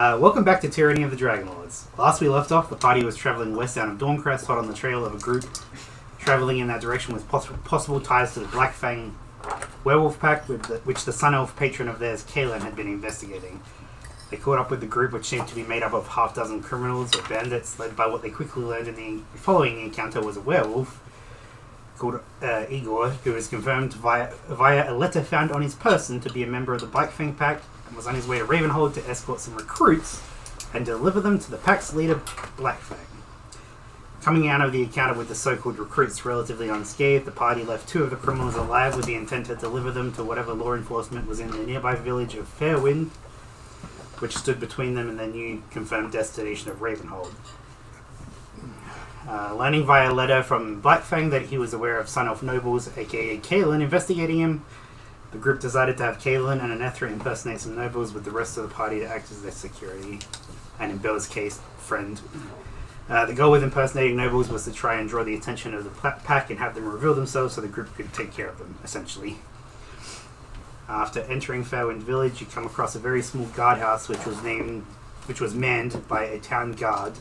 Welcome back to Tyranny of the Dragonlords. Last we left off, the party was travelling west out of Dawn-Crest, hot on the trail of a group travelling in that direction with possible ties to the Black Fang werewolf pack, which the Sun Elf patron of theirs, Kaelin, had been investigating. They caught up with the group, which seemed to be made up of half-dozen criminals or bandits, led by what they quickly learned in the following encounter was a werewolf called Igor, who was confirmed via a letter found on his person to be a member of the Black Fang pack, and was on his way to Ravenhold to escort some recruits and deliver them to the pack's leader, Black Fang. Coming out of the encounter with the so-called recruits relatively unscathed, the party left two of the criminals alive with the intent to deliver them to whatever law enforcement was in the nearby village of Fairwind, which stood between them and their new confirmed destination of Ravenhold. Learning via letter from Black Fang that he was aware of Sun Elf nobles, aka Kaelin, investigating him, the group decided to have Kaelin and Anethra impersonate some nobles with the rest of the party to act as their security, and in Bill's case, friend. The goal with impersonating nobles was to try and draw the attention of the pack and have them reveal themselves so the group could take care of them, essentially. After entering Fairwind Village, you come across a very small guardhouse which was manned by a town guard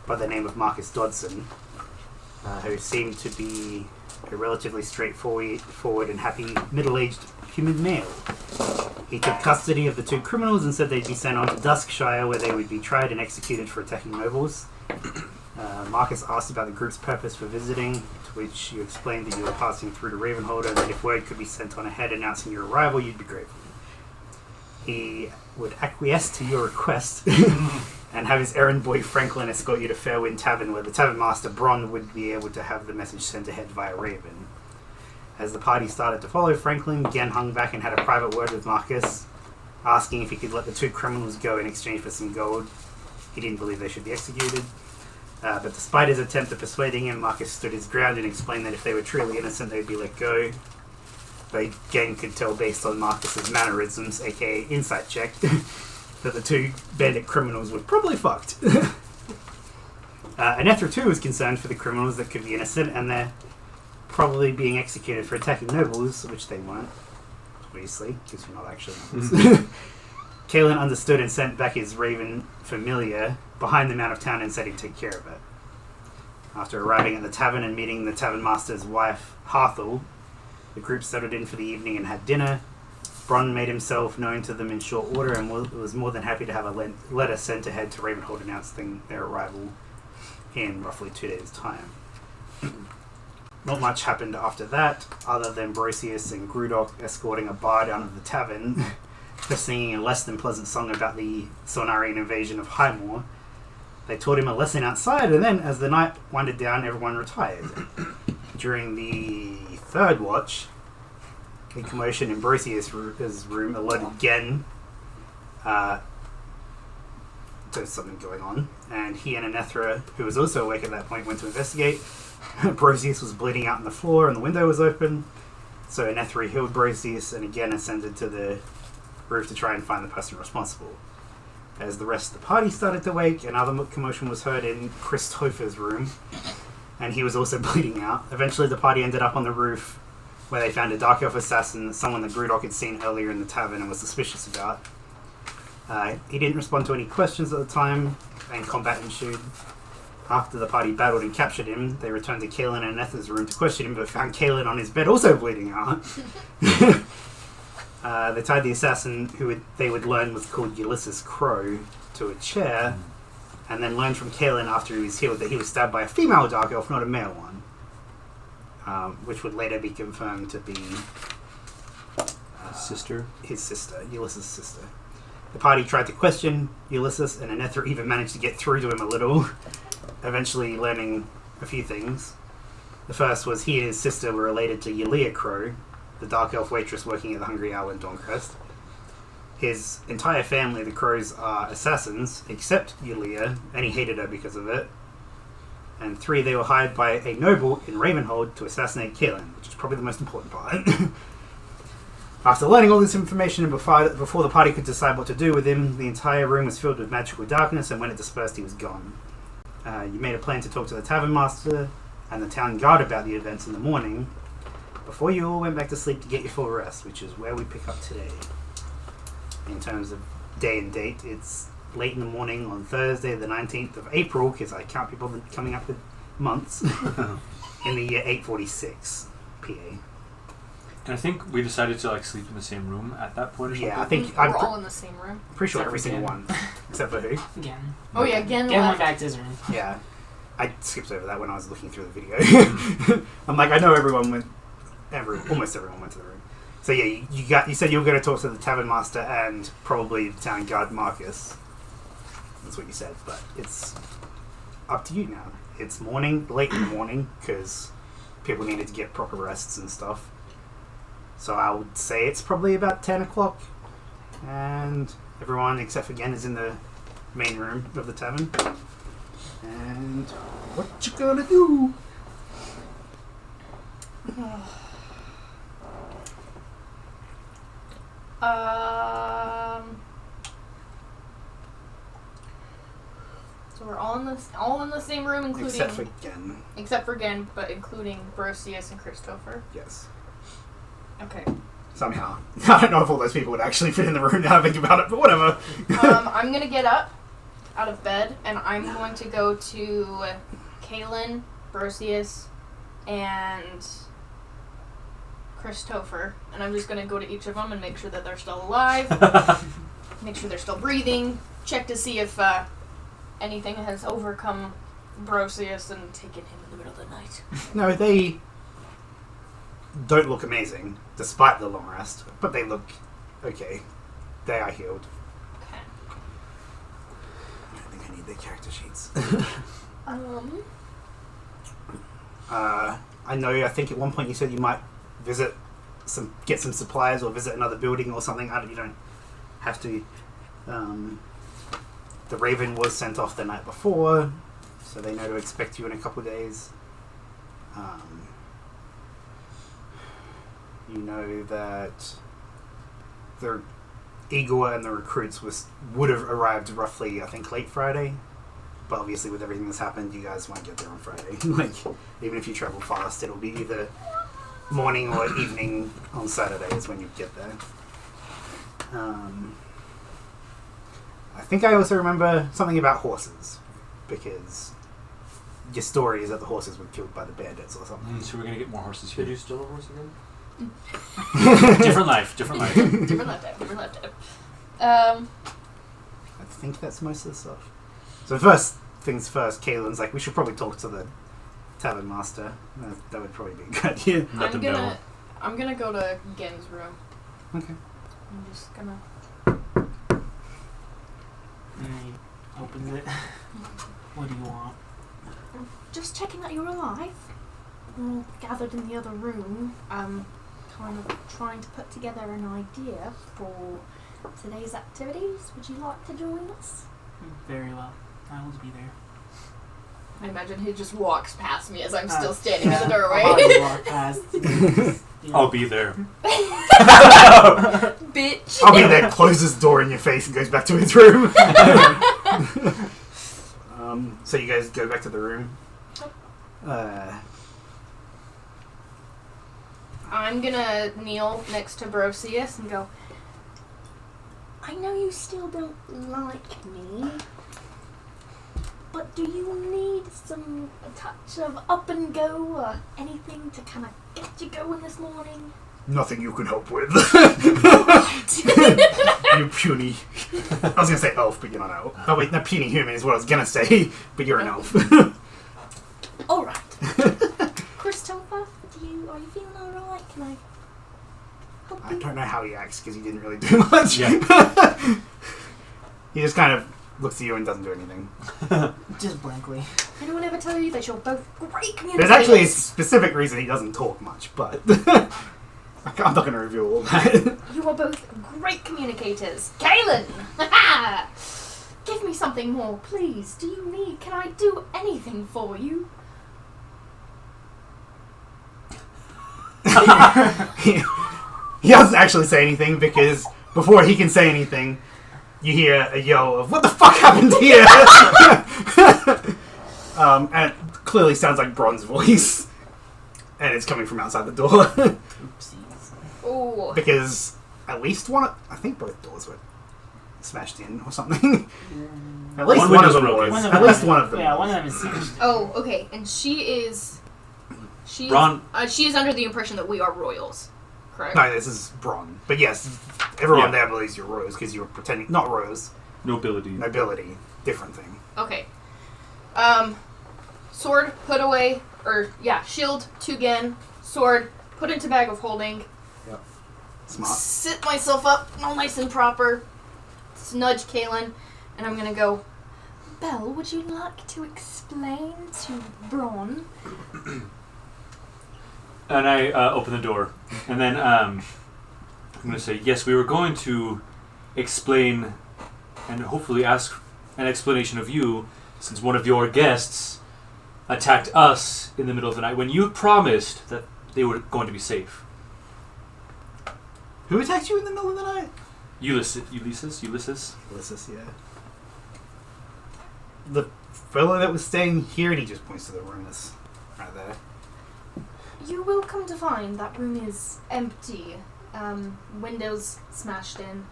by the name of Marcus Dodson, who seemed to be a relatively straightforward and happy middle-aged human male. He took custody of the two criminals and said they'd be sent on to Duskshire, where they would be tried and executed for attacking nobles. Marcus asked about the group's purpose for visiting, to which you explained that you were passing through to Ravenhold and that if word could be sent on ahead announcing your arrival, you'd be grateful. He would acquiesce to your request and have his errand boy Franklin escort you to Fairwind Tavern, where the tavern master Bron would be able to have the message sent ahead via Raven. As the party started to follow Franklin, Gen hung back and had a private word with Marcus, asking if he could let the two criminals go in exchange for some gold. He didn't believe they should be executed. But despite his attempt at persuading him, Marcus stood his ground and explained that if they were truly innocent, they'd be let go. But Gen could tell based on Marcus's mannerisms, aka insight check, that the two bandit criminals were probably fucked. Anethra too was concerned for the criminals that could be innocent, and they're probably being executed for attacking nobles, which they weren't, obviously, because you're not actually nobles. Kaelin understood and sent back his raven familiar behind them out of town and said he'd take care of it. After arriving at the tavern and meeting the tavern master's wife, Harthel, the group settled in for the evening and had dinner. Bron made himself known to them in short order and was more than happy to have a letter sent ahead to Ravenhold announcing their arrival in roughly 2 days' time. Not much happened after that, other than Brosius and Grudok escorting a bar down to the tavern for singing a less than pleasant song about the Sonarian invasion of Highmoor. They taught him a lesson outside, and then, as the night winded down, everyone retired. During the third watch, a commotion in Brosius' room alerted Gen to something going on, and he and Anethra, who was also awake at that point, went to investigate. Brosius was bleeding out on the floor and the window was open, so Anethra healed Brosius and again ascended to the roof to try and find the person responsible. As the rest of the party started to wake, another commotion was heard in Christopher's room, and he was also bleeding out. Eventually the party ended up on the roof, where they found a Dark Elf assassin, someone that Grudok had seen earlier in the tavern and was suspicious about. He didn't respond to any questions at the time, and combat ensued. After the party battled and captured him, they returned to Kaelin and Anethra's room to question him, but found Kaelin on his bed also bleeding out. They tied the assassin, who they would learn was called Ulysses Crow, to a chair, and then learned from Kaelin after he was healed that he was stabbed by a female Dark Elf, not a male one. Which would later be confirmed to be his sister, Ulysses' sister. The party tried to question Ulysses, and Anethra even managed to get through to him a little, eventually learning a few things. The first was he and his sister were related to Yulia Crow, the Dark Elf waitress working at the Hungry Owl in Dawn-Crest. His entire family, the Crows, are assassins, except Yulia, and he hated her because of it. And 3, they were hired by a noble in Ravenhold to assassinate Kaelin, which is probably the most important part. After learning all this information and before the party could decide what to do with him, the entire room was filled with magical darkness, and when it dispersed, he was gone. You made a plan to talk to the tavern master and the town guard about the events in the morning, before you all went back to sleep to get your full rest, which is where we pick up today. In terms of day and date, it's late in the morning on Thursday, the 19th of April, because I can't be bothered coming up with months, in the year 846 PA. And I think we decided to like sleep in the same room at that point or something. Yeah, I think we're all in the same room. Pretty sure Except every for single Gen. one. Except for who? Again. Oh yeah, Gen Again went left. back to his room. Yeah. I skipped over that when I was looking through the video. I'm like, I know everyone went... almost everyone went to the room. So yeah, you said you were going to talk to the tavern master and probably the town guard Marcus. That's what you said, but it's up to you now. It's morning, late in the morning, because people needed to get proper rests and stuff. So I would say it's probably about 10 o'clock, and everyone except for Gen is in the main room of the tavern. And what you gonna do? So we're all in the same room, including Except for Gen. but including Brosius and Christopher. Yes. Okay. Somehow. I don't know if all those people would actually fit in the room now I think about it, but whatever. I'm gonna get up out of bed and I'm going to go to Kaelin, Brosius, and Christopher, and I'm just gonna go to each of them and make sure that they're still alive, make sure they're still breathing, check to see if anything has overcome Brosius and taken him in the middle of the night. No, they don't look amazing, despite the long rest, but they look okay. They are healed. Okay. I don't think I need their character sheets. I think at one point you said you might get some supplies or visit another building or something. You don't have to. The Raven was sent off the night before, so they know to expect you in a couple of days. You know that the Igor and the recruits would have arrived roughly, I think, late Friday. But obviously with everything that's happened, you guys won't get there on Friday. Like, even if you travel fast, it'll be either morning or evening on Saturday is when you get there. I think I also remember something about horses, because your story is that the horses were killed by the bandits or something. So we're going to get more horses Did here. you steal a horse again? Different life. Different lifetime. I think that's most of the stuff. So first things first, Kaylin's like, we should probably talk to the tavern master. That would probably be a good idea. Let them know. I'm gonna go to Gen's room. Okay. I'm just gonna... And he opens it. What do you want? Just checking that you're alive. We're all gathered in the other room. Kind of trying to put together an idea for today's activities. Would you like to join us? Very well. I will be there. I imagine he just walks past me as I'm still standing in the I'll doorway. probably walk past. I'll be there. Bitch. I'll be there, closes the door in your face and goes back to his room. So you guys go back to the room. I'm gonna kneel next to Brosius and go, I know you still don't like me, but do you need a touch of up and go or anything to kind of get you going this morning? Nothing you can help with. You puny. I was gonna say elf, but you're not an elf. Oh wait, no, puny human is what I was gonna say, but you're an elf. Alright. Christopher, are you feeling alright? Can I help I you? don't know how he acts because he didn't really do much. Yeah. He just kind of looks at you and doesn't do anything. Just blankly. Anyone ever tell you that you're both great communicators? There's actually a specific reason he doesn't talk much, but I'm not going to reveal all that. You are both great communicators. Kaelin! Give me something more, please. Can I do anything for you? He doesn't actually say anything because before he can say anything, you hear a yell of, what the fuck happened here? And it clearly sounds like Bron's voice. And it's coming from outside the door. Oopsies. Ooh. Because at least one, I think both doors were smashed in or something. At least One one of window's them broken. was. One of At them- least one of them. Yeah, was. one of them is smashed. Oh, okay. And she is Bron, under the impression that we are royals, correct? No, this is Bron. But yes, everyone Yeah. there believes you're royals because you were pretending not royals, nobility. nobility, different thing. Okay. Sword put away, shield again. Sword put into bag of holding. Smart. Sit myself up, all nice and proper. Nudge Kaylin, and I'm gonna go. Belle, would you like to explain to Bron? And I open the door. And then I'm going to say, yes, we were going to explain and hopefully ask an explanation of you, since one of your guests attacked us in the middle of the night when you promised that they were going to be safe. Who attacked you in the middle of the night? Ulysses. Ulysses, yeah. The fellow that was staying here, and he just points to the room that's right there. You will come to find that room is empty. Windows smashed in.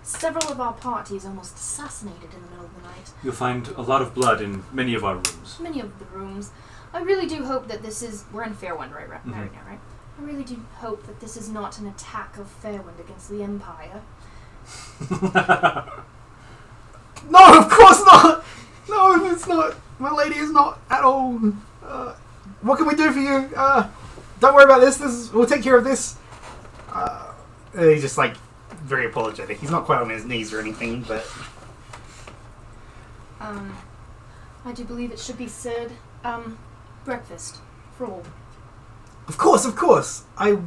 Several of our parties almost assassinated in the middle of the night. You'll find a lot of blood in many of our rooms. Many of the rooms. I really do hope that this is... We're in Fairwind right now, right? I really do hope that this is not an attack of Fairwind against the Empire. No, of course not! No, it's not. My lady is not at all. What can we do for you? Don't worry about this. We'll take care of this. He's just like very apologetic. He's not quite on his knees or anything, but I do believe it should be said, breakfast for all. of course. I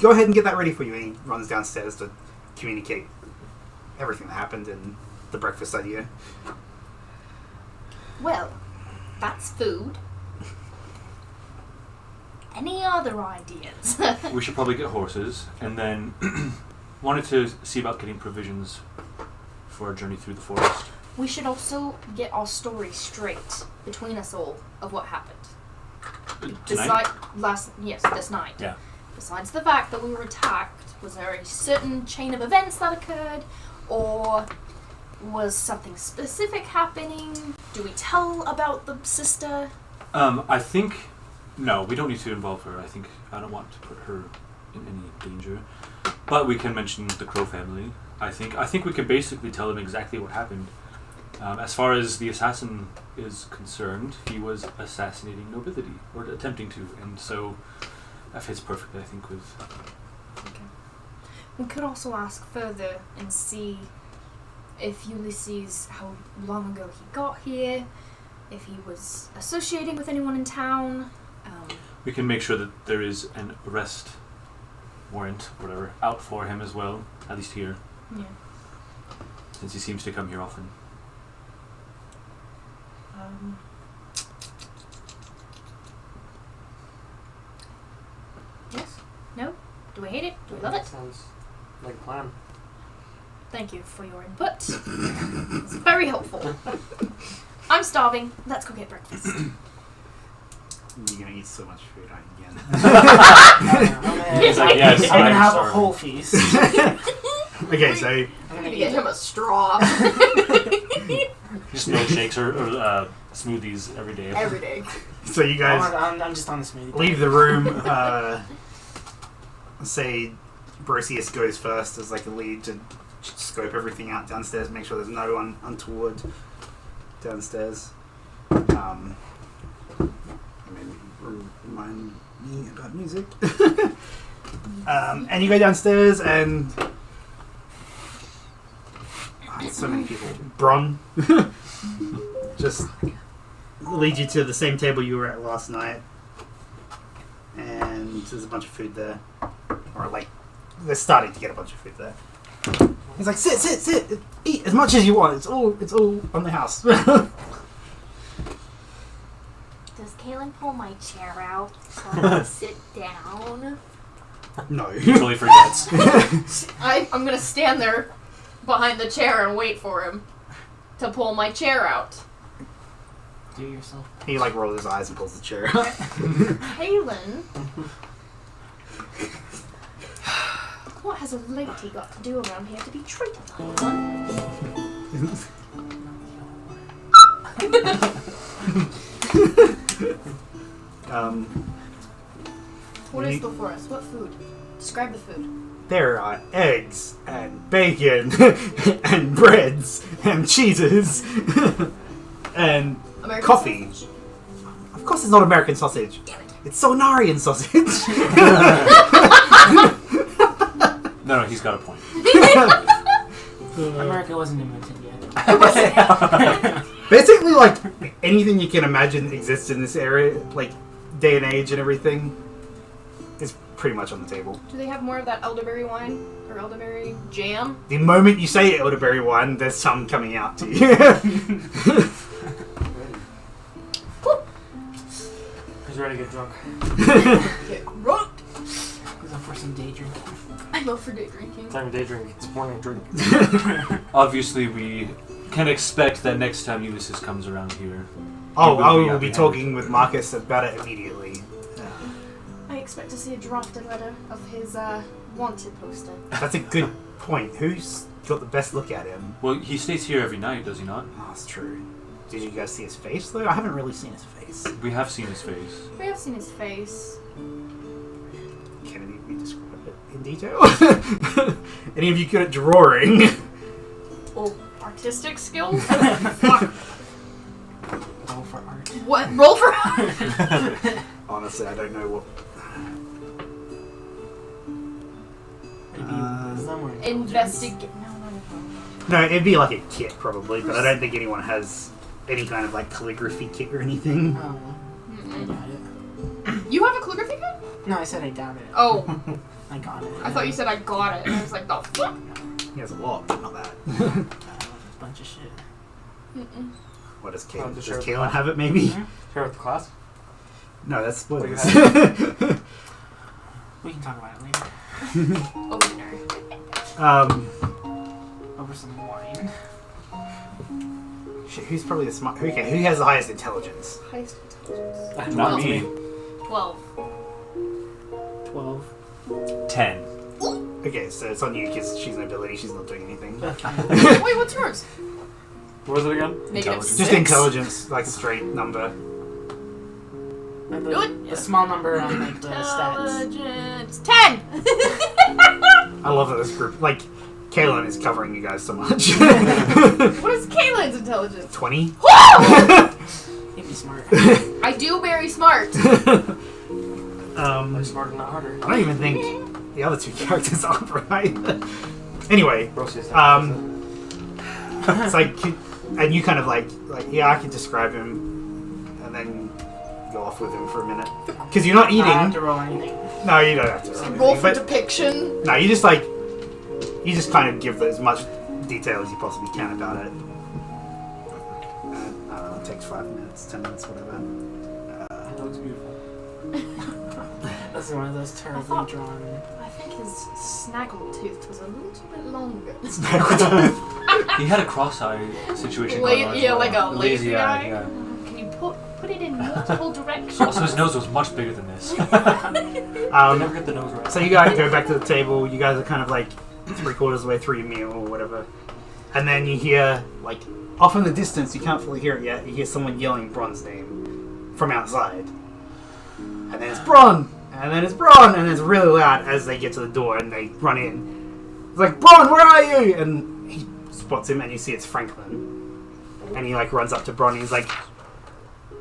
go ahead and get that ready for you. And he runs downstairs to communicate everything that happened and the breakfast idea. Well, that's food. Any other ideas? We should probably get horses, and then wanted to see about getting provisions for our journey through the forest. We should also get our story straight between us all of what happened. Tonight? This night. Yeah. Besides the fact that we were attacked, was there a certain chain of events that occurred, or was something specific happening? Do we tell about the sister? I think... No, we don't need to involve her. I don't want to put her in any danger. But we can mention the Crow family. I think we can basically tell them exactly what happened. As far as the assassin is concerned, he was assassinating nobility, or attempting to, and so that fits perfectly, I think, with... Okay. We could also ask further and see if Ulysses, how long ago he got here, if he was associating with anyone in town. We can make sure that there is an arrest warrant, whatever, out for him as well, at least here, Yeah. since he seems to come here often. Yes? No? Do we hate it? Do we love it? Sounds like a plan. Thank you for your input. It's very helpful. I'm starving. Let's go get breakfast. You're gonna eat so much food again. He's like, yes, I'm gonna I'm have sorry. a whole feast. Okay, so I'm gonna get him a straw Just milkshakes or smoothies every day. every day. so you guys I'm just on the smoothie. leave the room. Say Brocius goes first as like a lead to scope everything out downstairs, make sure there's no one untoward downstairs. Maybe remind me about music. And you go downstairs and so many people. Bron just lead you to the same table you were at last night, and there's a bunch of food there, or like they're starting to get a bunch of food there. He's like, sit, eat as much as you want. It's all on the house. Does Kaylin pull my chair out so I can sit down? No. He totally forgets. I'm gonna stand there behind the chair and wait for him to pull my chair out. Do it yourself. He like rolls his eyes and pulls the chair out. Kaylin, what has a lady got to do around here to be treated like one? What is before us? What food? Describe the food. There are eggs and bacon and breads and cheeses and American coffee. sausage? Of course, it's not American sausage. It's Solnarian sausage. No, he's got a point. America wasn't invented yet. Basically, like anything you can imagine exists in this area, like day and age and everything, is pretty much on the table. Do they have more of that elderberry wine or elderberry jam? The moment you say elderberry wine, there's some coming out to you. Who's ready to get drunk? Get drunk. Who's up for some day drinking? I love for day drinking. Time of day drink. It's morning drink. Obviously, we can expect that next time Ulysses comes around here. Oh, he I will be apprehended. talking with Marcus about it immediately. I expect to see a drafted letter of his wanted poster. That's a good point. Who's got the best look at him? Well, he stays here every night, does he not? Oh, that's true. Did you guys see his face, though? I haven't really seen his face. We have seen his face. We have seen his face. Can any of you describe it in detail? Any of you good at drawing? Oh, artistic skills? Roll for art. What? Roll for Honestly, I don't know what... Maybe wisdom or intelligence. investigate. No. No, it'd be like a kit, probably, but I don't think anyone has any kind of, like, calligraphy kit or anything. Oh, I got it. You have a calligraphy kit? No, I said I doubt it. Oh, I got it. I thought you said I got it. And I was like, the fuck? He has a lot, but not that. A bunch of shit. Mm-mm. What does Oh, Kalen? just Does share Kalen have it, maybe? Share with the class. No, that's spoilers. What We can talk about it later. Over dinner. Over some wine. Shit, who's probably the smart? Okay, who has the highest intelligence? Highest intelligence. Not me. 12. 12. 10. Okay, so it's on you because she's an ability. She's not doing anything. Wait, what's yours? What was it again? Negative Intelligence. Just 6. intelligence, like a straight number. A small number on like the stats. Intelligence. 10! I love that this group, like, Kalen is covering you guys so much. What is Kaylin's intelligence? 20? You'd be smart. I do very smart. Like smarter, not harder. I don't even think the other two characters are right. Anyway, Brosius, it's like, and you kind of like, yeah, I can describe him, and then go off with him for a minute. Because you're not I don't have eating. to roll anything. No, you don't have to. Roll for But depiction. no, you just kind of give as much detail as you possibly can about it. It takes 5 minutes, 10 minutes, whatever. It looks beautiful. This is one of those terribly thought- drawn. I think his snaggletooth was a little bit longer. He had a cross-eye situation La- going on. as yeah, well. like a lazy eye. Yeah. Can you put it in multiple directions? Also, his nose was much bigger than this. I never get the nose right. So you guys go back to the table. You guys are kind of like 3/4 of the way through your meal or whatever, and then you hear like off in the distance. You can't fully hear it yet. You hear someone yelling Bron's name from outside, and then it's Bron, and then it's Bron, and it's really loud as they get to the door and they run in. It's like, Bron, where are you? And he spots him, and you see it's Franklin, and he like runs up to Bron and he's like,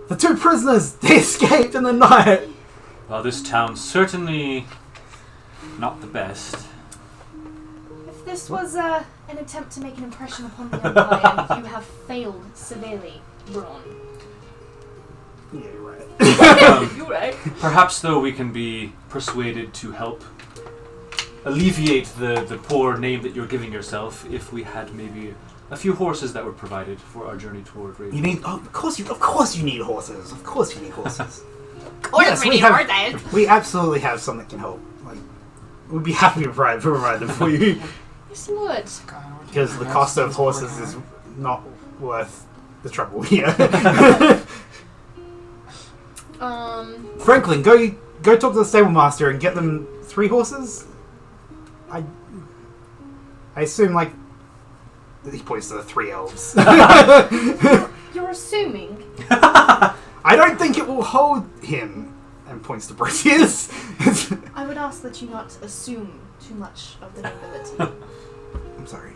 the 2 prisoners, they escaped in the night. Well, this town's certainly not the best. If this was an attempt to make an impression upon the Empire, you have failed severely, Braun. Yeah, you're right. You're right. Perhaps, though, we can be persuaded to help alleviate the poor name that you're giving yourself if we had maybe a few horses that were provided for our journey toward Raven. You need? Oh, of course you need horses. Of course you need horses. Yes, we have. We absolutely have some that can help. Like, we'd be happy to provide them for you Yes, you would. because the cost of horses is not worth the trouble here. Franklin, go talk to the stable master and get them 3 horses. I assume like He points to the 3 elves. You're assuming. I don't think it will hold him. And points to Britius. I would ask that you not assume too much of the nobility. I'm sorry.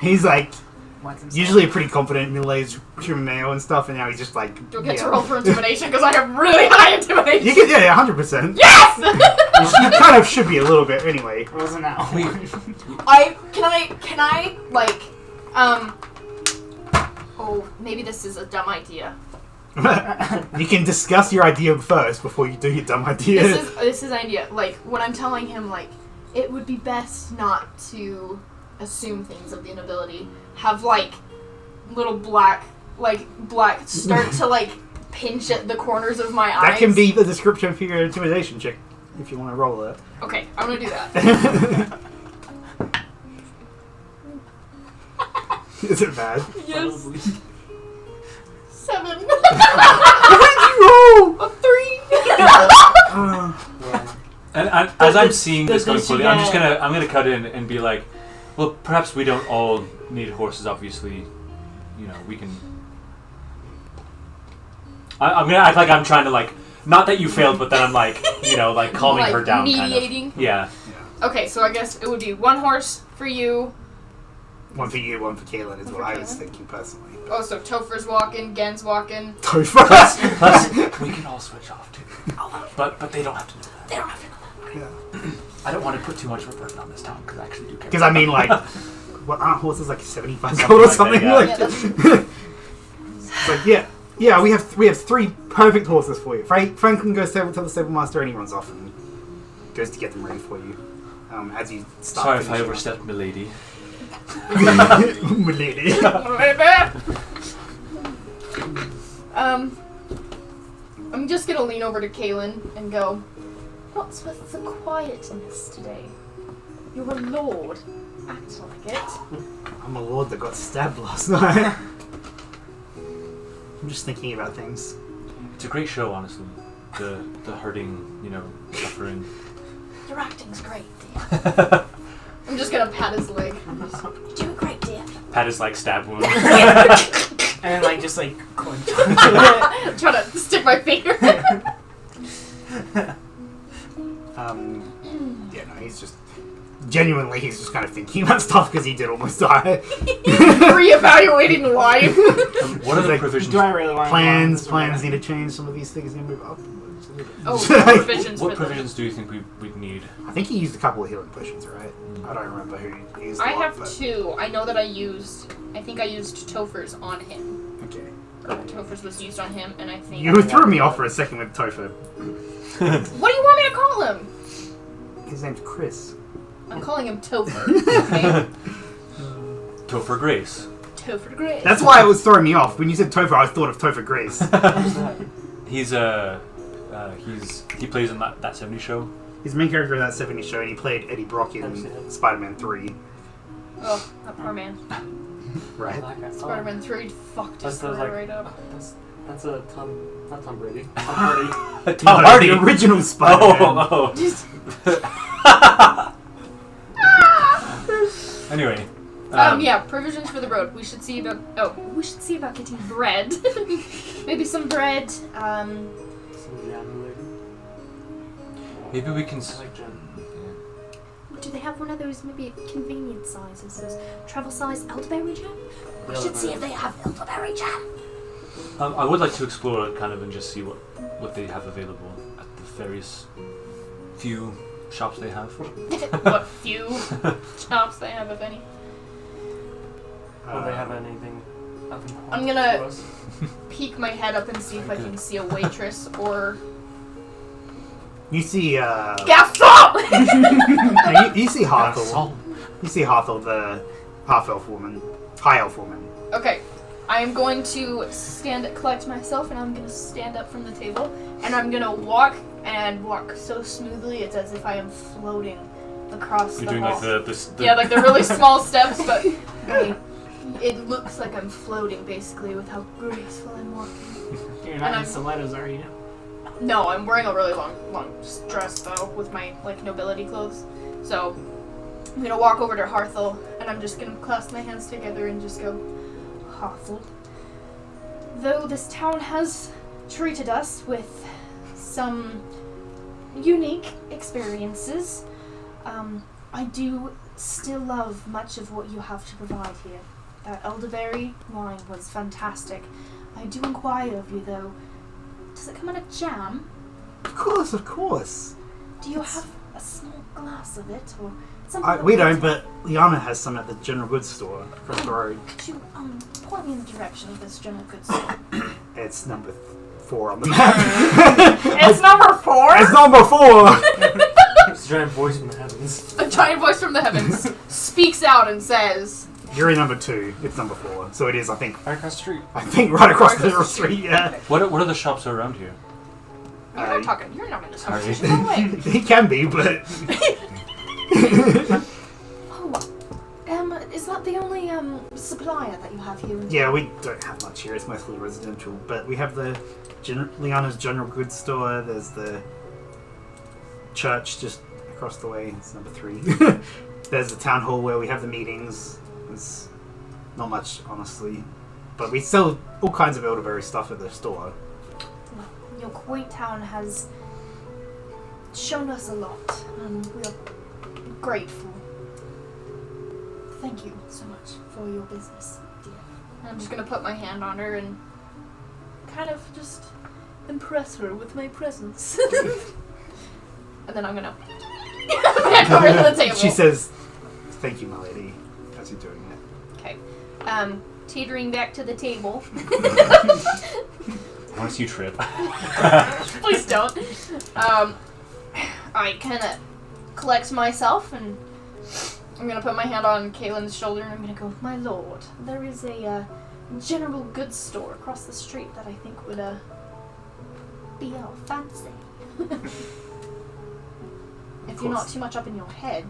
He's like usually a pretty confident middle-aged human male and stuff, and now he's just like. You'll get to roll for intimidation because I have really high intimidation. You can, yeah, 100%. Yes. You kind of should be a little bit anyway. It wasn't that one. Can I like oh, maybe this is a dumb idea. You can discuss your idea first before you do your dumb idea. This is an idea. Like when I'm telling him, like it would be best not to assume things of the nobility. Have like little black start to like pinch at the corners of my eyes. That can be the description for your intimidation check if you want to roll it. Okay, I'm gonna do that. Is it bad? Yes. 7. What did you roll? A 3. And as I'm seeing this going Does she forward, I'm get- gonna cut in and be like, well, perhaps we don't all need horses. Obviously, we can. I'm gonna act like I'm trying to like, not that you failed, but then I'm like, like calming Like her down, mediating? kind of. Yeah. Okay, so I guess it would be 1 horse for you. One for you, one for Kaylin is One what for I was Kaylin? thinking personally. Oh, so Topher's walking, Gen's walking. Plus, we can all switch off too. But they don't have to know that. They don't have to know that. I don't want to put too much of a burden on this town because I actually do care. Because I mean, like, what aren't horses like 75 Something gold or like something? that, Like, Yeah, that's it's like, yeah, we have 3 perfect horses for you. Franklin goes to tell the stable master, and he runs off and goes to get them ready for you. As you start. Sorry if I finishing overstepped, milady. Milady. I'm just gonna lean over to Kaylin and go, what's with the quietness today? You're a lord. Act like it. I'm a lord that got stabbed last night. I'm just thinking about things. It's a great show, honestly. The hurting, suffering. Your acting's great, dear. I'm just gonna pat his leg. You're doing great, dear. Pat his like stab wound. And then just clench. I'm trying to stick my finger. Yeah, no, he's just genuinely he's just kind of thinking about stuff because he did almost die. Reevaluating life. What are the Like, provisions? Do I really want Plans need to change. Some of these things need to move up. Oh, Like, provisions What for provisions do you think we'd need? I think he used a couple of healing potions, right? I don't remember who used. I what, have but- 2. I know that I think I used Topher's on him. Okay. Topher's was used on him, and I think... You threw me off for a second with Topher. What do you want me to call him? His name's Chris. I'm calling him Topher. Okay? Topher Grace. Topher Grace. That's why it was throwing me off. When you said Topher, I thought of Topher Grace. He plays in that 70s show. His main character in that 70s show, and he played Eddie Brock in Spider-Man 3. Oh, that poor man. Right. Spider-Man 3 fucked his That's career right up. That's a not Tom Brady. Tom Hardy. Tom No, Hardy. the original Spider-Man. Anyway. Yeah, provisions for the road. We should see about getting bread. Maybe some bread. Some jam later. Maybe we can. I like jam. Do they have one of those maybe convenient sizes? Those travel size elderberry jam? We should see if they have elderberry jam. I would like to explore it kind of and just see what they have available at the various few shops they have. What few shops they have, if any. Will they have anything of importance I'm gonna- to us? Peek my head up and see if I can see a waitress or... You see, Gaston! you see Harthel. You see Harthel, the high elf woman. Okay, I am going to collect myself, and I'm going to stand up from the table, and I'm going to walk so smoothly it's as if I am floating across You're the doing hall. like the Yeah, like the really small steps, but it looks like I'm floating basically with how graceful I'm walking. You're And not in I'm- stilettos, are you? No, I'm wearing a really long dress though with my like nobility clothes. So I'm gonna walk over to Harthel and And I'm just going to clasp my hands together and just go, Harthel. Though this town has treated us with some unique experiences, I do still love much of what you have to provide here. That elderberry wine was fantastic. I do inquire of you, though, does it come in a jam? Of course, of course. Do you have a small glass of it, or something? We don't, but Liana has some at the general goods store across the road. Could you point me in the direction of this general goods store? It's number 4 on the map. It's number 4? It's number 4! It's a giant voice from the heavens. A giant voice from the heavens speaks out and says, You're in number 2. It's number 4. So it is, I think. Right across the street. I think right across the street. Yeah. What are the shops around here? You're not talking. You're not in this Sorry. conversation. No way. He can be, but Is that the only supplier that you have here? yeah, we don't have much here. It's mostly residential. But we have the Liana's general goods store. There's the church just across the way. It's number 3. There's the town hall where we have the meetings. There's not much, honestly, but we sell all kinds of elderberry stuff at the store. Your quaint town has shown us a lot, and we are grateful. Thank you so much for your business, dear. And I'm just gonna put my hand on her and kind of just impress her with my presence. And then I'm gonna back over to the table. She says, "Thank you, my lady," as you're doing it. Okay. Teetering back to the table. Once you trip. Please don't. I kind of collect myself and I'm going to put my hand on Kaylin's shoulder and I'm going to go, My lord, there is a general goods store across the street that I think would be all fancy. If you're not too much up in your head.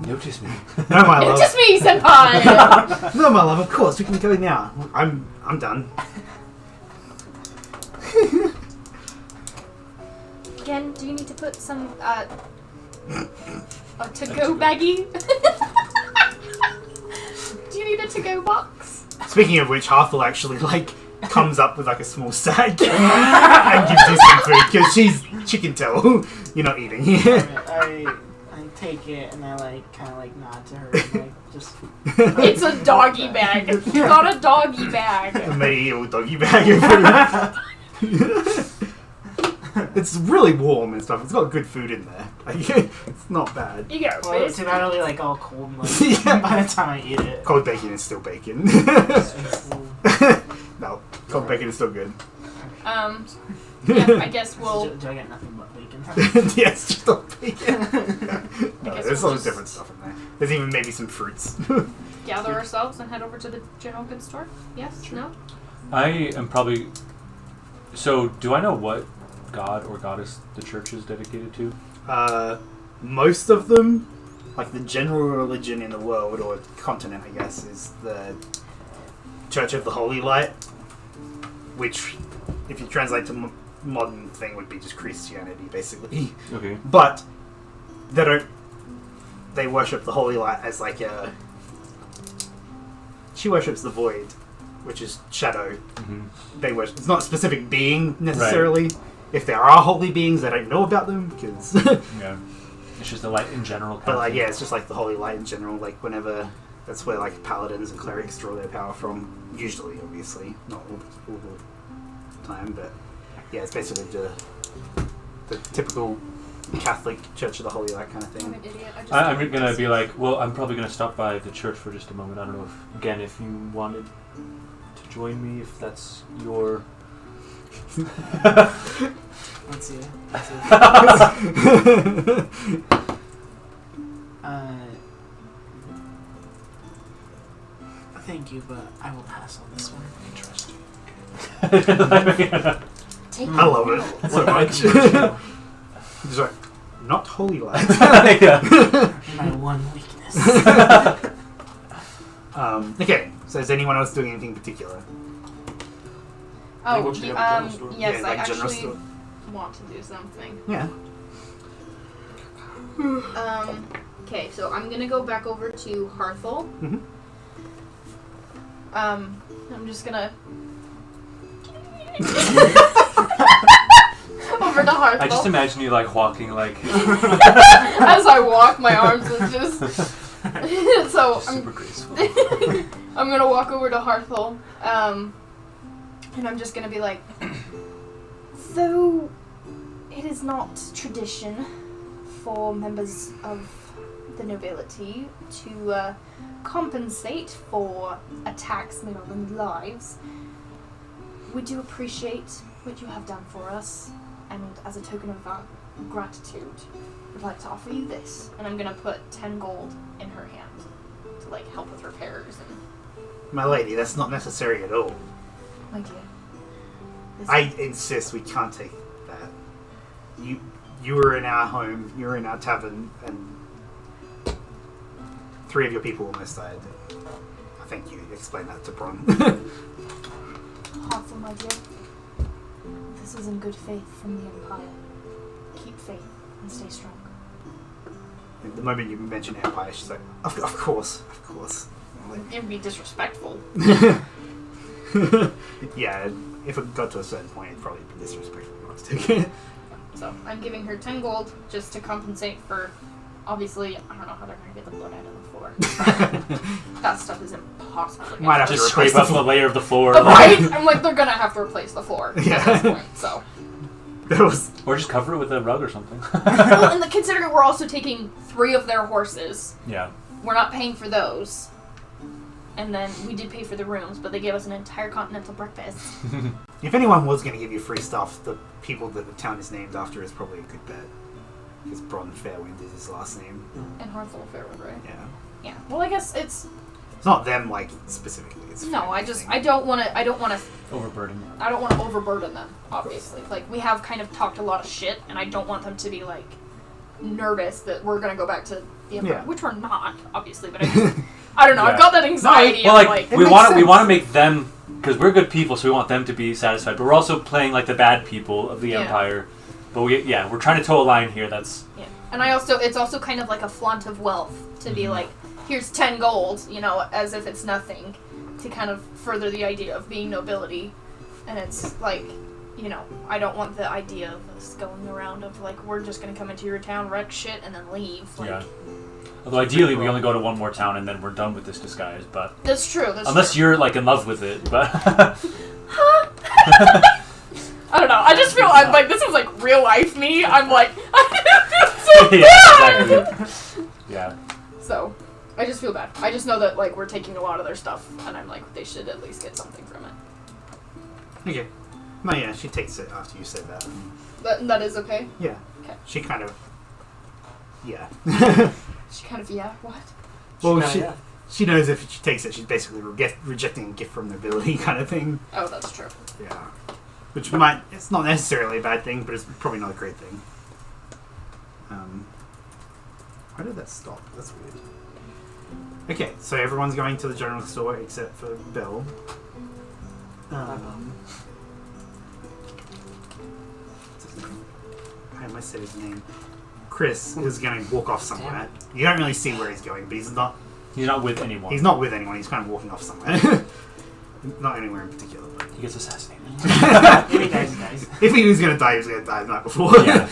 Notice me. No, my love. Notice me, senpai! No, my love. Of course, we can go now. I'm done. Again, do you need to put some a to-go baggie? Do you need a to-go box? Speaking of which, Harthel actually comes up with a small sack and gives you some food because she can tell you're not eating here. I take it and I kind of nod to her and just. It's a doggy bag. You got a doggy bag. A medieval doggy bag of food. It's really warm and stuff. It's got good food in there. It's not bad. You got Well, it's not only all cold and Yeah. by the time I eat it. Cold bacon is still bacon. No, cold bacon is still good. Yeah, I guess we'll. Do I get nothing but bacon? Yeah, it's just all bacon. No, guess there's we'll all just- different stuff in there. There's even maybe some fruits. Gather ourselves and head over to the general goods store? Yes? No? I am probably... So, do I know what god or goddess the church is dedicated to? Most of them, the general religion in the world, or continent, I guess, is the Church of the Holy Light, which, if you translate to modern thing, would be just Christianity, basically. Okay. But they worship the Holy Light as she worships the Void, which is shadow. Mm-hmm. They worship. It's not a specific being necessarily. Right. If there are holy beings, I don't know about them because. Yeah. It's just the light in general. But yeah, it's just the Holy Light in general. Whenever that's where paladins and clerics draw their power from. Usually, obviously, not all the time, but yeah, it's basically the typical Catholic Church of the Holy Light kind of thing. I'm an idiot. I'm gonna be I'm probably gonna stop by the church for just a moment. I don't know if you wanted to join me, if that's your. Let's see. Thank you, but I will pass on this one. Take I love it so much. He's not Holy Light. My one weakness. Okay, so is anyone else doing anything particular? Oh, Yes, Yeah, I general actually store. want to do something. Yeah. Okay, so I'm gonna go back over to Harthel. Mhm. I'm just gonna over to Harthel. I just imagine you like walking like. As I walk, my arms are just. So super graceful. I'm gonna walk over to Harthel, and I'm just gonna be like, though it is not tradition for members of the nobility to compensate for attacks made on their lives, we do appreciate what you have done for us, and as a token of our gratitude, we'd like to offer you this. And I'm gonna put 10 gold in her hand to like help with repairs and. My lady, that's not necessary at all. My dear. I insist we can't take that. You were in our home, you were in our tavern, and 3 of your people almost died. I think you explained that to Bron. Harthel, my dear. This is in good faith from the Empire. Keep faith and stay strong. The moment you mentioned Empire, she's like, of course. It would be disrespectful. Yeah, if it got to a certain point, it'd probably be disrespectful not to take it. So I'm giving her 10 gold just to compensate for. Obviously, I don't know how they're going to get the blood out of the floor. That stuff is impossible. Might have to Just replace scrape up the the layer of the floor. Right? I'm like, they're going to have to replace the floor Yeah. at this point, so. That was Or just cover it with a rug or something. Well, and considering we're also taking 3 of their horses, Yeah. we're not paying for those. And then we did pay for the rooms, but they gave us an entire continental breakfast. if anyone was going to give you free stuff, the people that the town is named after is probably a good bet. Because Bron Fairwind is his last name. And Harthel Fairwood, right? Yeah. Yeah. Well, I guess it's. It's not them, like, specifically. It's No, Fairwind's thing. I don't want to Overburden. overburden them, obviously. Like, we have kind of talked a lot of shit, and I don't want them to be, like, nervous that we're going to go back to the Empire. Yeah. Which we're not, obviously, but I don't know, I've Yeah. want that anxiety Well, of, like It we makes want to sense. make them, because we're good people, so we want them to be satisfied. But we're also playing like the bad people of the Yeah. Empire. But we're trying to toe a line here. That's Yeah. And it's also kind of like a flaunt of wealth to be like, here's 10 gold, as if it's nothing, to kind of further the idea of being nobility. And it's like, I don't want the idea of us going around of like, we're just going to come into your town, wreck shit, and then leave. Like, yeah. Although ideally we only go to one more town and then we're done with this disguise. But That's true. unless you're like in love with it, but I don't know. I just feel I'm like, this is like real life me. I'm like, I feel so yeah, bad. exactly. Yeah. So, I just feel bad. I just know that like we're taking a lot of their stuff, and I'm like, they should at least get something from it. Okay. No, yeah, she takes it after you say that. That is okay. Yeah. Okay. She kind of... Yeah. She kind of what? Well, Yeah. she knows if she takes it, she's basically rejecting a gift from nobility kind of thing. Oh, that's true. Yeah. Which it's not necessarily a bad thing, but it's probably not a great thing. Why did that stop? That's weird. Okay, so everyone's going to the general store except for Belle. I almost said his name. Chris is going to walk off somewhere. You don't really see where he's going, but he's not with anyone. He's not with anyone. He's kind of walking off somewhere. Not anywhere in particular. But He gets assassinated. Nice. if he was going to die, he was going to die the night before. Yeah.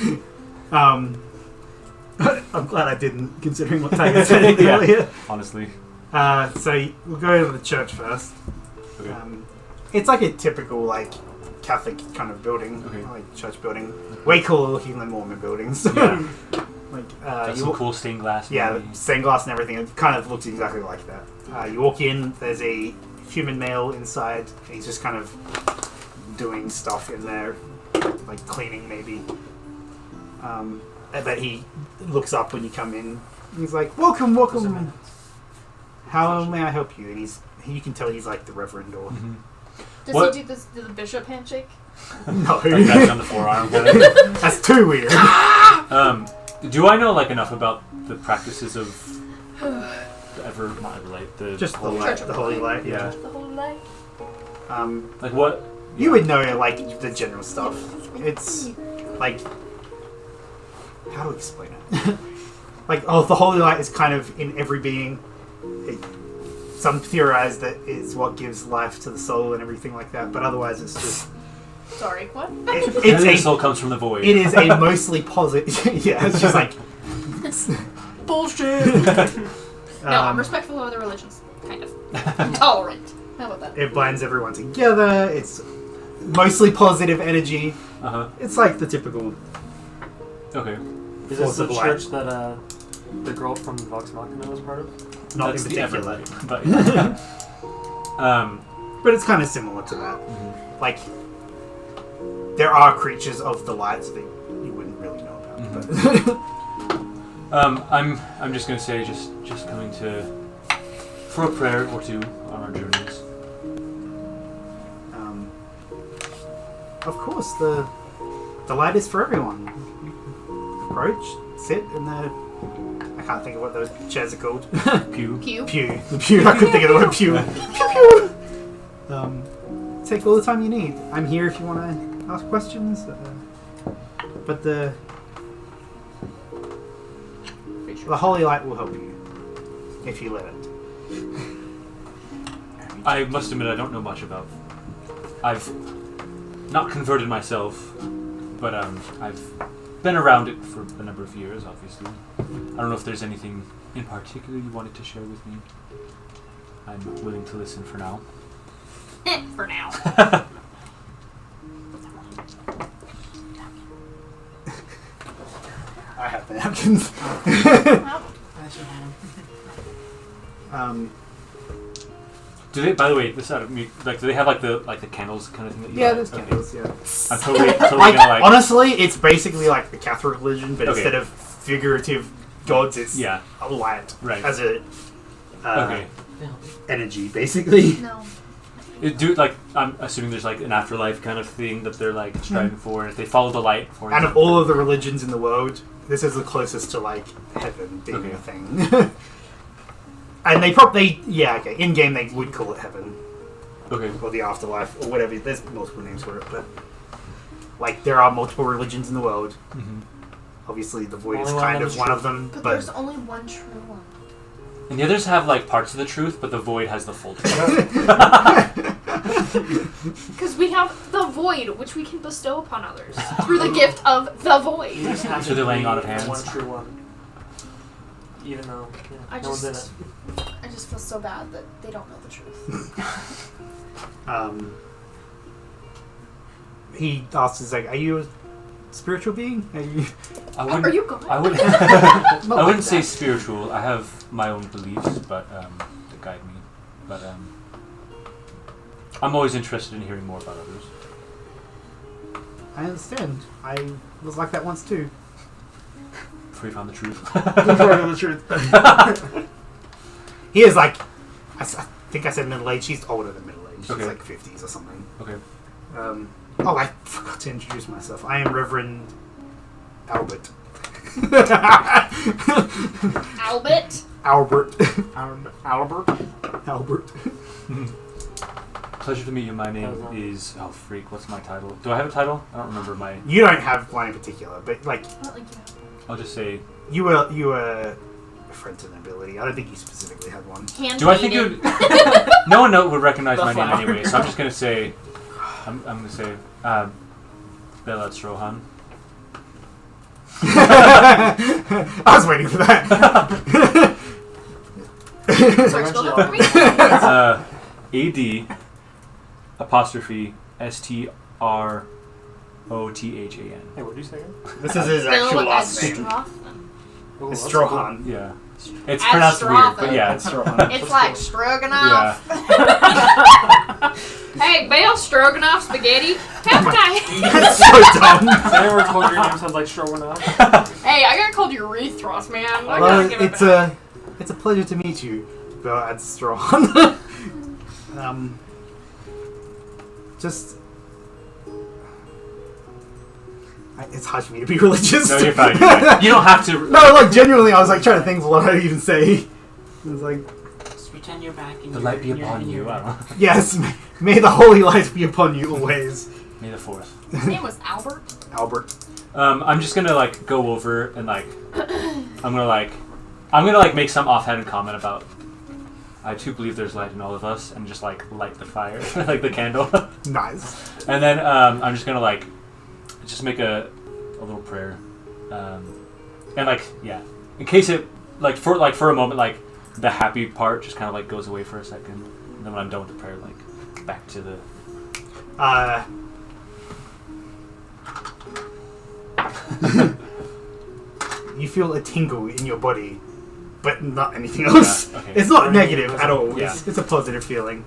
I'm glad I didn't, considering what Tiger said Yeah. earlier. Honestly. So we'll go to the church first. Okay. It's like a typical like Catholic kind of building, Okay. like church building. Way cooler looking than Mormon buildings. Yeah. like Got some cool stained glass. yeah, maybe. stained glass and everything. It kind of looks exactly like that. You walk in, there's a human male inside. He's just kind of doing stuff in there, like cleaning maybe. But he looks up when you come in. He's like, "Welcome, welcome. How may I help you?" And you can tell he's like the reverend or Mhm. Does What? he do the bishop handshake? no. Like that's on the forearm. That's too weird. Do I know like enough about the practices of the Just the holy- light, the holy light. Yeah. The whole life. Like what? You would know like the general stuff. It's like, how to explain it? like, oh, the holy light is kind of in every being. Some theorize that is what gives life to the soul and everything like that, but otherwise it's just... Sorry, what? The soul comes from the void. It is a mostly positive... yeah, it's just like... Bullshit! No, I'm respectful of other religions. Kind of. I'm tolerant. How about that? It binds everyone together. It's mostly positive energy. Uh-huh. It's like the typical... Okay. Is this Force the of light. church that the girl from Vox Machina was part of? Not That's in the particular. Everlight. But, yeah. But it's kind of similar to that. Mhm. Like, there are creatures of the lights that you wouldn't really know about. But I'm just gonna say just coming for a prayer or two on our journeys. Of course, the light is for everyone. Approach, sit in the... I can't think of what those chairs are called. Pew. Pew. Pew. The pew. I couldn't think of the word pew. Pew pew. Take all the time you need. I'm here if you want to ask questions. But the holy light will help you if you let it. I must admit I don't know much about. I've not converted myself, but I've been around it for a number of years, obviously. I don't know if there's anything in particular you wanted to share with me. I'm willing to listen for now. For now. I have the napkins. I should have 'em. Do they? By the way, this out of me. Like, do they have like the candles kind of thing? That you Yeah, like? there's candles, yeah. I'm totally Like, gonna like. honestly, it's basically like the Catholic religion, but Okay. instead of figurative gods, it's Yeah. a light Right. as a Okay. energy, basically. No. I'm assuming there's like an afterlife kind of thing that they're like striving for, and if they follow the light, for Out of example- all of the religions in the world, this is the closest to like heaven being Okay. a thing. And they probably, in game they would call it heaven Okay. or the afterlife or whatever. There's multiple names for it, but like there are multiple religions in the world. Mm-hmm. Obviously, the void is Only one kind of them of is one true. of them, But but there's only one true one. And the others have like parts of the truth, but the void has the full truth. Because we have the void, which we can bestow upon others through the gift of the You void. just have So to they're laying be on of the hands. one true one. Even though I no one's in it. just, I just feel so bad that they don't know the truth. he asks, "Is like, are you a spiritual being? Are you?" Are you God? I wouldn't. Not I like wouldn't say that. spiritual. I have my own beliefs, but that guide me. But I'm always interested in hearing more about others. I understand. I was like that once too. Before you found the truth. The truth. He is like, I think I said middle age. She's older than middle age. She's Okay. like 50s or something. Okay. I forgot to introduce myself. I am Reverend Albert. Albert? Albert. Albert? Albert. Pleasure to meet you. My name is... Oh, freak. What's my title? Do I have a title? I don't remember my... You don't have one in particular, but like Not like you have. I'll just say... you were a friend to nobility. I don't think you specifically had one. Do I think you would... No one would recognize The my name flower anyway, so I'm just going to say... I'm going to say... Bela Strohan. I was waiting for that. Sorry, spell that for me? AD apostrophe STROTHAN. Hey, what did you say again? This is his actual Bill last name. Astrothan. Oh, It's that's Strohan. Yeah. It's pronounced weird, but yeah, it's Strohan. It's like stroganoff. yeah. Hey, Bale Stroganoff spaghetti. How can I? That's so dumb. Has anyone told your name sounds like Stroganoff? Hey, I got called Urethros, man. I Well, gotta give it it's back. it's a pleasure to meet you, Bill Adstron. Just. It's hard for me to be religious. No, you're fine. You're fine. You don't have to. No, like genuinely, I was like trying to think of what I'd even say. It was like, Just pretend you're back in The your, light be in your- upon in you. your- I don't know. yes, may the holy light be upon you always, May the 4th. His name was Albert. Albert. I'm just gonna like go over and like I'm gonna make some offhanded comment about. I too believe there's light in all of us, and just light the fire, like the candle. Nice. And then I'm just gonna just make a little prayer, and in case it for a moment the happy part just kind of goes away for a second, and then when I'm done with the prayer, back to the. You feel a tingle in your body, but not anything else. Yeah, okay. It's not negative at all. Yeah. It's a positive feeling.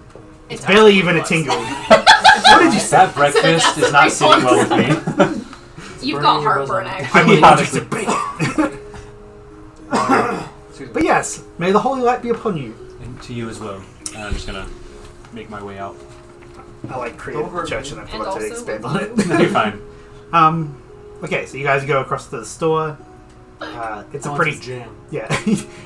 It's Barely actually even a was. tingle. What did you say? That breakfast is not sitting well with me. You've got Burning your heartburn, bosom. actually. Honestly, but yes, may the holy light be upon you. And to you as well. And I'm just gonna make my way out. I create Don't hurt a church me. and I And forgot to also expand with on it. You're fine. Okay, so you guys go across to the store. It's a pretty jam. yeah.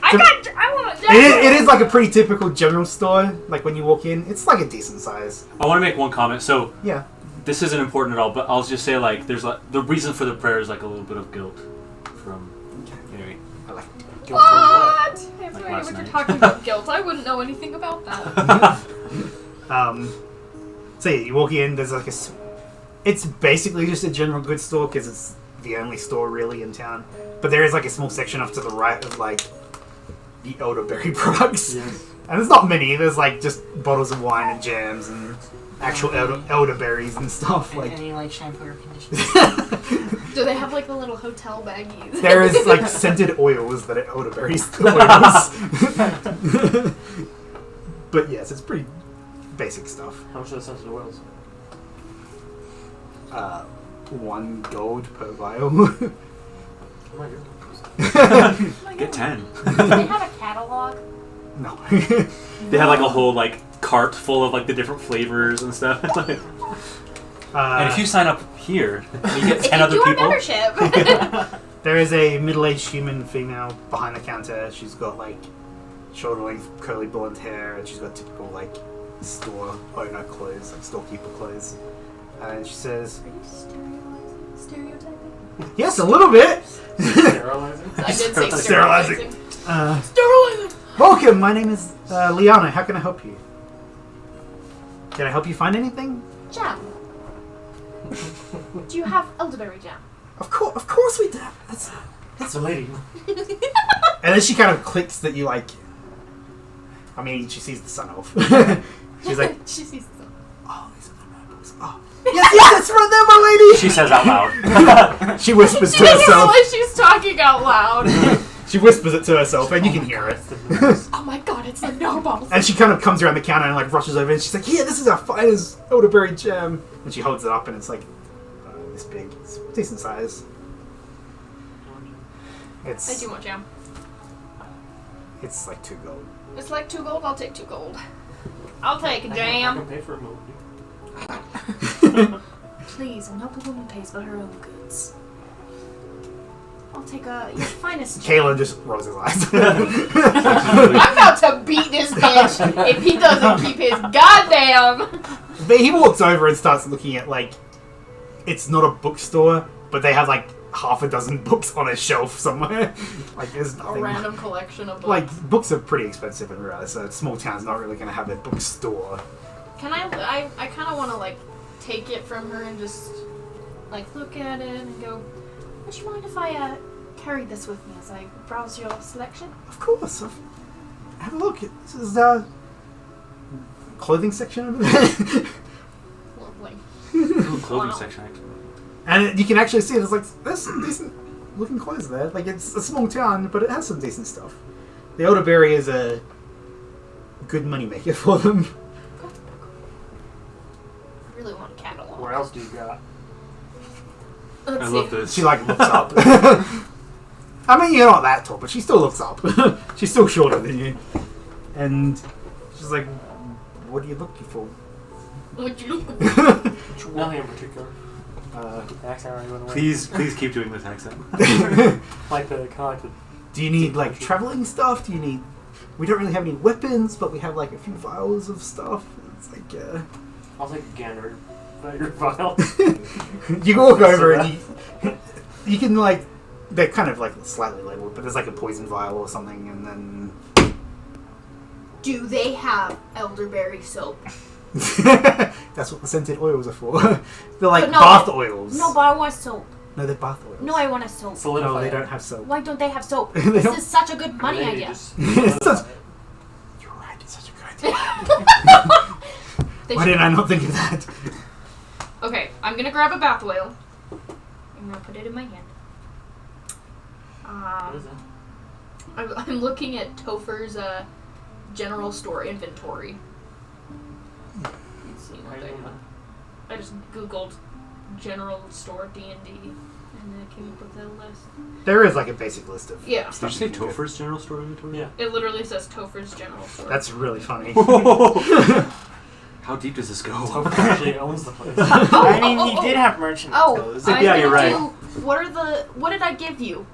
I want to. It is a pretty typical general store. When you walk in, it's a decent size. I want to make one comment. So Yeah. this isn't important at all, but I'll just say there's the reason for the prayer is a little bit of guilt from anyway. I like Guilt from what? What? I have no idea last what you're night. talking about. Guilt. I wouldn't know anything about that. So yeah, you walk in. There's it's basically just a general goods store because it's the only store really in town. But there is a small section off to the right of the elderberry products. Yes. And there's not many. There's just bottles of wine and jams and actual elderberries and stuff. Any shampoo or conditioner? Do they have the little hotel baggies? There is scented oils that are elderberries oils. But yes, it's pretty basic stuff. How much are the sensitive oils? 1 gold per vial. Oh my god. Get 10. Do they have a catalog? No. They have a whole cart full of the different flavors and stuff. And if you sign up here, you get 10 other If you do people. a membership. There is a middle-aged human female behind the counter. She's got shoulder-length curly blonde hair, and she's got typical store owner clothes, storekeeper clothes. And she says, Are you stereotyping? "Yes, a little bit." Sterilizing? I did say Sterilizing. sterilizing. Sterilizing. Welcome. My name is Liana. How can I help you? Can I help you find anything? Jam. Do you have elderberry jam? Of course we do. That's a lady. And then she kind of clicks that you I mean, she sees the sun off. She's like, She sees them. "Oh, these are the nobles. Oh, yes, that's right there, my lady." She says out loud. She whispers She to doesn't herself. realize she's talking out loud. She whispers it to herself, and you can hear it. Oh my god, it's the nobles. And she kind of comes around the counter and rushes over, and she's like, "Here, this is our finest elderberry jam." And she holds it up, and it's this big. It's decent size. I do want jam. It's 2 gold. It's 2 gold. I'll take 2 gold. I'll take a I jam. can pay for a movie. Please, a noble woman pays for her own goods. I'll take your finest jam. Kayla just rolls his eyes. I'm about to beat this bitch if he doesn't keep his goddamn. But he walks over and starts looking at it's not a bookstore, but they have half a dozen books on a shelf somewhere. There's A nothing. random collection of books. Books are pretty expensive in real life, so a small town's not really going to have a bookstore. Can I kind of want to take it from her and just look at it and go, Would you mind if I carry this with me as I browse your selection? Of course. Have a look. This is the clothing section over there. lovely. Clothing Wow. section, actually. And you can actually see there's some decent looking clothes there. It's a small town, but it has some decent stuff. The elderberry is a good money maker for them. I really want a catalog. What else do you got? Let's I see. love this. She looks up. I mean, you're not that tall, but she still looks up. She's still shorter than you. And she's like, "What are you looking for?" What you look Nothing in particular. Uh, The accent already went away. Please keep doing this accent. Like the kind of Do you need traveling stuff? Do you need? We don't really have any weapons, but we have a few vials of stuff. It's I'll take a gander at your file. you walk over and you can they're kind of like slightly labeled, but there's like a poison vial or something, and then Do they have elderberry soap? that's what the scented oils are for. They're like But no, bath oils. No, but I want soap. No, they're bath oils. No, I want a soap. Solidify No, they it. don't have soap. Why don't they have soap? They This don't- is such a good money Maybe idea. just It's such- solidify it. You're right, it's such a good idea. They Why should- didn't I not think of that? Okay, I'm gonna grab a bath oil. I'm gonna put it in my hand. What is that? I'm looking at Topher's general store inventory. Let's see what they have. I just googled general store D&D and then it came up with a list. There is like a basic list of Yeah. Did stuff you say you can get. Topher's general store inventory? Yeah. It literally says Topher's general store. That's really funny. How deep does this go? Topher actually owns the place. I mean, he did have merchant clothes. I'm Yeah, gonna you're right. what did I give you?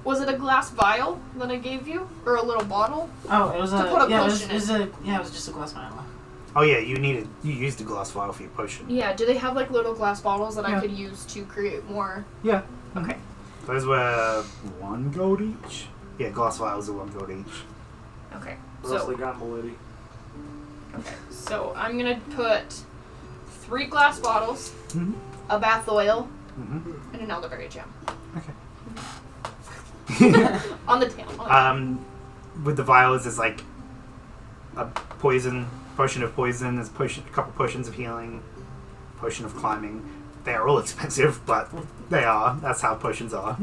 Was it a glass vial that I gave you? Or a little bottle? Oh, it was To put a it potion was it was just a glass vial. Oh yeah, you used a glass vial for your potion. Yeah, do they have like little glass bottles that Yeah. I could use to create more? Yeah. Okay. Those were 1 gold each. Yeah, glass vials are 1 gold each. Okay. Mostly So got Milady. so I'm gonna put 3 glass bottles, Mhm. a bath oil, Mhm. and an elderberry jam. Okay. On the tail. With the vials, there's like a potion of poison. There's a couple potions of healing, potion of climbing. They are all expensive, but they are. That's how potions are.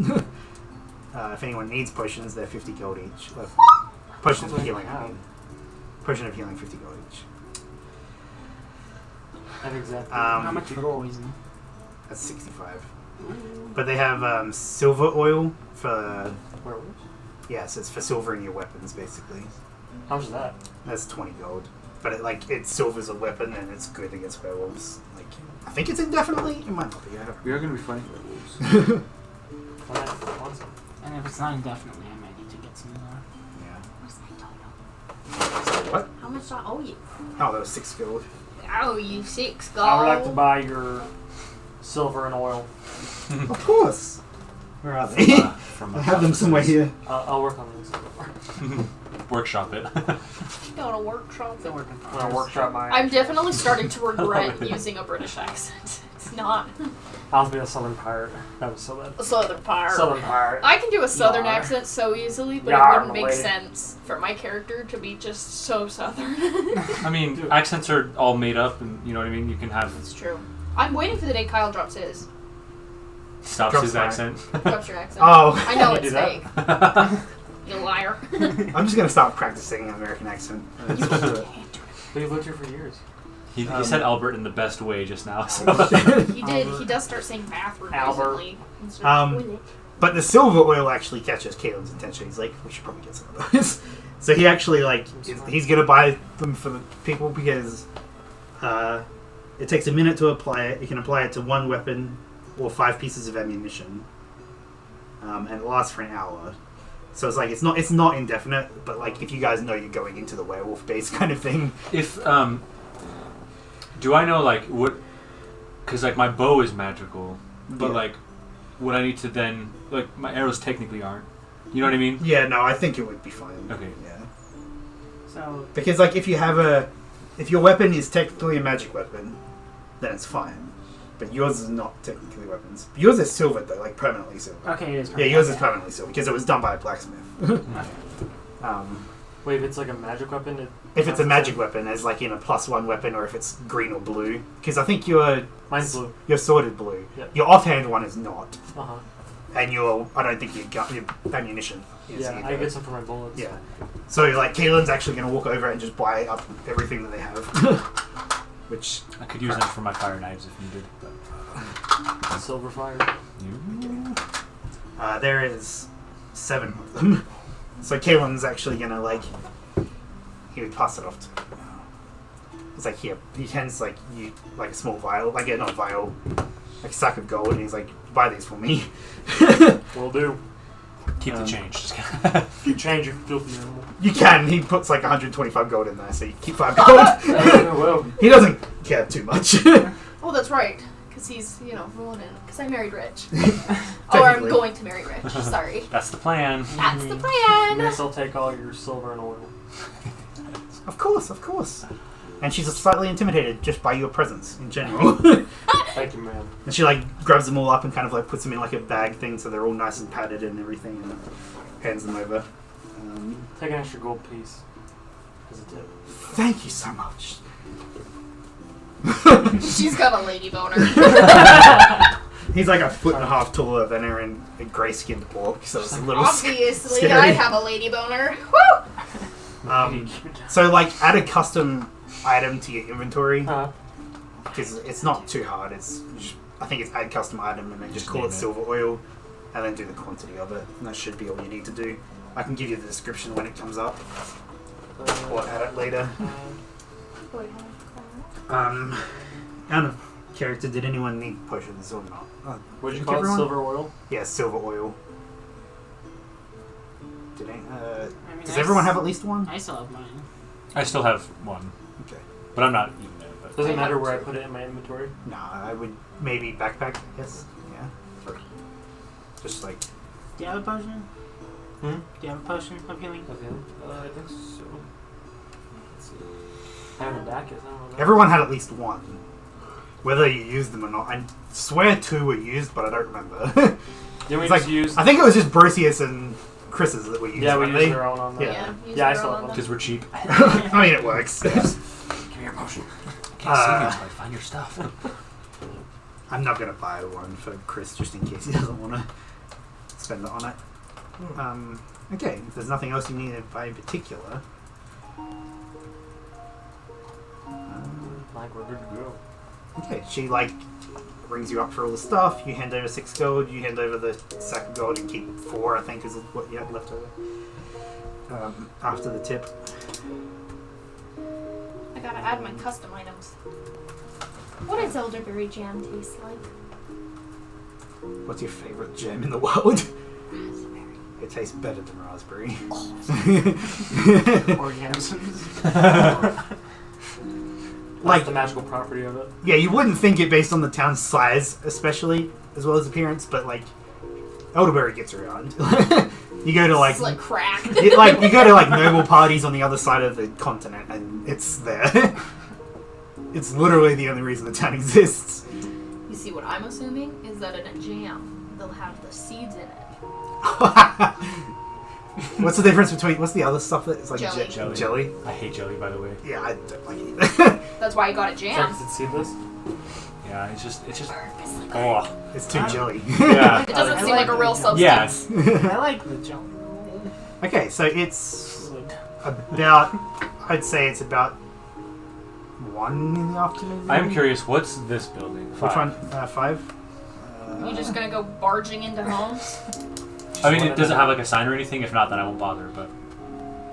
If anyone needs potions, they're 50 gold each. Potions of healing, I mean. Potion of healing, 50 gold each. And exactly. How much for poison? That's 65. But they have silver oil for... Werewolves? Yes, it's for silvering your weapons, basically. How much is that? That's 20 gold. But it silvers a weapon and it's good against werewolves. Like, I think it's indefinitely. It might not be. I don't We are going to be fighting werewolves. And if it's not indefinitely, I might need to get some more. Yeah. What's that total? Sorry, what? How much do I owe you? Oh, that was 6 gold. I owe you 6 gold. I would like to buy your silver and oil. Of course. Where are they? From I have them somewhere here. I'll work on this. Workshop it. Go to workshop. It's a work in I'm progress. gonna workshop my. I'm definitely starting to regret using a British accent. It's not I'll be a southern pirate. That was so bad. a southern pirate. Southern pirate. I can do a southern Yar. accent so easily, but Yar, it wouldn't make lady. sense for my character to be just so southern. I mean, accents are all made up, and you know what I mean? You can have... It's true. I'm waiting for the day Kyle drops his. Stops Drops his mine. accent. Drops your accent. Oh. I know Can you it's do fake. You liar. I'm just gonna start practicing an American accent. But you've lived here for years. He said Albert in the best way just now. So. He did. He does start saying bathroom Albert. recently. instead of toilet. But the silver oil actually catches Caelan's attention. He's like, we should probably get some of those. So he actually he's gonna buy them for the people because it takes a minute to apply it. You can apply it to 1 weapon or 5 pieces of ammunition, and it lasts for an hour. So it's like it's not indefinite, but like if you guys know you're going into the werewolf base kind of thing. If, do I know, like, what... Because, like, my bow is magical, but, Yeah. like, would I need to then... Like, my arrows technically aren't. You know what I mean? Yeah, no, I think it would be fine. Okay. Yeah. So Because like if your weapon is technically a magic weapon, then it's fine. But yours is not technically weapons. Yours is silver though, like permanently silver. okay, it is. Yeah, yours is permanently silver because it was done by a blacksmith. Wait, if it's like a magic weapon, If it's a magic weapon, as like in a +1 weapon, or if it's green or blue, because I think your mine's blue. sword is blue. Yeah. Your offhand one is not, Uh huh. and I don't think your ammunition is Yeah, either. I get some for my bullets. Yeah. So like Caelan's actually going to walk over and just buy up everything that they have, which I could use them for my fire knives if needed. But... Silver fire. there is 7 of them. So Caelan's actually going to he would pass it off to. It's like here he hands like a small vial, like not a vial, like a sack of gold, and he's like, buy these for me. Will do. Keep the change. Just You change your filthy animal. You can. He puts like 125 gold in there, so you keep 5 gold. Well, He doesn't care too much. Oh, that's right. because he's, rolling in. Because I married rich. Or I'm Technically. going to marry rich. Sorry. That's the plan. That's the plan. Yes, I'll take all your silver and oil. Of course, of course. And she's slightly intimidated just by your presence in general. Thank you, ma'am. And she grabs them all up and kind of puts them in a bag thing so they're all nice and padded and everything and hands them over. Take an extra gold piece as a tip. Thank you so much. She's got a lady boner. He's like a foot and a half taller than her and a grey-skinned orc, so it's a little Obviously, scary. I'd have a lady boner. Woo! So add a custom item to your inventory Huh? because it's not too hard. I think it's add custom item and then just call name it it. silver oil and then do the quantity of it. And that should be all you need to do. I can give you the description when it comes up or add it later. Out of character, did anyone need potions or not? What'd you think call it? everyone- Silver oil? Yeah, silver oil. Did any, I mean, does everyone have at least one? I still have mine. I still have one, Okay. but I'm not eating it. But Does it I matter have where I two. put it in my inventory? No, I would maybe backpack, I guess. Yeah. Just Do you have a potion? Hmm? Do you have a potion of healing? Okay. I think so. Let's see. I haven't back yet. I don't know. everyone had at least one. Whether you used them or not. I swear 2 were used, but I don't remember. Then we It's just used. I think it was just Brucius and Chris's that were used. Yeah, we weren't used they? our own on that. Yeah. Yeah, I still have one. because we're cheap. I mean, it works. Give me your potion. I can't see you until I find your stuff. I'm not going to buy one for Chris just in case he doesn't want to spend it on it. Okay, if there's nothing else you need to buy in particular. Like we're good to go. Okay, she rings you up for all the stuff. You hand over 6 gold. You hand over the sack of gold and keep 4. I think is what you had left over. After the tip. I gotta add my custom items. What does elderberry jam taste like? What's your favorite gem in the world? Raspberry. It tastes better than raspberry. Organisms. Like the magical property of it. Yeah, you wouldn't think it based on the town's size, especially as well as appearance, but elderberry gets around. You go to It's like crack. you go to noble parties on the other side of the continent, and it's there. It's literally the only reason the town exists. You see, what I'm assuming is that in a jam, they'll have the seeds in it. What's the difference between what's the other stuff that is like Jelly. jelly? I hate jelly, by the way. Yeah, I don't like it. That's why I got a jam. Is it seedless? Yeah, it's just. Purposely. Oh, It's too jelly. yeah. It doesn't I seem like like a real the substance. Yes. I like the jelly. Okay, so it's about I'd say it's about 1 in the afternoon. I'm curious. What's this building? Which one? 5? You just gonna go barging into homes? I mean, does it have a sign or anything? If not, then I won't bother. But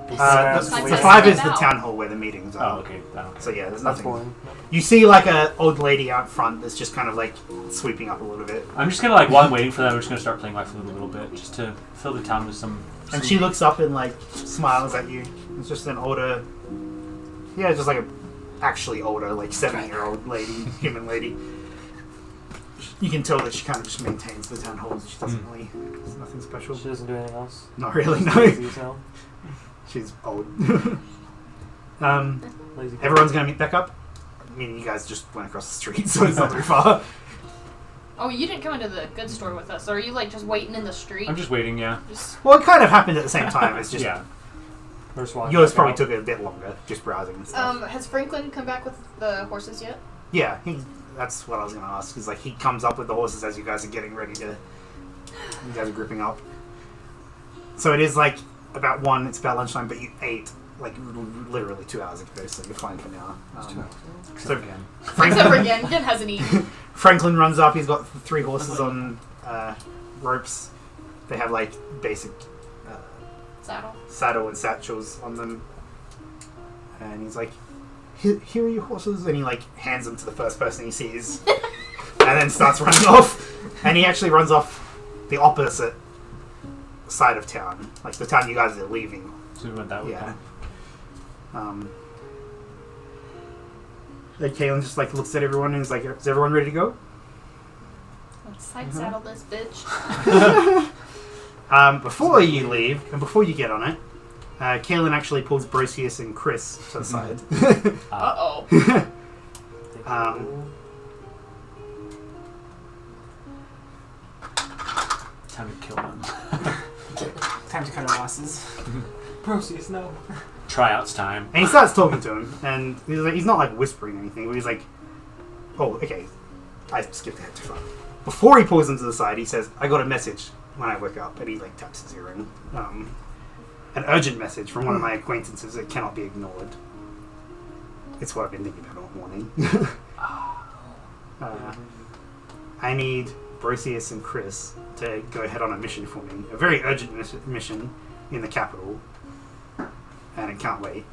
The Sign says 5 is the about. town hall where the meetings are. oh, okay. I don't So yeah, there's That's nothing. boring. You see a old lady out front that's just kind of sweeping up a little bit. I'm just gonna while I'm waiting for that, I'm just gonna start playing my flute a little bit, just to fill the town with some. And she looks up and smiles at you. It's just an older, just a actually older 7-year-old lady, human lady. You can tell that she kind of just maintains the town halls. She doesn't really. There's nothing special. She doesn't do anything else. Not really. She's No. lazy as hell. She's old. Lazy. Everyone's gonna meet back up. I mean, you guys just went across the street, so it's not very far. Oh, you didn't come into the goods store with us. Are you just waiting in the street? I'm just waiting. Yeah. Just Well, it kind of happened at the same time. It's just Yeah. We're swatting yours back probably out. took it a bit longer, just browsing and stuff. has Franklin come back with the horses yet? Yeah, that's what I was going to ask. Is he comes up with the horses as you guys are getting ready to. You guys are grouping up. So it is about 1. It's about lunchtime, but you ate literally 2 hours ago, so you're fine for now. Except So again. Except for again, Jen hasn't eaten. Franklin runs up. He's got 3 horses on ropes. They have basic Saddle. saddle and satchels on them, and he's like, here are your horses, and he hands them to the first person he sees, and then starts running off. And he actually runs off the opposite side of town, the town you guys are leaving. So we went that way. Yeah. And Kaylin just looks at everyone and is like, is everyone ready to go? Side saddle this bitch. Before you leave, and before you get on it, Kaelin actually pulls Brocius and Chris to the side. Uh-oh. Time to kill one. Time to cut our losses. Brocius, no. Tryouts time. And he starts talking to him, and he's not like whispering or anything, but he's like, oh, okay, I skipped ahead too far. Before he pulls him to the side, he says, I got a message when I woke up, and he like taps his ear in. An urgent message from one of my acquaintances that cannot be ignored. It's what I've been thinking about all morning. I need Brocius and Chris to go ahead on a mission for me. A very urgent mission in the capital. And I can't wait.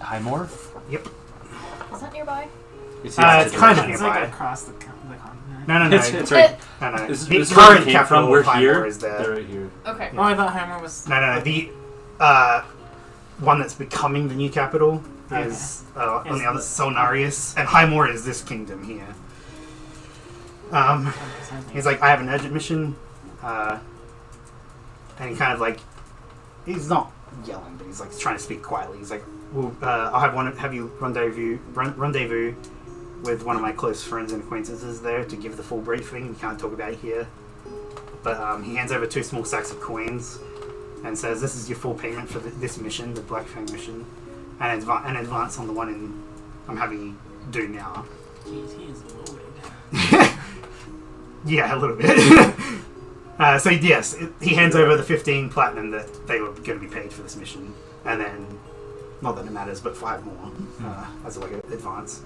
Highmore? Yep. Is that nearby? It's kind of It's like nearby. across the continent. No. It's right. No. This The is where current we came capital from. We're of Highmore here. is there. They're right here. Okay. Oh, I thought Hammer was... No. The one that's becoming the new capital is on the other Solnarius, and Highmore is this kingdom here. He's like, I have an urgent mission, and he kind of like, he's not yelling, but he's like trying to speak quietly. He's like, well, I'll have you rendezvous with one of my close friends and acquaintances there to give the full briefing. We can't talk about it here. But he hands over 2 small sacks of coins and says, this is your full payment for this mission, the Black Fang mission, and an advance on the one I'm having you do now. Jeez, he is loaded. Yeah, a little bit. So yes, he hands over the 15 platinum that they were going to be paid for this mission, and then, not that it matters, but 5 more as like an advance.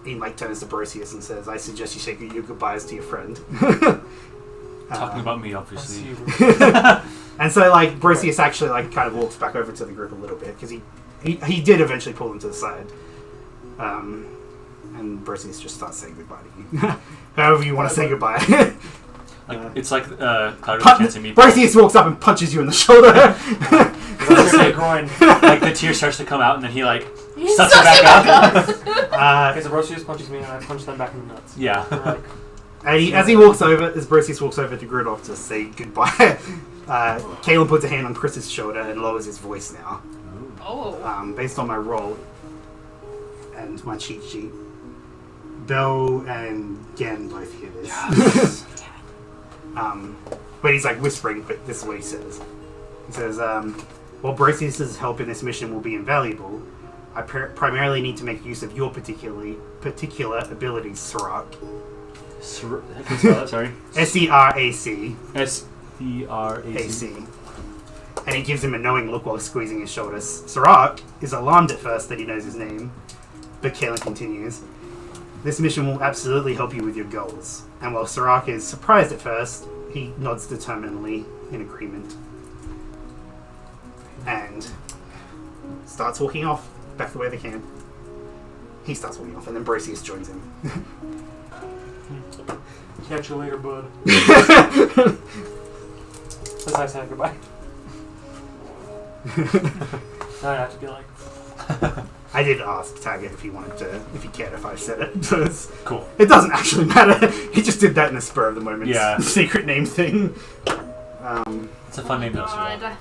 He like turns to Brocius and says, I suggest you say your goodbyes to your friend. Talking about me, obviously. And so like Brocius actually like kind of walks back over to the group a little bit, because he did eventually pull him to the side. And Brocius just starts saying goodbye to you. However you want to say goodbye. It's like Cloud chanting me. Brocius walks up and punches you in the shoulder. Groin. Like the tear starts to come out, and then he like He sucks it back up. Okay, so Brocius punches me and I punch them back in the nuts. Yeah. We're like, As Brocius walks over to Grudov to say goodbye, Kaelin puts a hand on Chris's shoulder and lowers his voice now. Oh. Based on my roll and my cheat sheet, Bell and Gen both hear this. Yes. But he's like whispering, but this is what he says. He says, while Brocius' help in this mission will be invaluable, I primarily need to make use of your particular abilities, Serac. Can you spell that? Sorry. S-E-R-A-C. S-E-R-A-C. And he gives him a knowing look while squeezing his shoulders. Serac is alarmed at first that he knows his name, but Kaelin continues. This mission will absolutely help you with your goals. And while Serac is surprised at first, he nods determinedly in agreement. And starts walking off back the way they came. He starts walking off, and then Brocius joins him. catch you later, bud. As I say goodbye. Now I have to be like... I did ask Taggart if he cared if I said it. So Cool. It doesn't actually matter. He just did that in the spur of the moment. Yeah. Secret name thing. It's a fun name though. God.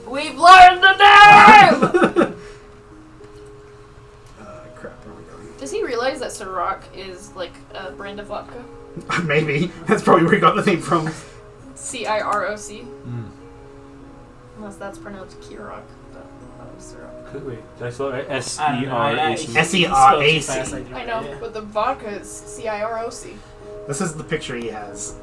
We've learned the name! Crap, where are we going? Does he realize that Ciroc is like a brand of vodka? Maybe. That's probably where he got the name from. C-I-R-O-C. Unless that's pronounced Kirok. But Ciroc. Wait, did I spell it right? S-E-R-A-C. S-E-R-A-C. I know, but the vodka is C-I-R-O-C. This is the picture he has.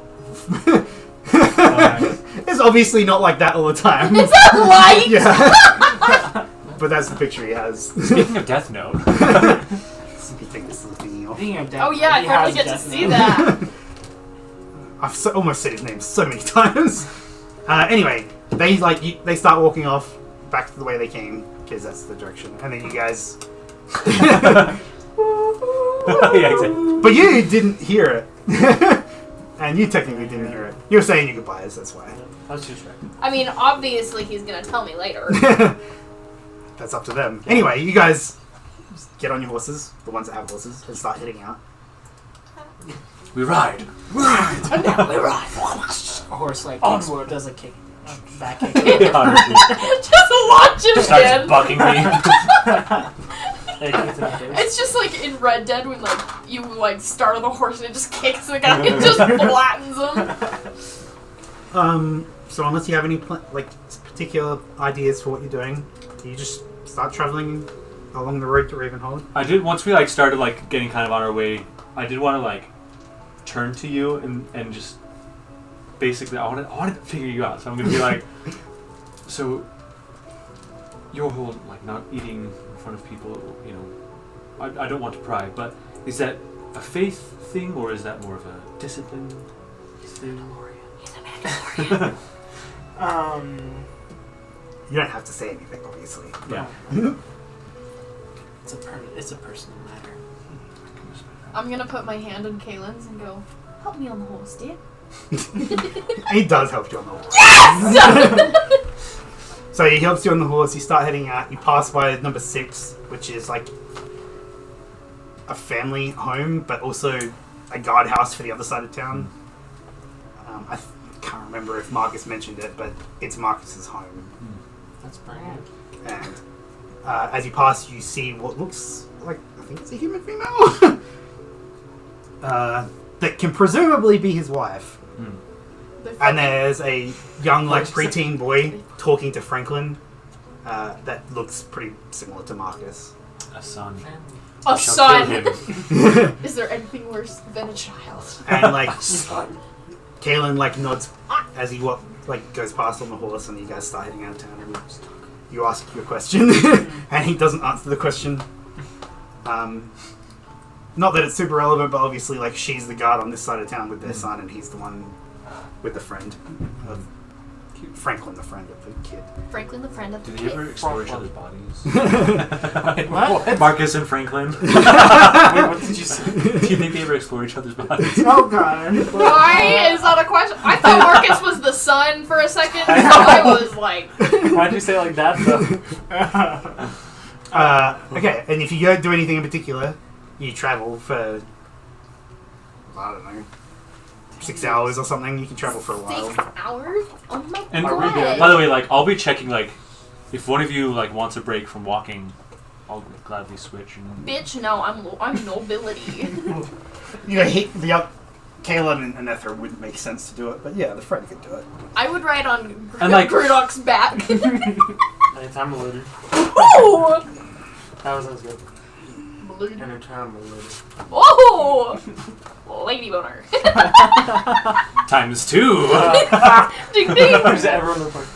Nice. It's obviously not like that all the time. Is that light? Yeah. But that's the picture he has. Speaking of Death Note. Take this little thingy off. Speaking of death, Oh yeah, I he finally has get to death see note. that. I've almost said his name so many times. Anyway, they start walking off back to the way they came, because that's the direction. And then you guys... Yeah, exactly. But you didn't hear it. And you technically didn't hear it. You were saying your goodbyes, that's why. I was too distracted. I mean, obviously he's gonna tell me later. That's up to them. Anyway, you guys get on your horses, the ones that have horses, and start heading out. We ride. And now we ride. A horse like Onward. does a kick, back kick. Honestly, Just launch him starts again. bucking me. Hey, kicked in the face. It's just like in Red Dead when like you like start on the horse and it just kicks the guy and just flattens him. So unless you have any particular ideas for what you're doing, do you just start traveling along the road to Ravenhold? I did once we like started like getting kind of on our way. I did want to like turn to you and just basically I wanted to figure you out. So I'm gonna be like, so your whole like not eating in front of people, you know, I don't want to pry, but is that a faith thing or is that more of a discipline thing? He's a Mandalorian. You don't have to say anything, obviously. Yeah. It's a personal matter. I'm gonna put my hand in Kaylin's and go, help me on the horse, dear. He does help you on the horse. Yes! So he helps you on the horse, you start heading out, you pass by number 6, which is like a family home, but also a guardhouse for the other side of town. I can't remember if Marcus mentioned it, but it's Marcus's home. That's brilliant. And as you pass, you see what looks like, I think it's a human female, that can presumably be his wife. And there's a young, like, preteen boy talking to Franklin that looks pretty similar to Marcus. A son. A We shall son. kill him. Is there anything worse than a child? And, like, Kaelin, like, nods as he goes past on the horse, and you guys start heading out of town. And you ask your question, and he doesn't answer the question. Not that it's super relevant, but obviously, like, she's the guard on this side of town with their son, and he's the one with the friend of Franklin, the friend of the kid. Franklin, the friend of the Do they kid. ever explore each other's bodies? What? Marcus and Franklin. Wait, what did you say? Do you think they ever explore each other's bodies? Oh god. Why is that a question? I thought Marcus was the son for a second, so I was like... Why'd you say it like that, though? Okay, and if you don't do anything in particular, you travel for, I don't know, 6 hours or something. You can travel for a while. 6 hours? Oh my And god. by the way, like I'll be checking like if one of you like wants a break from walking, I'll gladly switch. And Bitch, no, I'm nobility. You know, Kaelin and Ethra wouldn't make sense to do it, but yeah, the friend could do it. I would ride on And, like- Grudok's back. Anytime a lady. Ooh! That was good. Lady. Anytime a lady. Oh! Lady boner. ×2. Ding ding! There's everyone in the park.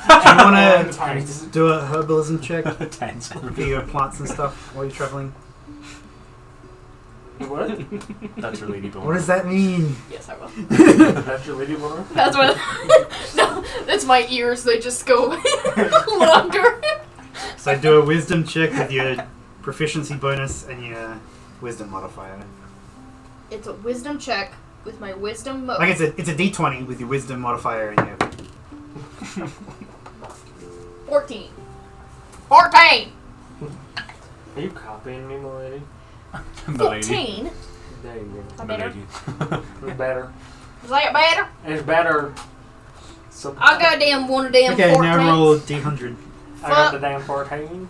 Do you want to Times. do a herbalism check Tens. for your plants and stuff while you're traveling? What? That's your lady bone. What does that mean? Yes, I will. That's your lady boner? That's what. No, that's my ears. They just go longer. So do a wisdom check with your proficiency bonus and your wisdom modifier. It's a wisdom check with my wisdom mode. Like it's a d20 with your wisdom modifier and your... 14. 14! Are you copying me, milady? The lady. 14? There you Is The that better? lady. go. It's better. Is that better? It's better. So I'll go damn one of them Okay, 14s. now roll d100. I got the damn 14.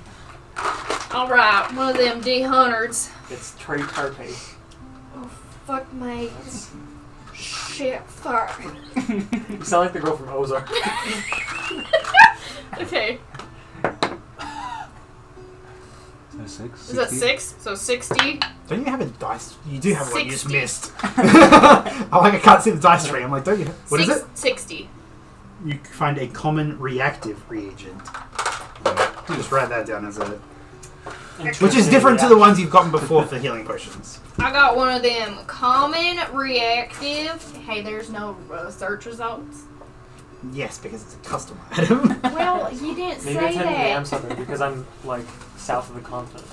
Alright, one of them D100s. It's Trey Tarte. Oh, fuck my... Shit, fuck. You sound like the girl from Ozark. Okay, Is that 6? is that 6? So 60. Don't you have a dice? You do have one, you just 60. missed. I can't see the dice tree. I'm like, don't you? What is it? 60. You find a common reactive reagent. You just write that down as a... Which is different to the ones you've gotten before for healing potions. I got one of them common reactive. Hey, there's no search results. Yes, because it's a custom item. Well, you didn't Maybe say it's technically I'm that. southern because I'm like south of the continent.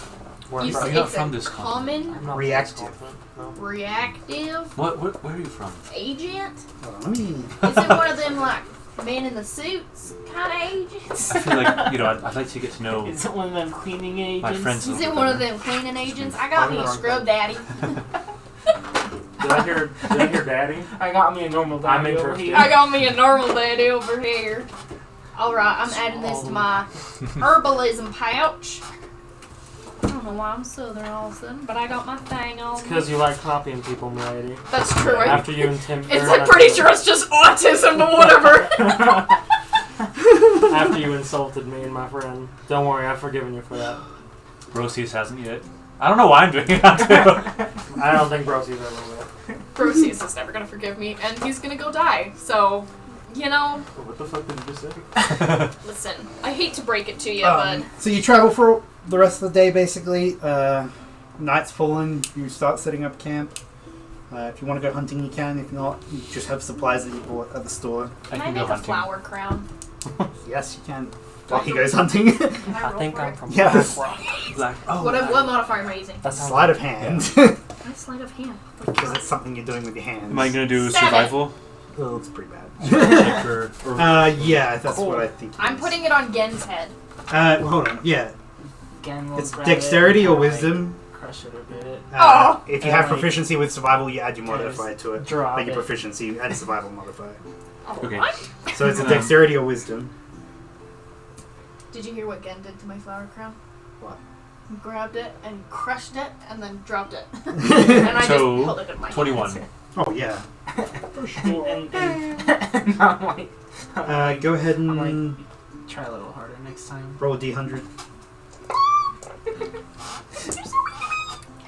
Where I'm You from. said You're not it's from a this common I'm not Reactive. from this continent, reactive What? Where are you from? agent. Hold on, let me... Is it one of them like man in the suits kind of agents? I feel like I'd like to get to know no. Is it one of them cleaning agents? my friends. Is over it one of there. them cleaning agents? I got me a scrub daddy. Did I hear daddy? I got me a normal I'm daddy over interested. here. I got me a normal daddy over here. Alright, I'm adding this to my herbalism pouch. I don't know why I'm southern all of a sudden, but I got my thing on. It's because you like copying people, milady. That's true. After you and Tim. It's like pretty sure it's just autism, but whatever. After you insulted me and my friend. Don't worry, I've forgiven you for that. Brosius hasn't yet. I don't know why I'm doing it. I don't think Brosie's ever will. Brosius is never gonna forgive me, and he's gonna go die. So, you know. What the fuck did you just say? Listen, I hate to break it to you, but So you travel for the rest of the day, basically. Night's fallen. You start setting up camp. If you want to go hunting, you can. If not, you just have supplies that you bought at the store. can I make a flower crown? Yes, you can. While he goes hunting. Can I I roll think for I'm it? from Yes. Like, What modifier am I using? That sounds Sleight of hand. My sleight of hand. Because it's something you're doing with your hands. am I gonna do 7. survival? It looks pretty bad. Yeah, that's what I think. I'm putting it on Gen's head. Well, hold on. Yeah, Again, we'll it's grab dexterity it, or kinda, wisdom. Like, crush it a bit. Oh. If you And, have like, proficiency with survival, you add your modifier to it. drop Like your it. proficiency and survival modifier. Oh, Okay. what? So it's a dexterity or wisdom. Did you hear what Gen did to my flower crown? What? He grabbed it and crushed it and then dropped it. And I So, just held it in my 21. hands. Oh yeah. and I'm like, Go ahead I'm and try a little harder next time. roll a d100.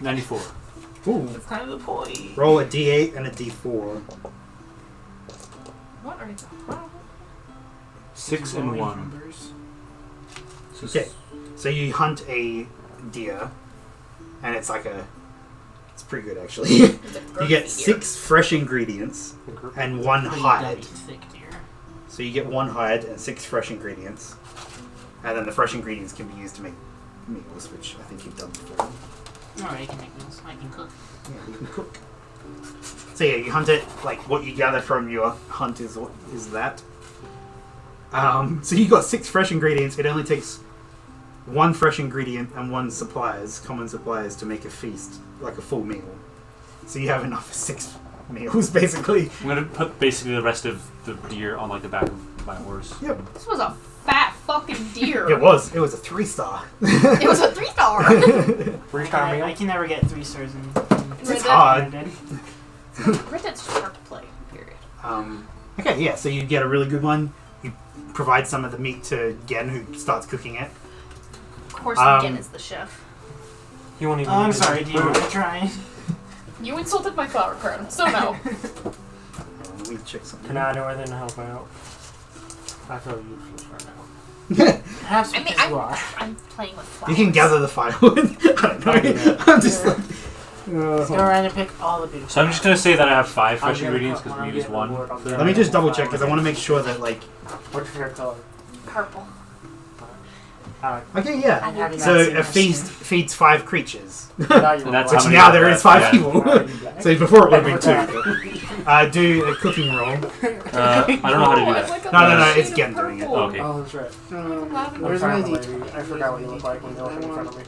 94. Ooh. That's kind of the point. Roll a d8 and a d4. What are you talking about? 6 and 1. So Okay. So you hunt a deer, and it's like it's pretty good actually. It's a You get girthy 6 fresh ingredients and 1 Pretty hide. gutty, thick deer. So you get 1 hide and 6 fresh ingredients, and then the fresh ingredients can be used to make meals, which I think you've done before. Alright, I can make meals. I can cook. Yeah, you can cook. So yeah, you hunt it. Like what you gather from your hunt is that. So you got 6 fresh ingredients. It only takes 1 fresh ingredient and 1 common supplies to make a feast, like a full meal. So you have enough for 6 meals, basically. I'm gonna put basically the rest of the deer on like the back of my horse. Yep. This was a fat fucking deer. It was a 3-star. It was a 3-star. 3-star meal? I can never get 3 stars in. It's hard. Red Dead's just hard to play, period. Okay, yeah, so you get a really good one. You provide some of the meat to Gen, who starts cooking it. Of course, Gen is the chef. You won't even. Oh, I'm eat it. sorry, do you want to try? You insulted my flower crown, so no. Let me check something. Can I do anything to help out? I feel useless right now. Perhaps I mean, because you are. I'm playing with flowers. You can gather the firewood. I don't know. I'm just like... Let's go around and pick all the beautiful. So I'm just gonna say that I have 5 fresh I'm gonna ingredients cut because when we I use get 1. reward on Let me just double check, because I want to make sure that, like... What's your favorite color? Purple. Okay, yeah. I'm having So that same a feast feeds 5 creatures. That's Which how many now are there there? is 5 Yeah. people. So before it would have been 2. Do a cooking roll. I don't know how to do that. No, it's Gen doing it. Oh, okay. Oh, that's right. Where's my D20? I forgot what you look like when you look in front of me.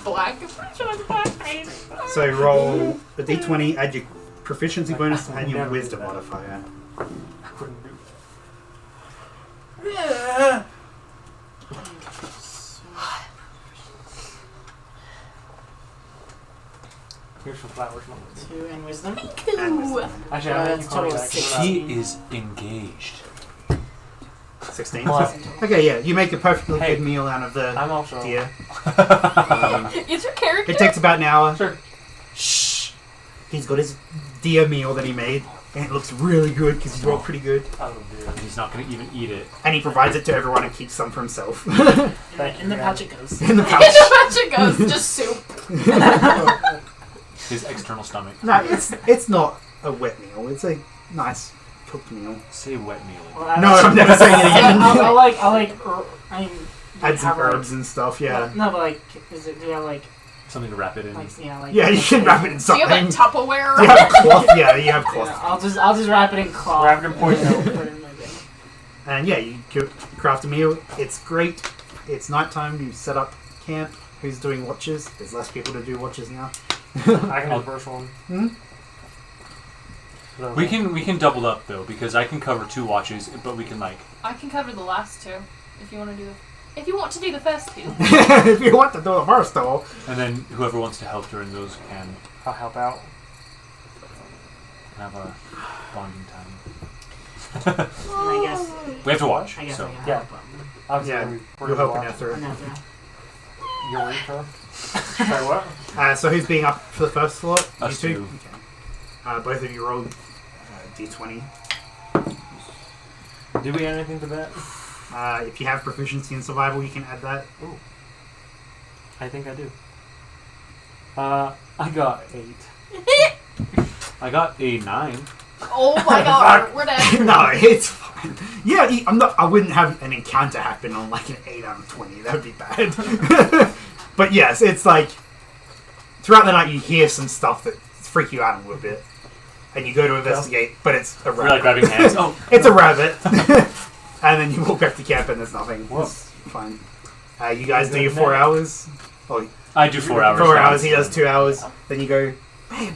Black. Should I be black face? So roll a d20, add your proficiency bonus and your Never wisdom do that. modifier. I couldn't do Here's some flowers. Mom. 2 and wisdom. And wisdom. Actually, Uh, I that's total total back. 6. He is engaged. 16. Plus- Okay, yeah, you make a perfectly Hey, good meal out of the I'm also. deer. Is your character? It takes about an hour. Sure. Shh. He's got his deer meal that he made, and it looks really good because he's rolled pretty good. Oh, dear. He's not gonna even eat it. And he provides it to everyone and keeps some for himself. In the pouch it goes. In the In pouch. the bunch of goes, just soup. His external stomach. No, it's not a wet meal. It's a nice cooked meal. Say wet meal. Well, No, I'm never saying it again. I mean, Add some have, like- herbs and stuff, yeah. No, but like, do you have like, Something to wrap it in. Yeah, you can wrap it in Do you something. have a Tupperware? Do you have cloth? Yeah, you have cloth. Yeah, I'll just wrap it in cloth. Wrap it in poison and oak. put it in my thing. And yeah, you craft a meal. It's great. It's nighttime. You set up camp. Who's doing watches? There's less people to do watches now. I can do the first one. Hmm? So- We can double up though because I can cover 2 watches, but we can like. I can cover the last 2 if you want to do the. If you want to do the first 2. If you want to do it first, though. And then whoever wants to help during those can I'll help out. have a bonding time. And I guess. We have to watch. I guess so. I can Yeah. help them. Obviously, Yeah, we're you'll gonna help watch. Anethra. Another. Your week, huh? Sorry, what? So who's being up for the first slot? Us you two. Okay. Both of you roll d20. Do we add anything to that? If you have proficiency in survival, you can add that. Ooh. I think I do. I got 8. I got a 9. Oh my god, we're dead. No, it's fine. Yeah, I wouldn't have an encounter happen on like an 8 out of 20. That would be bad. But yes, it's like throughout the night you hear some stuff that freak you out a little bit, and you go to investigate, but it's a We're rabbit. like grabbing hands. Oh, It's a rabbit. And then you walk back to camp and there's nothing. Whoa. It's fine. You guys do your 4 hours. Oh, I do 4 hours. 4 hours. He does 2 hours. Then you go, babe,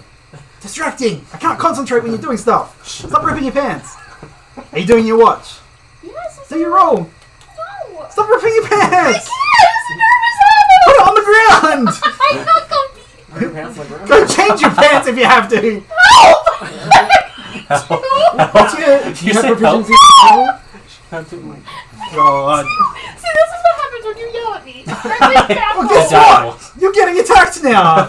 distracting. I can't concentrate when you're doing stuff. Stop ripping your pants. Are you doing your watch? Yes, Do your roll. no. Stop ripping your pants. Yes, nervous Put it on the ground. I'm not comfy. Put your pants like that. Go change your pants if you have to. What's your? Do you You have said proficiency? Can't do it. God. See, this is what happens when you yell at me. Well, guess what? You're getting attacked now.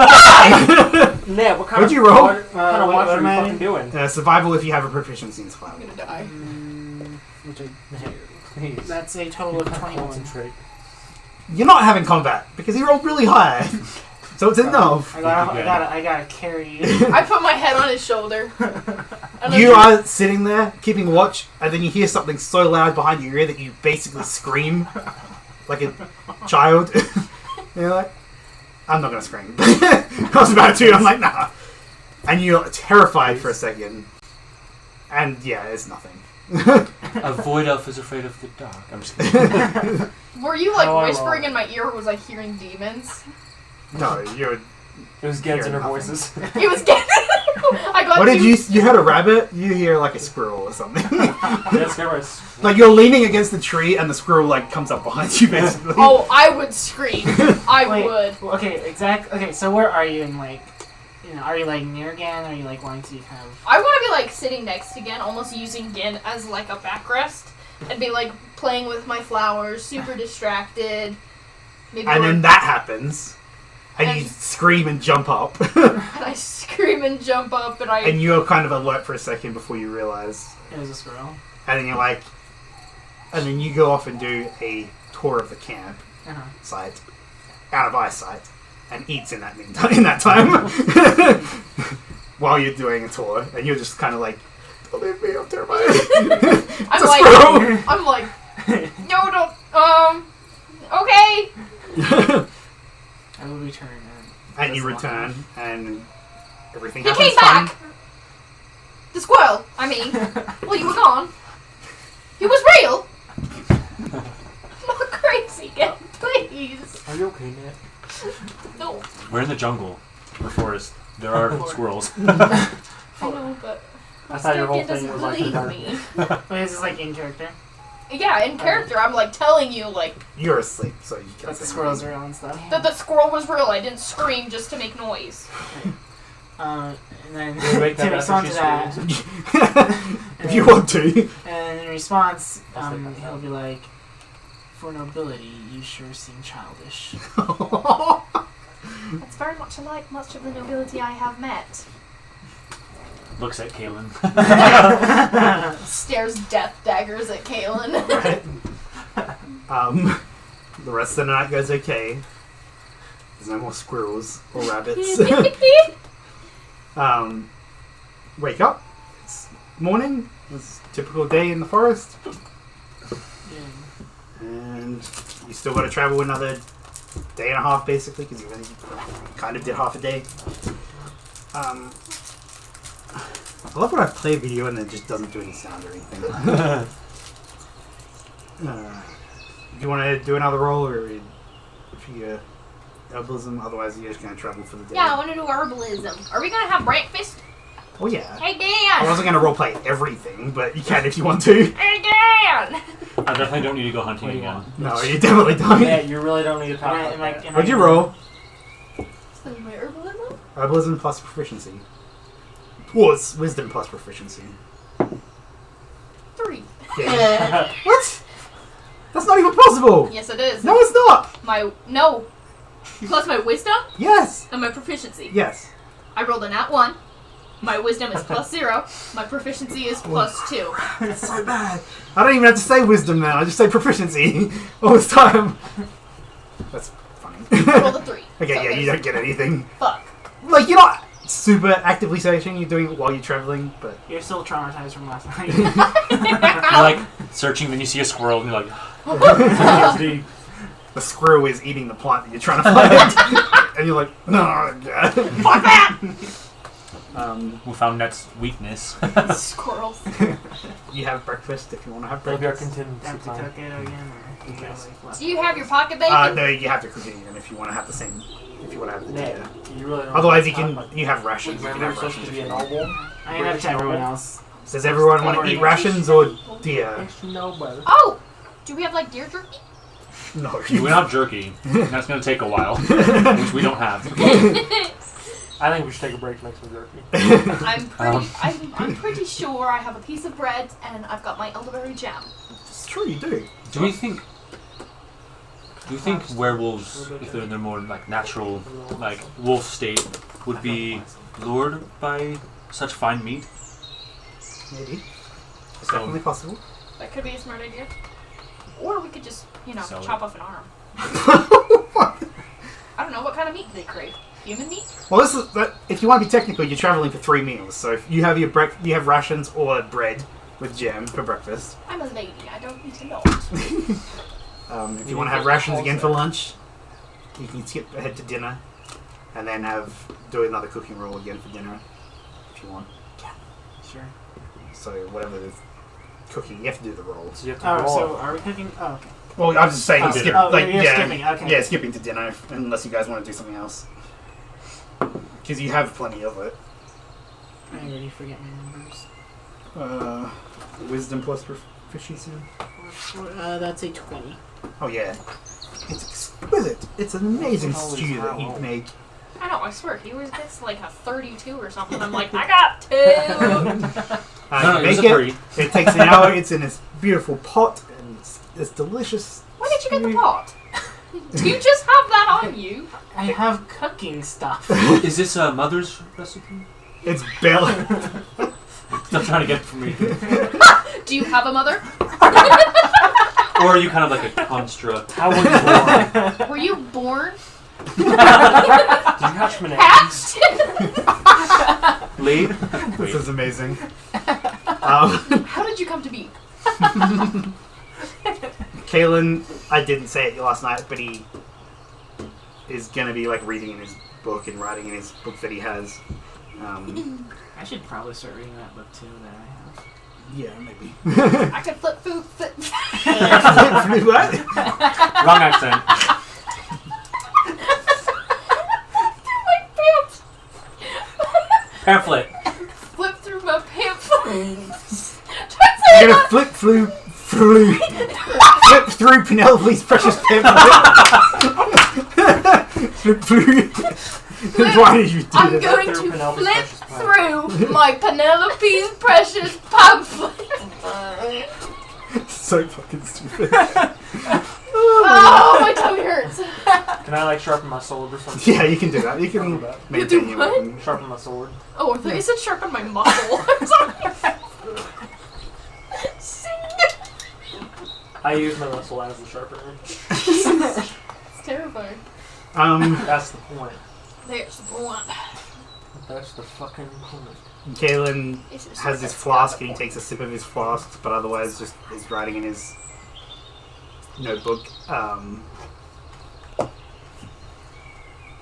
Ned, what kind What'd of you roll? What kind of watch what are you am I fucking doing? Survival if you have a proficiency in survival. I'm gonna die. Which I, Please. that's a total of 21. Concentrate. You're not having combat because he rolled really high. So it's enough. I gotta carry you. I put my head on his shoulder. And You I'm are sitting there keeping watch, and then you hear something so loud behind your ear that you basically scream like a child. And you're like, I'm not gonna scream. I was about to. I'm like, nah. And you're terrified for a second. And yeah, it's nothing. A void elf is afraid of the dark. I'm just kidding. Were you like Oh, I whispering roll. in my ear, or was I hearing demons? No, you're. It was Ged's Hear inner nothing. voices. It was getting. I got What did too- you heard a rabbit? You hear like a squirrel or something. Yeah, scare us. Like you're leaning against the tree, and the squirrel like comes up behind you, basically. Oh, I would scream. I Wait. would. Well, okay, exactly. Okay, so where are you in like, are you like near Gan? Are you like wanting to kind of? I want to be like sitting next to Gin, almost using Gin as like a backrest, and be like playing with my flowers, super distracted. Maybe And like- then that happens, and you And- scream and jump up, and I scream and jump up, and I. and you're kind of alert for a second before you realize, It was a squirrel. and then you're like, and then you go off and do a tour of the camp site, out of eyesight, and eats in that meantime. In that time, while you're doing a tour, and you're just kind of like, don't leave me, I'm terrified. I'm a like, squirrel. I'm like, no, don't. Okay. I will return. And you return, and everything He happens came fine. back. The squirrel. I mean, well, you were gone. He was real. Not crazy, Gin, please. Are you okay, Ned? No, We're in the jungle or forest. There are squirrels. I know, but I thought your still whole Gin doesn't thing was like believe the me. Wait, is this like in character? Yeah, in character, I'm like telling you like You're asleep, so you can't That say the squirrels anything. are real and stuff. that the squirrel was real. I didn't scream just to make noise. And then Did you wake to up respond after to she that, If you want to. and in response, I'll take that he'll out. be like, "For nobility, you sure seem childish." That's very much alike much of the nobility I have met. Looks at Kaylin. Stares death daggers at Kaylin. Right. The rest of the night goes okay. There's no more squirrels or rabbits. Wake up. It's morning. It's a typical day in the forest. And you still got to travel another day and a half, basically, because you only kind of did half a day. I love when I play a video and it just doesn't do any sound or anything. Do you want to do another roll, or if you Herbalism, otherwise you're just going to travel for the day. Yeah, I want to do herbalism. Are we gonna have breakfast? Oh yeah. Hey I Dan! wasn't going to roleplay everything, but you can if you want to. Hey Dan! I definitely don't need to go hunting What do you again. want? No, you definitely don't. Yeah, you really don't need to talk about that. What'd you roll? So my herbalism? Herbalism plus proficiency. Or it's wisdom plus proficiency. 3. Yeah. What? That's not even possible! Yes, it is. No, it's not! No. Plus my wisdom Yes! and my proficiency. Yes. I rolled a nat 1. My wisdom is plus 0. My proficiency is plus 2. That's so bad. I don't even have to say wisdom now, I just say proficiency all this time. That's funny. I rolled a 3. Okay, So yeah, you don't get anything. Fuck. Like, you're not super actively searching, you're doing it while you're traveling, but... You're still traumatized from last night. You're like searching, then you see a squirrel, and you're like, PTSD. The squirrel is eating the plant that you're trying to find. And you're like, no, God. Fuck that! we found Net's weakness. Squirrels. You have breakfast if you want to have Maybe our breakfast. contingency Have to plan. cook it again, or you Yes. like, what? Do you have your pocket bacon? No, you have to cook it again if you want to have the same... If you want to have the Ned, data. you really don't Otherwise, need you to can... talk about You have rations. You can Remember, you're have supposed rations to be if a you want. noble. I mean, that's everyone else. Does everyone want to eat rations or deer? Yes, you know better. Oh! Do we have like deer jerky? No. You went out jerky. That's going to take a while, which we don't have. I think we should take a break to make some jerky. I'm pretty sure I have a piece of bread and I've got my elderberry jam. It's true, you do. Do you think werewolves, if they're in their more like natural, like wolf state, would be lured by such fine meat? Maybe. It's So- definitely possible. That could be a smart idea. Or we could just, Sell it. chop off an arm. I don't know, what kind of meat do they crave? Human meat? Well, this is if you want to be technical, you're traveling for 3 meals. So if you have you have rations or bread with jam for breakfast. I'm a lady, I don't need to know. If you want to have rations again for lunch, you can skip ahead to dinner, and then do another cooking roll again for dinner, if you want. Sure. So whatever the cooking, you have to do the rolls. So you have to Oh, roll. so are we cooking? Oh, okay. Well, I was just saying, Oh, skip, oh, like you're yeah, skipping, okay. yeah, skipping to dinner, unless you guys want to do something else, because you have plenty of it. I already forget my numbers. Wisdom plus proficiency. That's a 20. Oh yeah, it's exquisite. It's an amazing Holy stew that you cow. make. I know, I swear, he always gets like a 32 or something. I'm like, I got 2! No, You it was make a pretty. It takes an hour. It's in this beautiful pot, and it's delicious. Where did you get the pot? Do you just have that on you? I have cooking stuff. Is this a mother's recipe? It's barely. I'm trying to get it from me. Do you have a mother? Or are you kind of like a construct? How were you born? Were you born? Did you hatch an egg? Hatched? Laid? This is amazing. How did you come to be? Kalen, I didn't say it last night, but he is gonna be like reading in his book and writing in his book that he has. I should probably start reading that book too that I have. Yeah, maybe. I could flip food. What? Wrong accent. My pants. Pamphlet. Flip through my pants. You're gonna flip through Penelope's precious pamphlet. Flip through. Why did you do I'm this? going Through to Penelope's flip precious pamphlet. through my Penelope's precious pamphlet. So fucking stupid. Oh, my tummy hurts. Can I like sharpen my sword or something? Yeah, you can do that. You can maintain do your what? weapon. Sharpen my sword. Oh, I thought you said sharpen my muscle. Sing. I use my muscle as a sharpener. It's terrifying. That's the point. There's one. That's the fucking point. Kalen has this flask and he takes a sip of his flask, but otherwise just is writing in his notebook.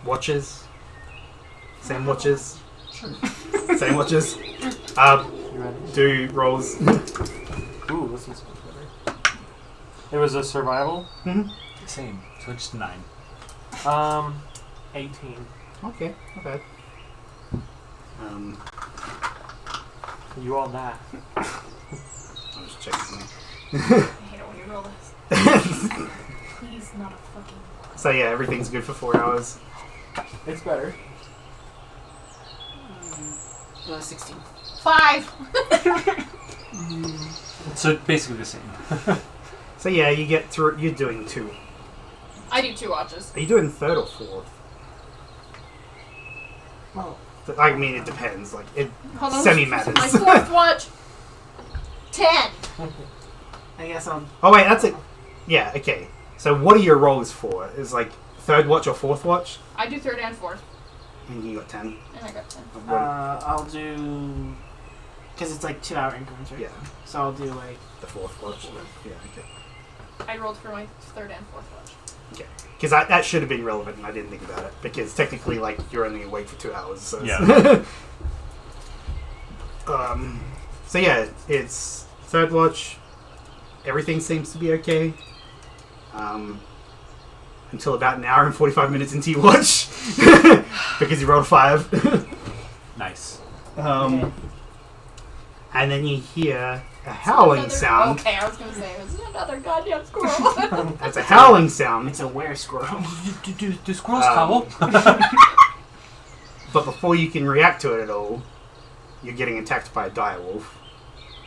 Watches. Same watches. Sure. Same watches. You ready? Do rolls. Ooh, this is much better. It was a survival. Mhm. Same. So it's 9. 18. Okay, okay. You all that. I'll just check something. I hate it when you roll this. Please, not a fucking. So yeah, everything's good for 4 hours. It's better. 16. 5! So basically the same. So yeah, you get through. You're doing 2. I do 2 watches. Are you doing 3rd or 4th? Well, I mean, it depends. Like it Hold on. semi-matters. My 4th watch. 10! I guess I'll. Oh wait, that's it. Yeah, okay. So what are your rolls for? Is like 3rd watch or 4th watch? I do 3rd and 4th. And you got 10. And I got 10. I'll do. Because it's like 2 hour increments, right? Yeah, So I'll do like. the 4th watch. Yeah, okay. I rolled for my 3rd and 4th watch. Okay. Because that should have been relevant, and I didn't think about it. Because technically, like, you're only awake for 2 hours. So Yeah. So yeah, it's 3rd watch. Everything seems to be okay. Until about an hour and 45 minutes into your watch. Because you rolled a 5. Nice. And then you hear a howling sound. Okay, I was gonna say, it was another goddamn squirrel. That's a howling sound. It's a were squirrel. Do squirrels howl? But before you can react to it at all, you're getting attacked by a direwolf.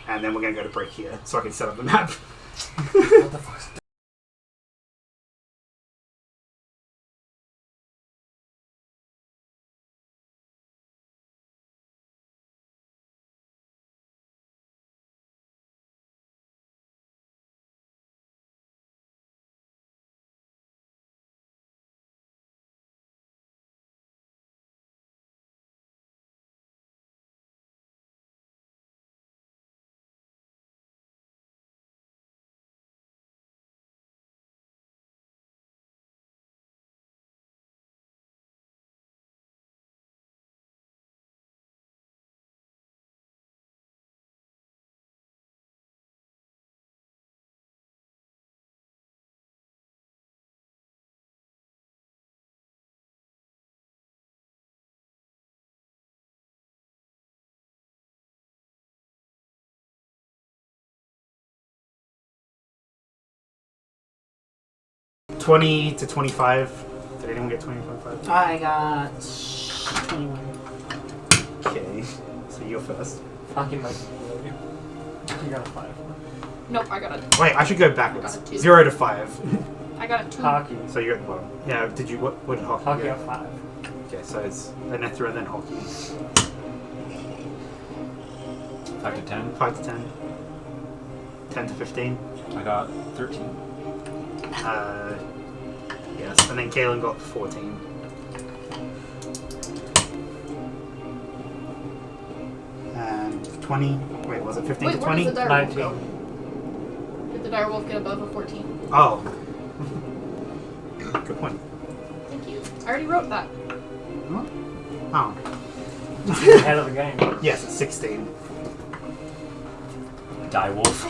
And then we're going to go to break here, so I can set up the map. What the fuck? $20 to $25. Did anyone get 20.5? I got 21. Okay, so you're first. Fucking like. You got a 5. Nope, I got a. Wait, I should go backwards. I got a 2. 0 to 5. I got a 2. Hockey. So you're at the bottom. Yeah, did you, what did hockey Hockey get? at 5. Okay, so it's Anethra, then hockey. 5 to 10. 5 to 10. 10 to 15. I got 13. Yes, and then Kaelin got 14. And 20. Wait, was it 15 Wait, to where 20? does the direwolf 19. go? Did the direwolf get above a 14? Oh. Good point. Thank you. I already wrote that. Oh. Ahead of the game. Yes, it's 16. Die wolf.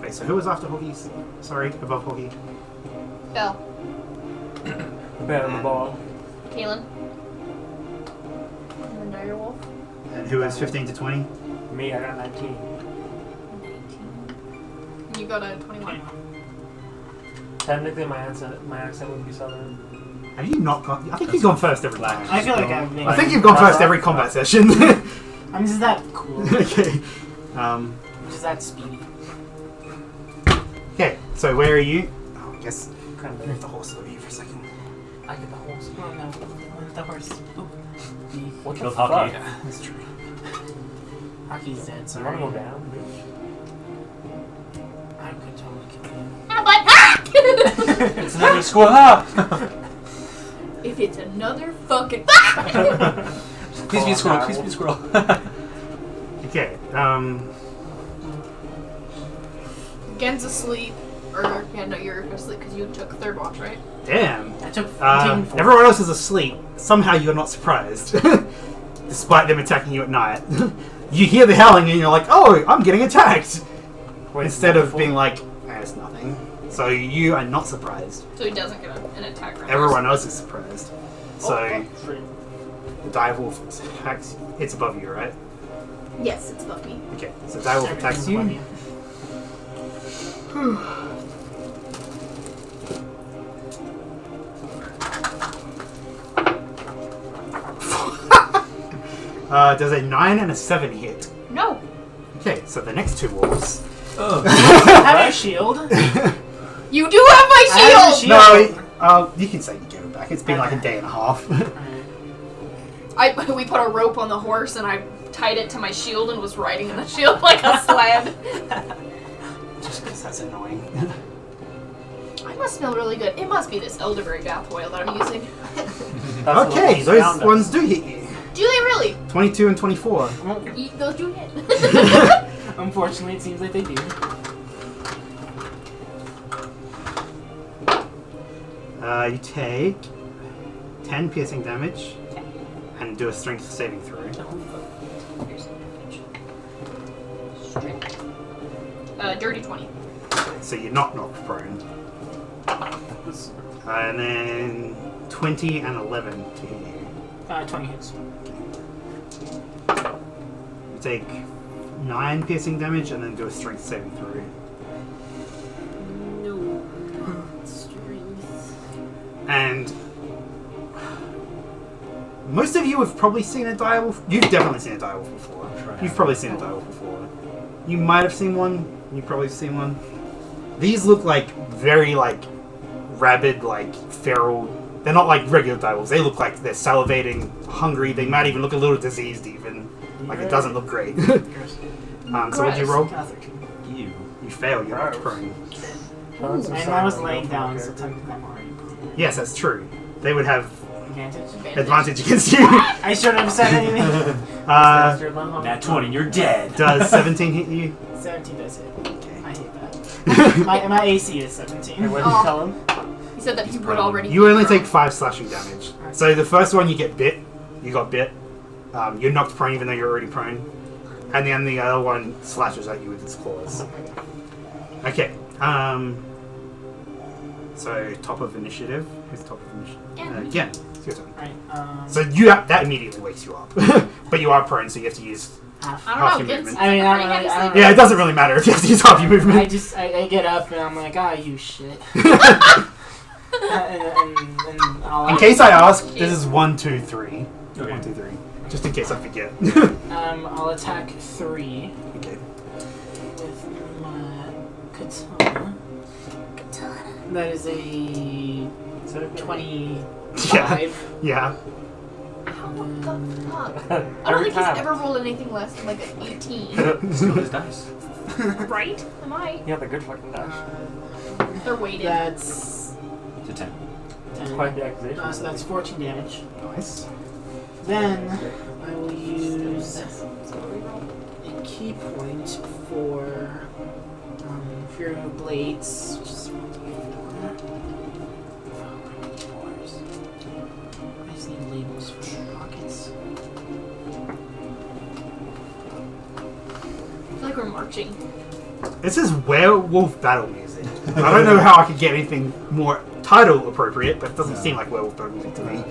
Wait, so who was after Hoggies? Sorry, above Hoggy. Bell. Better the ball. Kaelin. And then direwolf. And who was 15 to 20? Me, I got 19. 19. And you got a 21. Technically, my accent would be southern. Have you not gone? I think you've gone first every time. I feel like I've been. I think you've gone first every combat session. I'm just that cool. Okay. Just that speedy. Okay, so where are you? Oh, I guess Kind move the horse over here for a second. I get the horse. Oh no. The horse. Oop. What the Killed fuck? Hockey. Yeah, that's true. Hockey's dead, You sorry. wanna go down, bitch? I could totally kill him. Ah, but ah! It's another squirrel. Ah! If it's another fucking Please be a squirrel. Please be a squirrel. Okay, Gen's asleep. Or, yeah, no, you're asleep because you took 3rd watch, right? damn. I took 14 for Everyone else is asleep. Somehow you're not surprised. Despite them attacking you at night. You hear the howling and you're like, oh, I'm getting attacked. Wait, Instead of multiple? being like, it's nothing. So you are not surprised. So he doesn't get an attack round. Everyone else is surprised. So Free. the direwolf attacks. It's above you, right? Yes, it's above me. Okay. So direwolf attacks you. Does a 9 and a 7 hit? No. Okay, so the next two wolves. Oh. I have a shield. You do have my I have a shield! No, you can say you give it back. It's been like a day and a half. We put a rope on the horse and I tied it to my shield and was riding in the shield like a sled. Just because that's annoying. I must smell really good. It must be this elderberry bath oil that I'm using. Okay, those ones do hit you. Do they really? 22 and 24. Those do hit. Unfortunately, it seems like they do. You take 10 piercing damage and do a strength saving throw. Dirty 20. So you're not knocked prone. And then 20 and 11 to hit you. 20 hits. You take 9 piercing damage and then do a strength saving throw. No. Strength. And most of you have probably seen a direwolf. You've definitely seen a direwolf before. You've probably seen a direwolf before. You might have seen one. You've probably seen one. These look like very rabid, feral. They're not like regular direwolves. They look like they're salivating, hungry. They might even look a little diseased even. It doesn't look great. So what'd you roll? 13. You fail. You're knocked prone. And I was laying down, so technically I'm already prone. Yes, that's true. They would have Advantage. advantage against you. I shouldn't have said anything. Nat 20, you're dead. Does 17 hit you? 17 does hit. Okay. I hate that. my AC is 17. What did you tell him? He said that he would already. You only take 5 slashing damage. So the first one you get bit. You got bit. You're knocked prone even though you're already prone. And then the other one slashes at you with its claws. Okay. So top of initiative. Who's top of initiative? Again. It's your turn. Right. So that immediately wakes you up. But you are prone, so you have to use Half. I half don't your know. movement. I mean, I don't know. Yeah, it doesn't really matter if you have to use half your movement. I get up and I'm like, you shit. and I'll In case I ask, this is 1, 2, 3. Okay. 1, 2, 3. Just in case I forget. I'll attack 3 Okay. with my katana. That is a 25. Yeah. How the fuck? I don't think he's ever rolled anything less than an 18. Steal his dice. Right? Am I? Yeah, the good fucking dash. They're weighted. That's It's a 10. 10. Quite the accusation. So that's 14 damage. Nice. Then I will use a key point for Fury of Blades, which is 1d4. I just need labels for rockets. I feel like we're marching. This is werewolf battle music. I don't know how I could get anything more title appropriate, but it doesn't seem like werewolf battle music to me.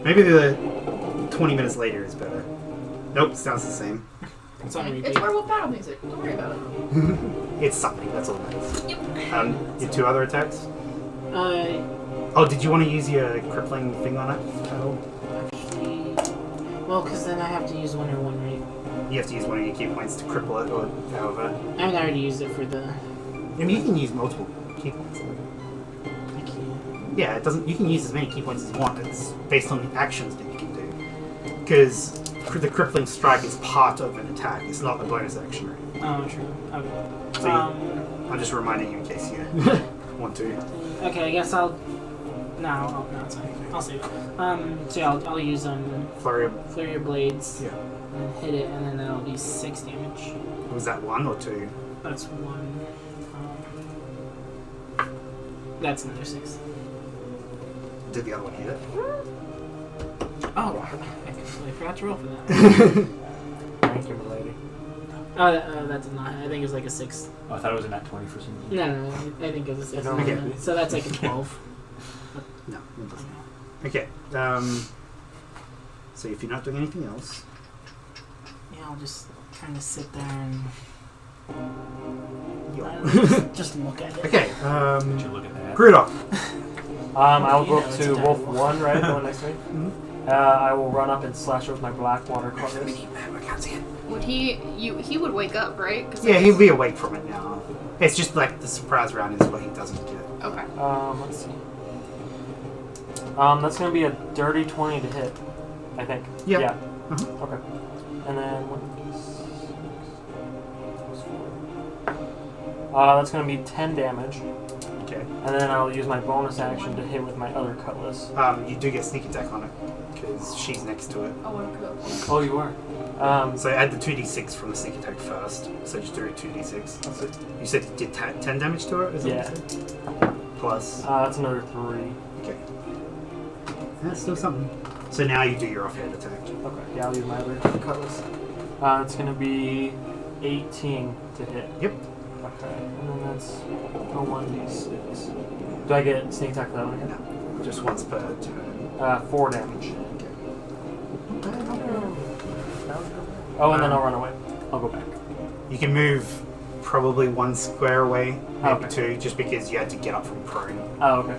Maybe the 20 minutes later is better. Nope, sounds the same. It's on repeat. It's werewolf battle music. Don't worry about it. It's something, that's all that matters. Yep. Your 2 other attacks? Oh, did you want to use your crippling thing on it at all? Actually, well, because then I have to use 1 or 1, right? You have to use one of your key points to cripple it, or however. I haven't already used it for the. I mean, you can use multiple key points. I can't. Yeah, it doesn't. You can use as many key points as you want. It's based on the actions that you can do. Because the crippling strike is part of an attack. It's not a bonus action. Right? Oh, true. Okay. So I'm just reminding you in case you want to. Okay, I guess I'll. No, it's fine. I'll save it. So I'll use Flurry Flurry of Blades. Yeah. And hit it, and then that'll be 6 damage. Was that 1 or 2? That's 1. That's another 6. Did the other one hit it? Oh, I completely forgot to roll for that. Thank you, lady. That did not. I think it was like a 6. Oh, I thought it was a nat 20 for some reason. No, I think it was a 6. Okay. So that's like a 12. No, it doesn't. Okay. So if you're not doing anything else, Yeah, I'll just kind of sit there and just look at it. okay. Did you look at that? Grudok. I will go You know, up it's to a Wolf direwolf. 1, right? The one next to me. I will run up and slash her with my black water cutlass. I can't see it. Would he would wake up, right? 'Cause Yeah, he'll be awake from it now. It's just like the surprise round is what he doesn't get. Okay. Let's see. That's going to be a dirty 20 to hit, I think. Yeah. Yeah. Mhm. Okay. And then that's going to be 10 damage. Okay. And then I'll use my bonus action to hit with my other cutlass. You do get sneak attack on it because she's next to it. Oh, okay. Oh, you are? So add the 2d6 from the sneak attack first. So just do it 2d6. That's it. You said you did 10 damage to her? Is that Yeah. what you said? Plus. That's another 3. Okay. That's still something. So now you do your offhand attack. Okay, yeah, I'll use my other cutlass. It's going to be 18 to hit. Yep. Okay, and then that's a 1d6. Do I get sneak attack for that one again? No. Just once per turn. 4 damage. Okay. Oh, and then I'll run away. I'll go back. You can move probably 1 square away, maybe Okay. 2, just because you had to get up from prone. Oh, okay.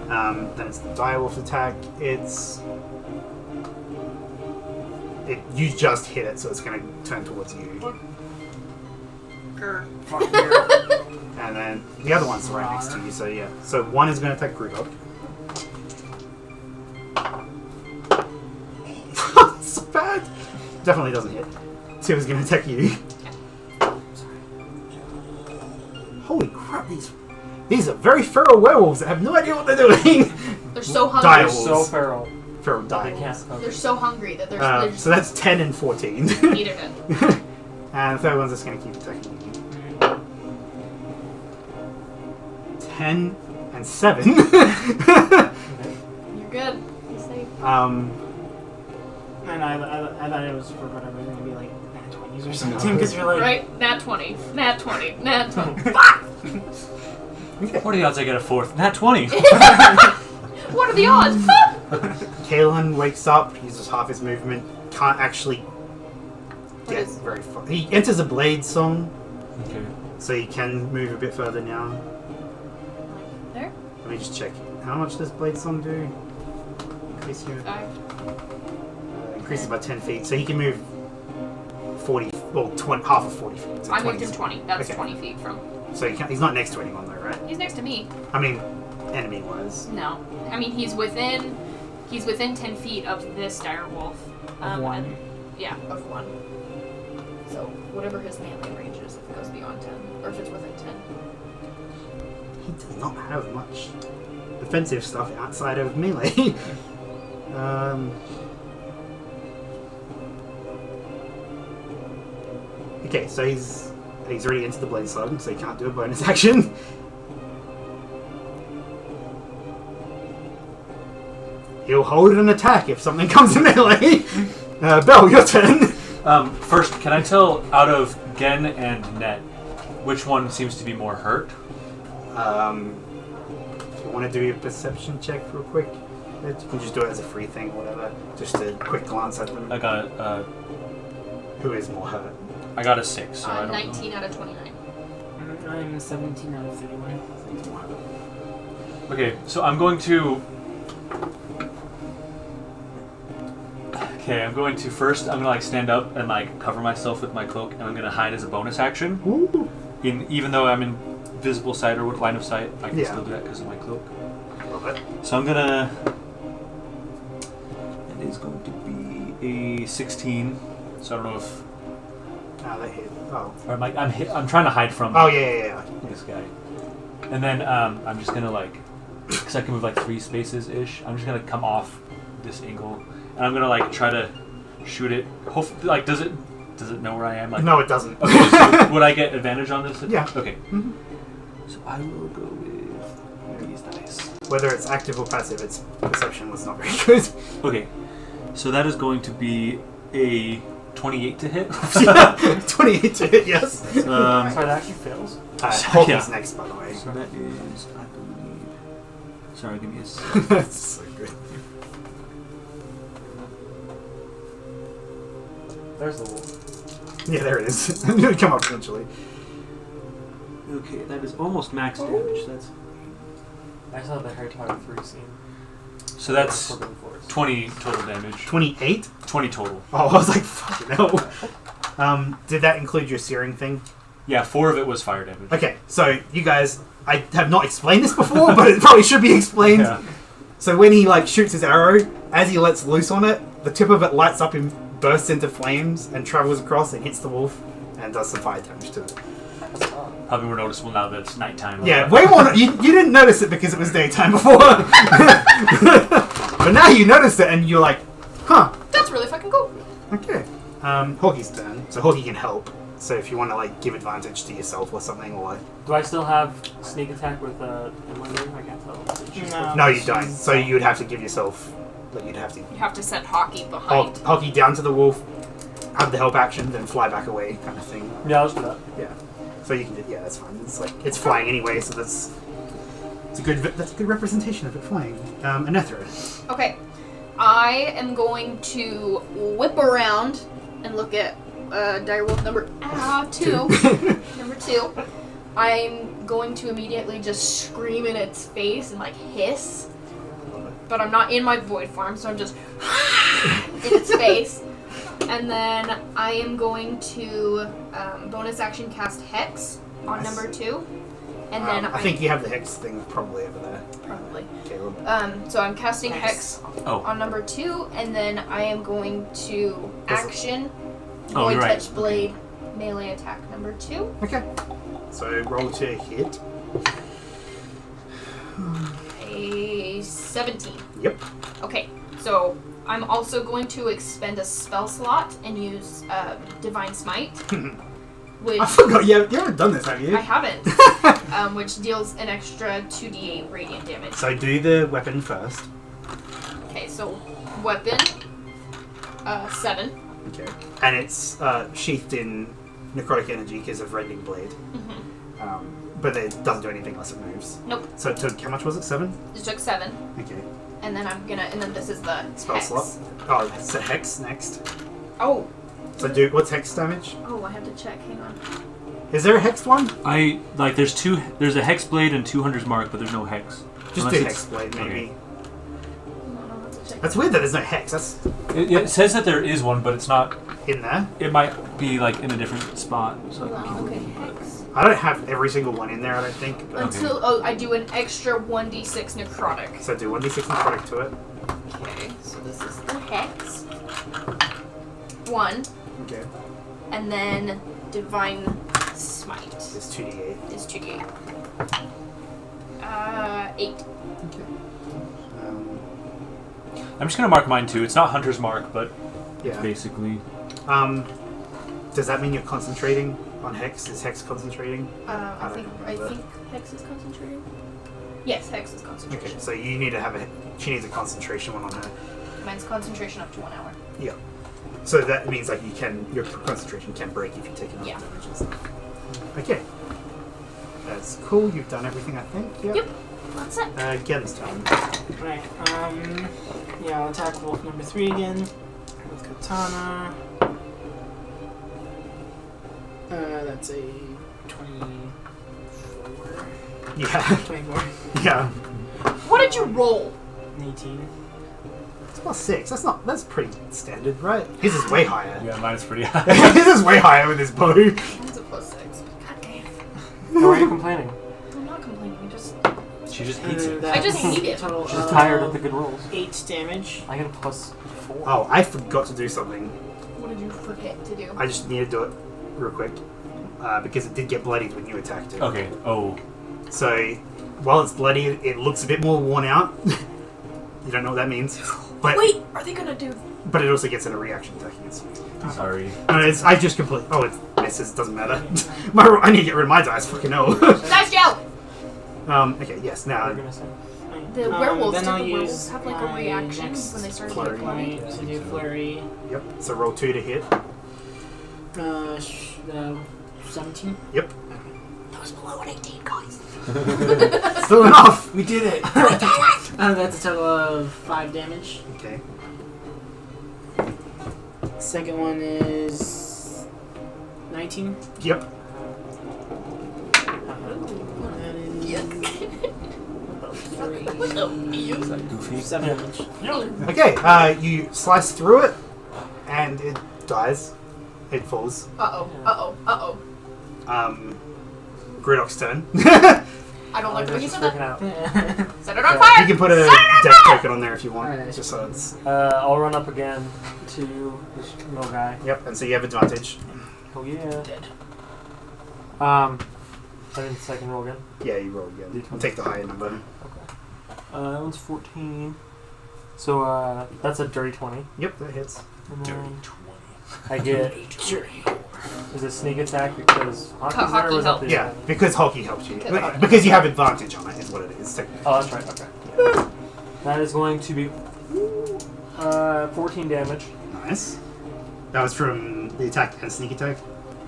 Then it's the direwolf attack. You just hit it, so it's going to turn towards you. And then the other one's right next to you, so yeah. So 1 is going to attack Grudok. So bad. Definitely doesn't hit. 2 is going to attack you. Holy crap! These are very feral werewolves that have no idea what they're doing. They're so hungry. They're Direwolves. so feral. Feral They direwolves. can't cover. They're so hungry that they're just So that's 10 and 14. eating it. And the third one's just going to keep attacking you. 10 and 7. You're good. You're safe. And I thought it was for whatever, it was going to be like 20s or something, because you're like... Right? Nat 20. Nat 20. Nat 20. Okay. What are the odds I get a 4th? Nat 20! What are the odds? Kalen wakes up, uses half his movement, can't actually What get is- very far. He enters a blade song, Okay. so he can move a bit further now. There? Let me just check. How much does blade song do? Increase your... 5. increases by 10 feet, so he can move 40, well, half of 40 feet. So I moved 20. him 20. That's Okay. 20 feet from. So he's not next to anyone though, right? He's next to me. I mean, enemy-wise. No. I mean, he's within 10 feet of this direwolf. Of 1. and- yeah, of 1. So, whatever his melee range is, if it goes beyond 10, or if it's within 10. He does not have much defensive stuff outside of melee. Okay, so he's already into the blade slug, so he can't do a bonus action. He'll hold an attack if something comes in melee. Belle, your turn. First, can I tell out of Gen and Net which one seems to be more hurt? If you want to do your perception check real quick, you can just do it as a free thing, whatever. Just a quick glance at them. I got a, Who is more hurt? I got a 6, so I don't 19 out of 29. I'm 17 out of 31. know. Okay, so I'm going to... Okay, I'm going to first, I'm gonna like stand up and like cover myself with my cloak, and I'm gonna hide as a bonus action. Ooh. Even though I'm in visible sight or line of sight, I can Yeah. still do that because of my cloak. Love it. So I'm gonna... It is going to be a 16, so I don't know if... They hit. Oh. Or I'm trying to hide from Oh, yeah. this guy. And then I'm just gonna like... Because I can move like 3 spaces-ish, I'm just gonna come off this angle, and I'm gonna like try to shoot it. Hopefully, like, does it know where I am? Like, No, it doesn't. Okay, so would I get advantage on this? Yeah. Okay. Mhm. So I will go with these dice. Whether it's active or passive, its perception was not very good. Okay. So that is going to be a 28 to hit. 28 to hit, yes. So it actually fails. Hawkey's Yeah. next, by the way. So that is, I believe. Sorry, give me a sec. That's so good. There's the wolf. Yeah, there it is. It'll come up eventually. Okay, that is almost max damage. That's I saw the Harry Potter 3 scene. so that's Forbidden Forest. 20 total damage. 28? 20 total. Oh, I was like, fucking hell. Did that include your searing thing? Yeah, 4 of it was fire damage. Okay, so you guys, I have not explained this before, but it probably should be explained. Yeah. So when he like shoots his arrow, as he lets loose on it, the tip of it lights up and bursts into flames and travels across and hits the wolf and does some fire damage to it. Probably more noticeable now that it's nighttime. Yeah, way more. You didn't notice it because it was daytime before, but now you noticed it and you're like, huh? That's really fucking cool. Okay. Hawkey's turn. So Hawkey can help. So if you want to like give advantage to yourself or something, or like, Do I still have sneak attack with Inlander? I can't tell. no, you don't. So you would have to give yourself. Like you'd have to You have to send Hockey behind. Hawkey down to the wolf, have the help action, then fly back away, kind of thing. Yeah, I'll just do that. Yeah. So you can do. Yeah, that's fine. It's like it's flying anyway, so that's a good representation of it flying. Anethra. Okay. I am going to whip around and look at direwolf number 2. Number 2. I'm going to immediately just scream in its face and like hiss. But I'm not in my void form, so I'm just in its face. And then I am going to bonus action cast Hex on Nice. number 2. And then I think you have the hex thing probably over there, probably. Caleb. So I'm casting Nice. Hex Oh. on number 2, and then I am going to action Oh, Void you're right. Touch Blade melee attack number 2. Okay. So roll to hit. A 17. Yep. Okay, so I'm also going to expend a spell slot and use Divine Smite, which I forgot. You haven't done this, have you? I haven't, which deals an extra 2d8 radiant damage. So do the weapon first. Okay, so weapon 7. Okay. And it's sheathed in necrotic energy because of Rending Blade. But it doesn't do anything unless it moves. Nope. So it took, how much was it? 7? It took 7, Okay. and then and then this is the Spell hex. slot. Oh, it's a hex next. Oh, So what's hex damage? I have to check. Hang on. Is there a hex one? There's a hex blade and 2 Hunter's Mark, but there's no hex. Just Unless do it's- hex blade, maybe. okay. I'll have to check. That's weird that there's no hex. That's It says that there is one, but it's not. in there. It might be like in a different spot. So Hold on, okay, hex. I don't have every single one in there, I don't think. But Until I do an extra 1d6 necrotic. So do 1d6 necrotic to it. Okay, so this is the hex. 1, Okay. and then divine smite It's 2d8. is 2d8. 8. Okay. I'm just gonna mark mine too. It's not Hunter's Mark, but Yeah. basically. Does that mean you're concentrating on hex? Is hex concentrating? I don't think remember. hex is concentrating. Yes, hex is concentration. Okay, so you need to have she needs a concentration one on her. Mine's concentration up to 1 hour. Yeah. So that means like your concentration can break if you take enough Yeah. damage and stuff. Okay. That's cool. You've done everything, I think. Yep. That's it. Gen's turn. Right. Yeah, I'll attack wolf number 3 again with katana. That's a 24. Yeah. 24. Yeah. What did you roll? 18. It's +6. That's pretty standard, right? His is way higher. Yeah, mine's pretty high. His is way higher with his bow. Mine's a +6. God damn. Why are you complaining? I'm not complaining. She just hates it. I just hate it. Total She's tired of the good rolls. 8 damage. I get a +4. Oh, I forgot to do something. What did you forget to do? I just need to do it real quick. Because it did get bloodied when you attacked it. Okay. Oh. So, while it's bloody, it looks a bit more worn out. You don't know what that means. But Wait, are they gonna do? But it also gets in a reaction attack against you. Sorry. No, I just complete. Oh, it misses. Doesn't matter. I need to get rid of my dice. Fucking hell. Nice job. Okay. Yes. What are Now. you gonna say? The werewolves. Then Did I'll the werewolves use have like a my reaction next when they started flurry. getting bloody? To do flurry. Yep. So roll 2 to hit. 17. Yep. That was below an 18, guys. Still enough. We did it. That's a total of 5 damage. Okay. Second one is 19. Yep. That is Is that goofy? 7 damage. Okay. You slice through it, and it dies. It falls. Griddock's turn. I don't like the way you Just said freaking that. out. Set it on fire! You can put a death token on there if you want. Alright. Just so it's. I'll run up again to this little guy. Yep. And so you have advantage. Oh yeah. Dead. I didn't second roll again. Yeah, you roll again. D20. I'll take the higher number. Okay. That one's 14. So that's a dirty 20. Yep, that hits. And Dirty then 20. I get. Is it sneak attack because Hockey's there or was that the Yeah, because Hulky helped you. Okay. Because you have advantage on it, is what it is. Technically. Oh, that's right. Okay. That is going to be 14 damage. Nice. That was from the attack and sneak attack.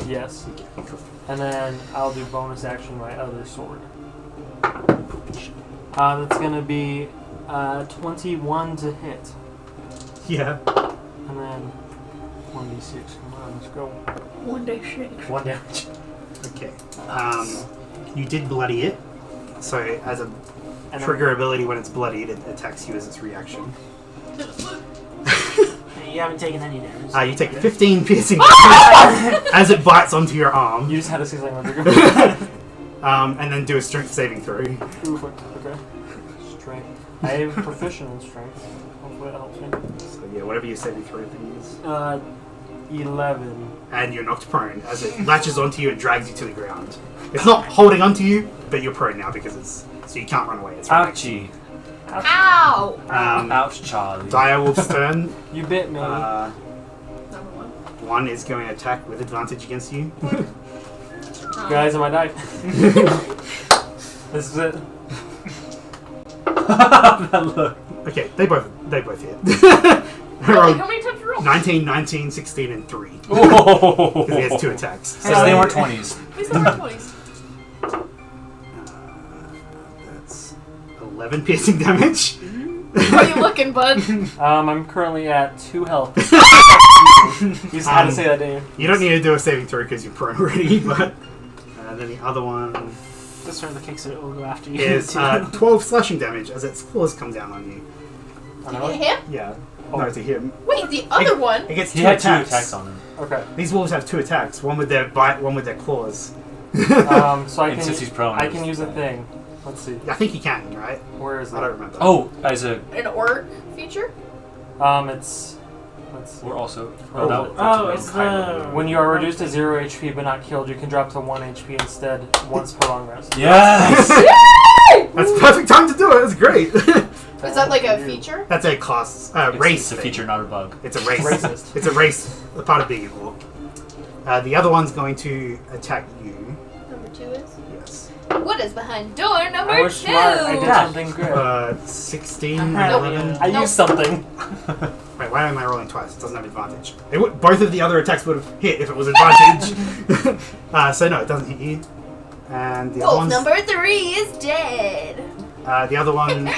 Yes. Okay, cool. And then I'll do bonus action my other sword. That's going to be 21 to hit. Yeah. And then 1d6. Come on, let's go. 1d6. 1 damage. Okay. You did bloody it. So as a And trigger ability, when it's bloodied, it attacks you as its reaction. You haven't taken any damage. You take 15 piercing damage as it bites onto your arm. You just had to say something like And then do a strength saving throw. Okay. Strength. I am proficient in strength. Hopefully that helps me. So yeah, whatever your saving throw thing is. 11. And you're knocked prone as it latches onto you and drags you to the ground. It's not holding onto you, but you're prone now because it's so you can't run away. It's right next to you. Ouchie. Ow! Ouch, Charlie. Direwolf's turn. You bit me. Number 1 is going to attack with advantage against you. 1. Guys, am I died? This is it. That look. Okay, they both hit. Really? How many times you roll? 19, 19, 16, and 3. Oh. Because he has 2 attacks. Says they weren't 20s. Please don't roll 20s. That's 11 piercing damage. How are you looking, bud? I'm currently at 2 health. You just had to say that, didn't you? You don't need to do a saving throw because you're prone already, but then the other one This turn the kicks it will go after you. is 12 slashing damage as its claws come down on you. I Did know you it. hit him? Yeah. No, to him. Wait, the other one? It gets He 2 had attacks. 2 attacks on him. Okay. These wolves have 2 attacks. One with their bite, one with their claws. So I And since he's can prone, I can use a thing. Let's see. I think you can, right? Where is I don't it? remember. Oh, as a... An orc feature? It's. Let's see. We're also... Oh, that's oh, a it's kind the- of- When you are reduced to 0 HP but not killed, you can drop to 1 HP instead once per long rest. Yes! That's perfect time to do it. That's great. Is that like a feature? That's a class It's race a thing. feature, not a bug. It's a race. Racist. It's a race. A part of being an orc. The other one's going to attack you. Number 2 is? Yes. What is behind door number I was 2? smart. I did something good. 16 and Nope. 11. I used something. Wait, why am I rolling twice? It doesn't have advantage. Both of the other attacks would have hit if it was advantage. So no, it doesn't hit you. And the other Wolf one's, number 3 is dead. the other one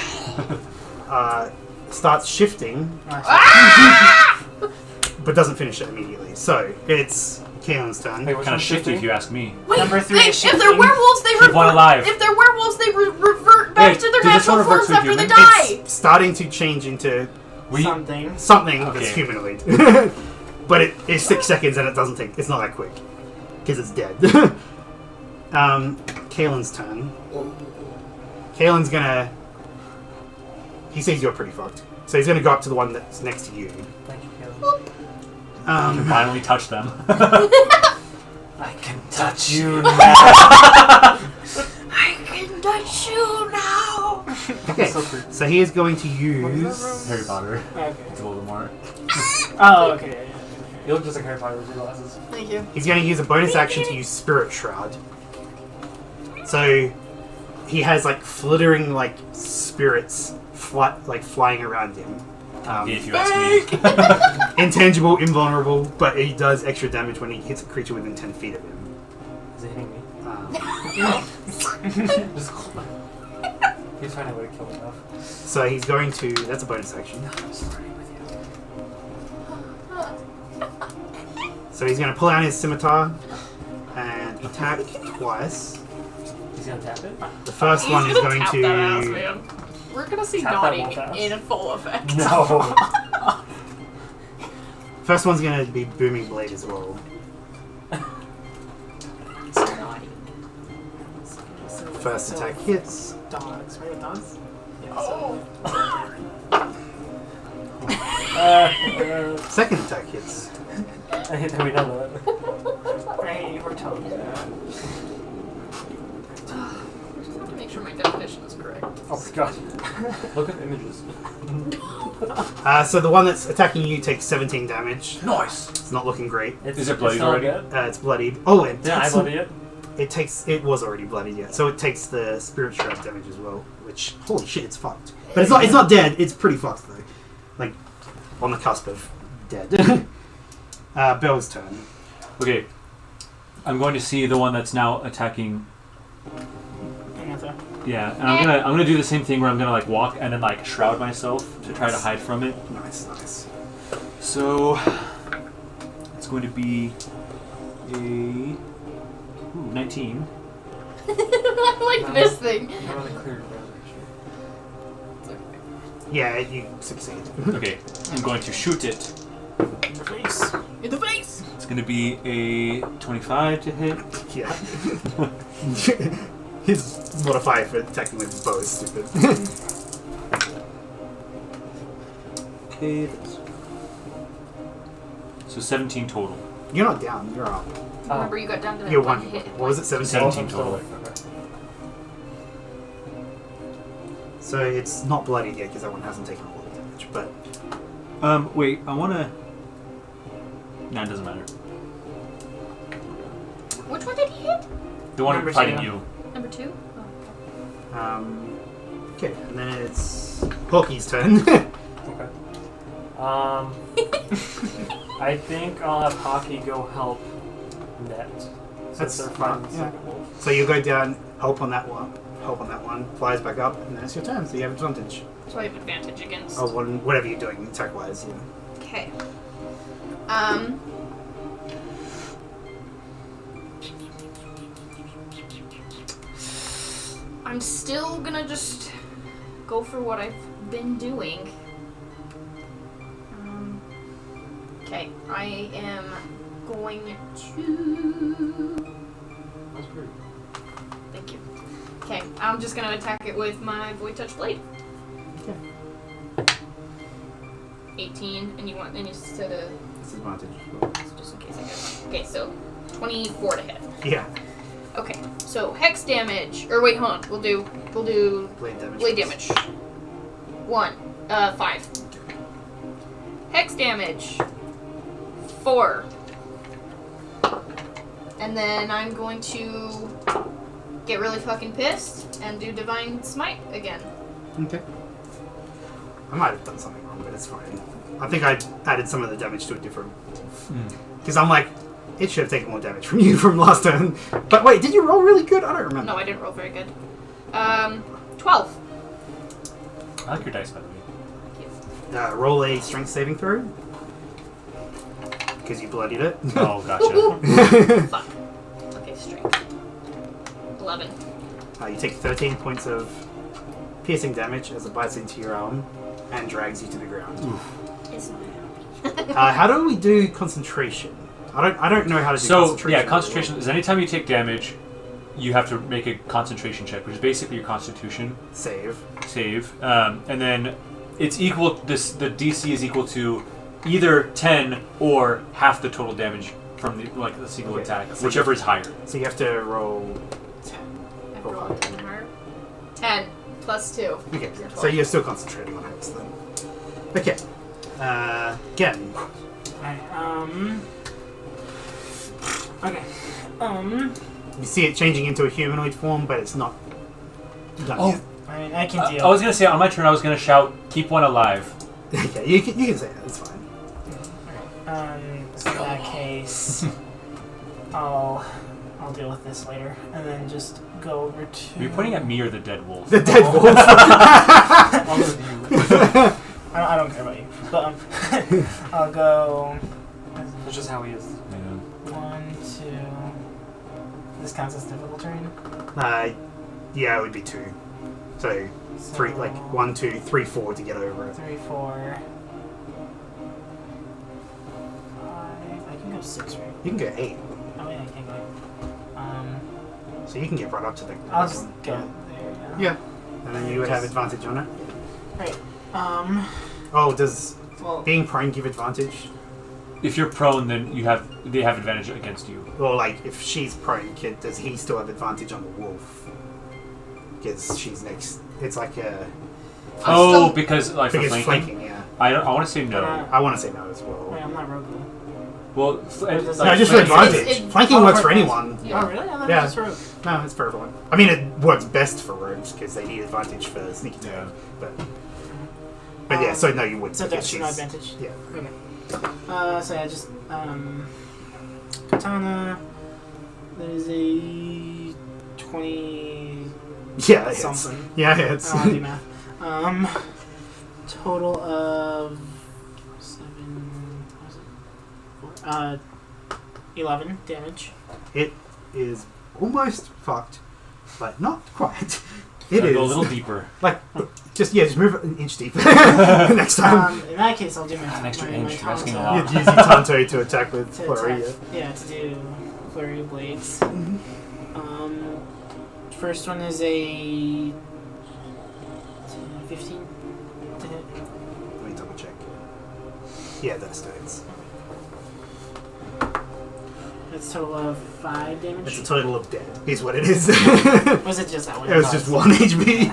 starts shifting, but doesn't finish it immediately. So it's Kaelin's turn. Wait, which Kind of one's shifty 50? if you ask me. Wait, Number 3 wait, is if they're shifting. werewolves, they Keep one revert. alive. If they're werewolves, they revert back Wait, to their did this one natural revert forms to after they human? die. It's starting to change into Something. something that's Okay. humanoid. But it is 6 seconds and it doesn't take. It's not that quick because it's dead. Kaelin's turn. Kaelin's gonna. He sees you're pretty fucked, so he's gonna go up to the one that's next to you. Thank you, Caleb. Finally touch them. I can touch You I can touch you now. Okay, So creepy. so he is going to use. Harry Potter. Okay. Voldemort. Oh, okay. You look just like Harry Potter with your glasses. Thank you. He's going to use a bonus action to use Spirit Shroud. So he has like flittering like spirits flying around him, If you ask me. Intangible, invulnerable, but he does extra damage when he hits a creature within 10 feet of him. Is it hitting me? Just He's finding a way to kill me off. So he's going to. That's a bonus action. So he's going to pull out his scimitar and attack twice. He's gonna tap it? The first one is going tap to. that ass, man. We're gonna see Tap that Donnie wolf ass. in full effect. No. First one's going to be Booming Blade as well. First attack hits. Dogs, right? With dogs? Yeah, Second attack hits. I hate that we know that. Right, you were telling me that. I just have to make sure my definition is correct. Oh my god. Look at images. So the one that's attacking you takes 17 damage. Nice. It's not looking great. Is it bloodied not already? good. It's bloodied. Oh, it Yeah, I takes, bloody it. it was already bloodied, yeah. So it takes the spirit shroud damage as well, which holy shit, it's fucked. But it's not dead. It's pretty fucked though, like on the cusp of dead. Bell's turn. Okay. I'm going to see the one that's now attacking. Yeah, and I'm gonna do the same thing where I'm gonna like walk and then like shroud myself to try to hide from it. Nice. So it's going to be a 19. I like this thing. You're on the clear browser. Yeah, you succeed. Okay, I'm going to shoot it. In the face. In the face. It's going to be a 25 to hit. Yeah. His modifier for attacking with his bow is stupid. Okay. So 17 total. You're not down. You're up. Remember, you got down to that You're one one. hit. What was it? 17. 17 total. So it's not bloodied yet because that one hasn't taken all the damage. But Wait, I want to... Nah, it doesn't matter. Which one did he hit? The one Number fighting 2. you. Number 2? okay, and then it's Porky's turn. Okay. I think I'll have Hockey go help Net. Since That's they're fighting the fine, yeah. second wolf. So you go down, help on that one, flies back up, and then it's your turn. So you have advantage. So I have advantage against. Oh, whatever you're doing attack wise. Yeah. Okay. I'm still gonna just go for what I've been doing. Okay, I am going to. That's pretty. Thank you. Okay, I'm just gonna attack it with my Void Touch Blade. Okay. 18, and you want instead of Disadvantage. just in case I get. Okay, so 24 to hit. Yeah. Okay, so hex damage. Or wait, hold on. We'll do Blade damage. blade damage. 5. Hex damage. 4. And then I'm going to get really fucking pissed and do Divine Smite again. Okay. I might have done something wrong, but it's fine. I think I added some of the damage to a different wolf. Because I'm like, it should have taken more damage from you from last turn. But wait, did you roll really good? I don't remember. No, I didn't roll very good. 12. I like your dice, by the way. Roll a strength saving throw. Because you bloodied it. Oh, gotcha. Fuck. Okay, strength. 11. You take 13 points of piercing damage as it bites into your arm and drags you to the ground. It's not How do we do concentration? I don't know how to do So, concentration. yeah, concentration is anytime you take damage, you have to make a concentration check, which is basically your constitution Save. save. And then it's equal, the DC is equal to either 10 or half the total damage from the single Okay. attack, So whichever is higher. So you have to roll 10. I Roll rolled hard. 10 higher. 10 plus 2. Okay, Is so you're still concentrating on hex then. Okay. Again. Okay. You see it changing into a humanoid form, but it's not done Oh. yet. I mean, I can deal. I was going to say, on my turn, I was going to shout, keep one alive. Okay, you can say that. It's fine. So in that case, I'll deal with this later, and then just go over to. Are you pointing at me or the dead wolf? The dead wolf. I don't care about you, but I'll go. That's just how he is. Yeah. 1, 2. This counts as difficult terrain. Yeah, it would be 2. So 3, like 1, 2, 3, 4 to get over it. 3, 4, 5. I can go 6, right? You can go 8, Oh wait, I can't go. so you can get right up to the. I'll just go Yeah. there. Yeah, and then you would have advantage on it. Right. Oh, does Well, being prone give advantage? If you're prone, then they have advantage against you. Or like if she's prone, does he still have advantage on the wolf? Because she's next. It's like a. Oh, because like for Because flanking. flanking, yeah. I want to say no. I want to say no as well. wait, I'm not Rogue. Well, just No, just for advantage. it- Flanking Oh, works for for anyone. Yeah. Oh, really? I thought Yeah. it was Rogue. No, it's for everyone. I mean, it works best for rogues because they need advantage for sneak attack. Yeah. But yeah, so no, you would. So because that's no she's- advantage. Yeah. Okay. So yeah, just katana. There's a 20 Yeah, it's. something. Yeah, it's. I don't do math. Total of 7. What was it? 11 damage. It is almost fucked, but not quite. It Gotta is. go a little deeper. Like, just move it an inch deeper next time. In that case, I'll do my An extra my inch, you're asking a Tanto lot. You'd use your Tanto to attack with to Flurry. attack. Yeah, to do flurry of blades. First one is a 15 to hit. Let me double check. Yeah, that stays. That's a total of 5 damage. It's a total of dead, is what it is. Was it just that one? It was just 1 HP.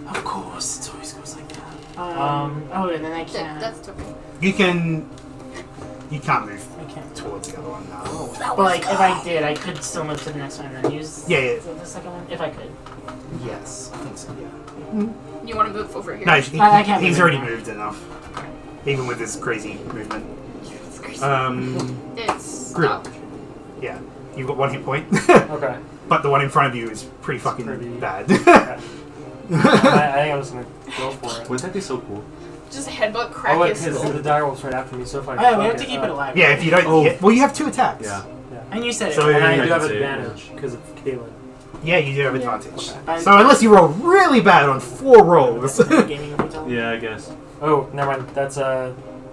Of course, it always goes like that. Oh, and then I can't. That's okay. You can't move I can't. towards the other one now. But like, if I did, I could still move to the next one and then use Yeah. the second one, if I could. Yes, I think so, yeah. You want to move over here? No, I can't he's move already anymore. moved enough. Even with his crazy movement. It's crazy. It's group. stopped. Yeah. You've got 1 hit point. okay. But the one in front of you is pretty fucking Pretty- bad. Okay. I think I'm just gonna go for it. Wouldn't that be so cool? Just a headbutt crack Oh, wait, his because skull. the direwolf's right after me, so if I. Oh, yeah, we fuck have to it keep up- it alive. Yeah, if you don't Oh. hit. Well, you have 2 attacks. Yeah. Yeah. And you said it. So- And I I do can have say it, advantage because of Kaylin. Yeah, you do have Yeah. advantage. Okay. So unless you roll really bad on 4 rolls. Gaming hotel. Yeah, I guess. Oh, never mind. That's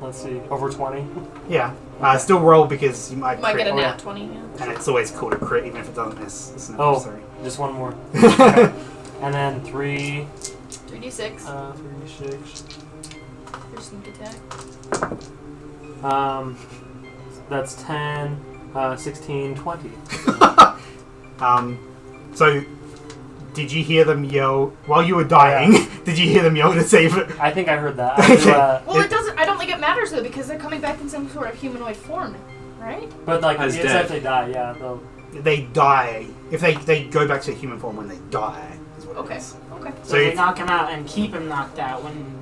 let's see, over 20. Yeah. Still roll because you might Might crit. get a Oh, yeah. nat 20. Yeah. And it's always cool to crit even if it doesn't miss. It's not Oh. necessary. Just one more. Okay. And then 3, 3d6 3d6. for sneak attack. That's 10, 16, 20. So did you hear them yell while you were dying? Did you hear them yell to save it? I think I heard that. I do, Well, it doesn't. I don't think it matters though because they're coming back in some sort of humanoid form, right? but like, As it's dead. if they die, yeah, they'll. They die. If they go back to human form when they die, is what it Okay. is. Okay. So So we if- knock him out and keep him knocked out when.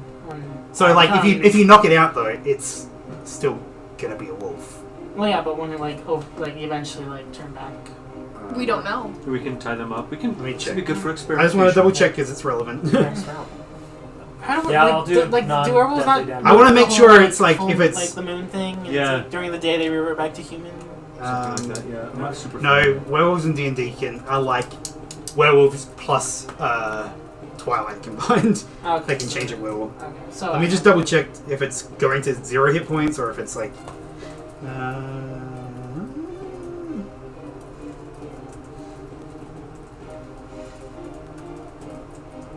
So like if you knock it out though, it's still gonna be a wolf. Well, yeah, but when it like eventually like turn back. We don't know. We can tie them up. We can. Let me This check. would be good for I experimentation. just want to double check because it's relevant. Next round. How do we, Yeah, like, I'll do like do werewolves not? non-deadly damage. I wanna the make whole, sure it's, like, full- if it's- like the moon thing. And Yeah. it's, like, during the day they revert back to human. Something like that. Yeah. I'm not super. No, werewolves in D&D are like werewolves plus Twilight combined. Okay. They can change a werewolf. Okay. So Let me just double check if it's going to 0 hit points or if it's like.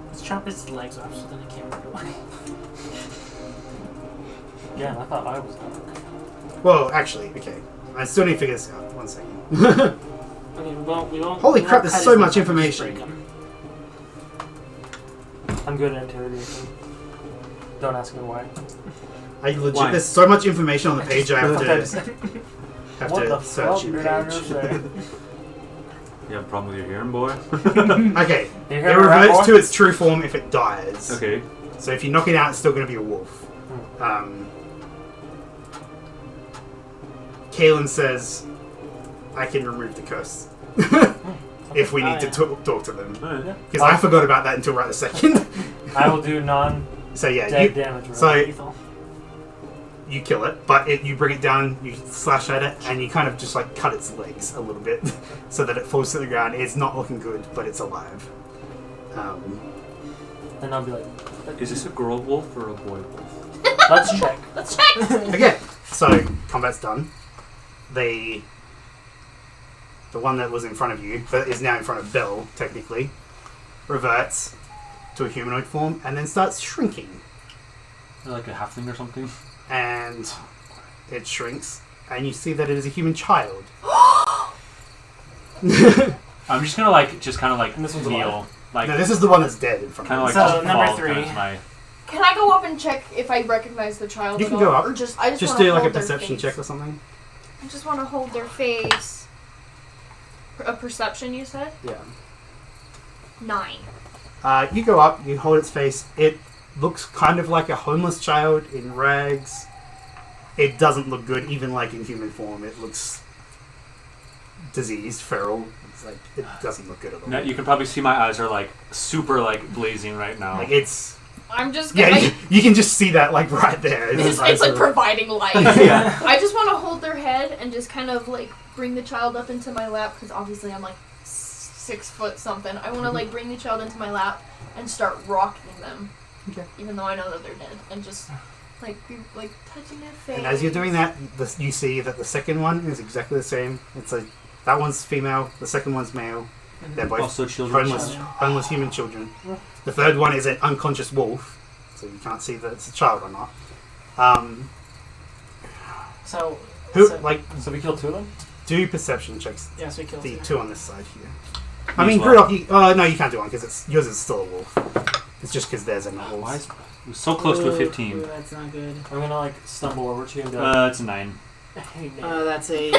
Let's chop his legs off so then it can't run away. Yeah, I thought I was. Well, actually, okay. I still need to figure this out. 1 second. Okay, we won't. Holy we crap, won't there's cut so his much legs off, just information. break 'em. I'm good at interrogation. Don't ask me why. I legit. Why? There's so much information on the page. I have to What the search fuck your did I page. just say? You have a problem with your hearing, boy? Okay. You It hear me, rat reverts boy? to its true form if it dies. Okay. So if you knock it out, it's still going to be a wolf. Kaelin says, I can remove the curse. If we need to talk to them. Because I forgot about that until right this second. I will do So yeah, dead damage. So you kill it, but you bring it down, you slash at it, and you kind of just like cut its legs a little bit so that it falls to the ground. It's not looking good, but it's alive. And I'll be like, Is this a girl wolf or a boy wolf? let's check. Let's check. Okay, so combat's done. The one that was in front of you, but is now in front of Bell, technically, reverts to a humanoid form and then starts shrinking. Like a halfling or something? And it shrinks, and you see that it is a human child. I'm just gonna like, And this one's kneel. alive? Like, No, this is the one that's dead in front kind of of you. like So, just number fall, 3. kind of my- Can I go up and check if I recognize the child? You at can all? go up. Or I just Just wanna do like a hold their perception face. check or something. I just want to hold their face. A perception, you said? Yeah. 9. You go up, you hold its face. It looks kind of like a homeless child in rags. It doesn't look good, even like in human form. It looks diseased, feral. It's like it doesn't look good at all. Now, you can probably see my eyes are like super like blazing right now. Like it's I'm just yeah, gonna. you can just see that like right there. It's like providing light. Yeah. I just want to hold their head and just kind of like bring the child up into my lap because obviously I'm like 6 foot something. I want to like bring the child into my lap and start rocking them. Okay. Even though I know that they're dead, and just like be like touching their face. And as you're doing that, you see that the second one is exactly the same. It's like that one's female, the second one's male. They're both Also children. homeless human children. The third one is an unconscious wolf, so you can't see that it's a child or not. So So we killed 2 of them? Do perception checks. yes, we killed The 2. 2 on this side here. Me I mean, as well. Gridlock, no, you can't do one because yours is still a wolf. It's just because theirs are not Why wolves. is it was so close to a 15? Ooh, that's not good. I'm gonna like stumble over to you and be like, It's a 9. hey, man. That's a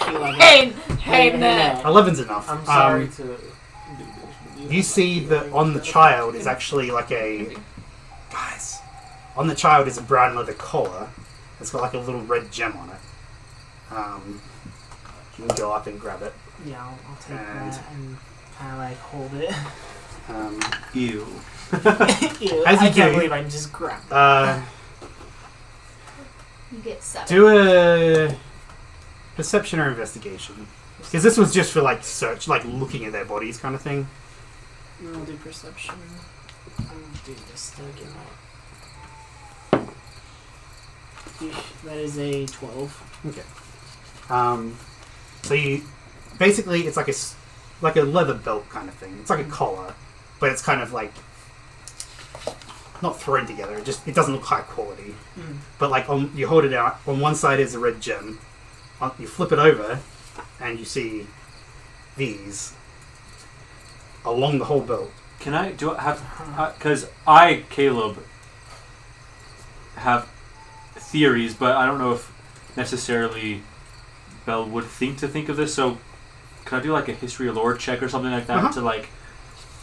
11. Hey, man. 11's enough. I'm sorry to do this. You see that on the child is actually like a... Guys. On the child is a brown leather collar. It's got like a little red gem on it. You can go up and grab it. Yeah, I'll take And- that and kind of like hold it. Ew. Ew, As you I can't do- believe I just grabbed it. You get 7. Do a perception or investigation. Because this was just for like search, like looking at their bodies kind of thing. I'll do perception. I'll do this to get my... That is a 12. Okay. So you basically it's like a leather belt kind of thing. It's like a collar, but it's kind of like not thrown together. It doesn't look high quality. Mm. But like you hold it out. On one side is a red gem. You flip it over, and you see these along the whole belt. Can I have? Because I, Caleb, have theories, but I don't know if necessarily Belle would think of this. So, can I do like a history or lore check or something like that to like?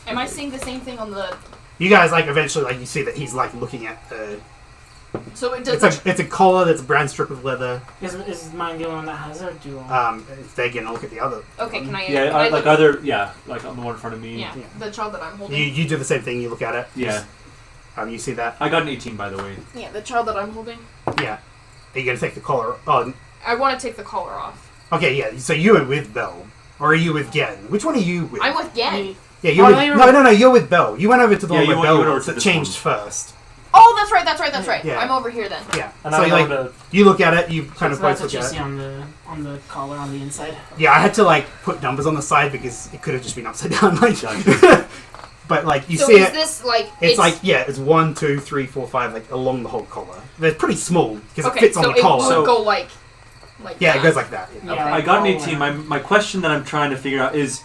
Am I seeing the same thing on the? You guys like eventually like you see that he's like looking at the. So it does. It's a collar that's a brown strip of leather. Is mine the only one that has it, or do I? If they're gonna look at the other. Okay, can I? Yeah, can I like look- other. Yeah, like on the one in front of me. Yeah, Yeah. the child that I'm holding. You do the same thing. You look at it. Yeah. You see that. I got an 18 by the way. Yeah, the child that I'm holding. Yeah. Are you gonna take the collar? Oh, I want to take the collar off. okay. Yeah. So you were with Belle, or are you with Gen? Which one are you with? I'm with Gen. Yeah, you're Oh, with, no, you were no. You're with Belle. You went over to the Yeah, one you where went- you went Belle over was to that this changed one. first. Oh, that's right. Yeah. I'm over here then. Yeah. And So I'm like going to you look at it, you kind of So that's both what look you at see it. on the collar on the inside. Yeah, I had to like put numbers on the side because it could have just been upside down. Like, Gotcha. but like you So see is it. this like? It's like it's 1, 2, 3, 4, 5 like along the whole collar. They're pretty small because okay, it fits so on the it collar. would So- go like. Yeah, that. it goes like that. Yeah. Yeah, I like got an all 18. around. My question that I'm trying to figure out is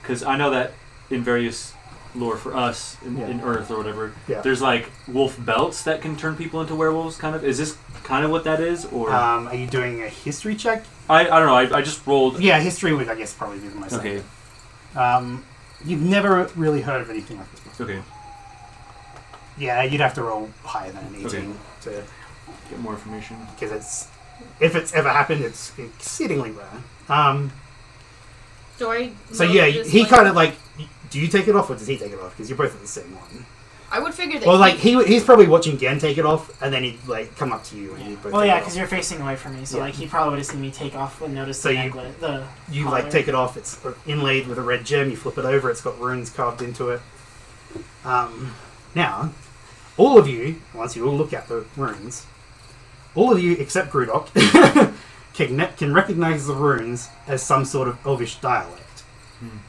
because I know that in various lore for us in Earth or whatever, Yeah. there's like wolf belts that can turn people into werewolves. Kind of. Is this kind of what that is, or Are you doing a history check? I don't know. I just rolled. Yeah, history would I guess probably be the most. Okay. You've never really heard of anything like this before. Okay. Yeah, you'd have to roll higher than an 18 to Get more information. because if it's ever happened, it's exceedingly rare. Do I? So know yeah, this, he like- kind of like. Do you take it off or does he take it off? Because you're both at the same one. I would figure that. Well, like he's probably watching Gen take it off, and then he'd like come up to you and you both. Well, take yeah, it because off. you're facing away from me, so Yeah. like he probably would have seen me take off and notice So the you- necklace. The You collar. like take it off. It's inlaid with a red gem. You flip it over. It's got runes carved into it. Now, all of you, once you all look at the runes, all of you except Grudok can recognize the runes as some sort of Elvish dialect.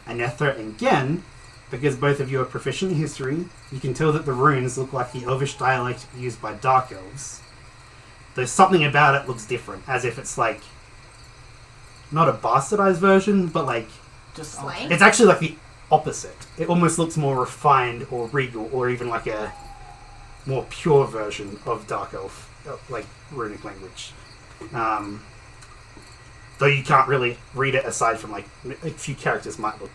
And Ethra and Gen, because both of you are proficient in history, you can tell that the runes look like the Elvish dialect used by Dark Elves. There's something about it looks different, as if it's like not a bastardized version, but like just Slang? it's actually like the opposite. It almost looks more refined or regal, or even like a more pure version of Dark Elf, like runic language. Though you can't really read it aside from like a few characters might look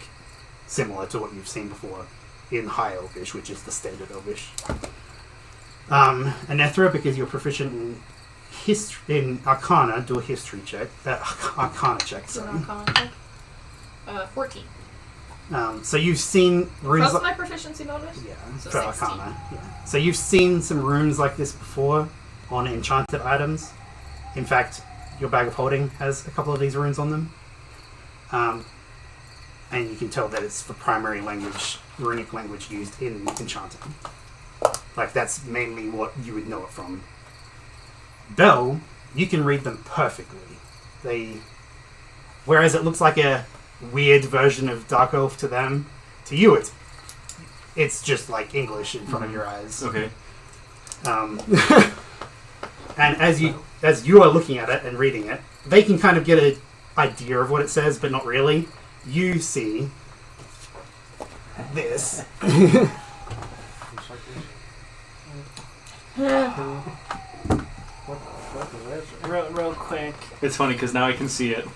similar to what you've seen before in High Elvish, which is the standard Elvish. Anethra, because you're proficient in Arcana, do a history check. Arcana check, Is it sorry. Arcana check? 14. So you've seen runes. Plus my proficiency bonus. Yeah, So for 16. Arcana. Yeah. So you've seen some runes like this before on enchanted items. In fact, your bag of holding has a couple of these runes on them. And you can tell that it's the primary language, runic language used in enchanting. Like, that's mainly what you would know it from. Bell, you can read them perfectly. Whereas it looks like a weird version of Dark Elf to them, to you it's just like English in front of your eyes. Okay. And as you are looking at it and reading it, they can kind of get an idea of what it says, but not really. You see this. real quick. It's funny because now I can see it.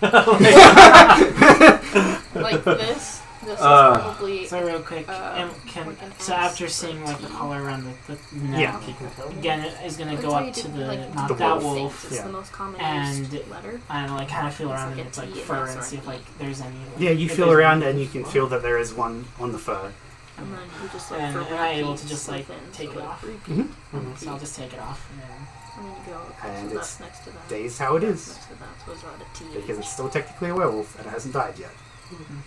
Like this. This is Uh, probably. So real quick, so after seeing like the collar around the neck, Yeah. again it is gonna go up to the like, not The that wolf. wolf, It's Yeah. the most common And- used letter. and like kind of feel It's around like in a its like T and fur also and see if an E. like there's any. Like, Yeah, you if feel there's around any and you can flaw. feel that there is one on the fur. And then you just look And for am I able to repeats just, like, within, take so, it like, off? repeat, So I'll just take it off and then. and then you go. Okay, And so it's that's next to that. Days how it That's is. next to that. So it's not a T. Because it's still technically a werewolf and it hasn't died yet. Mhm.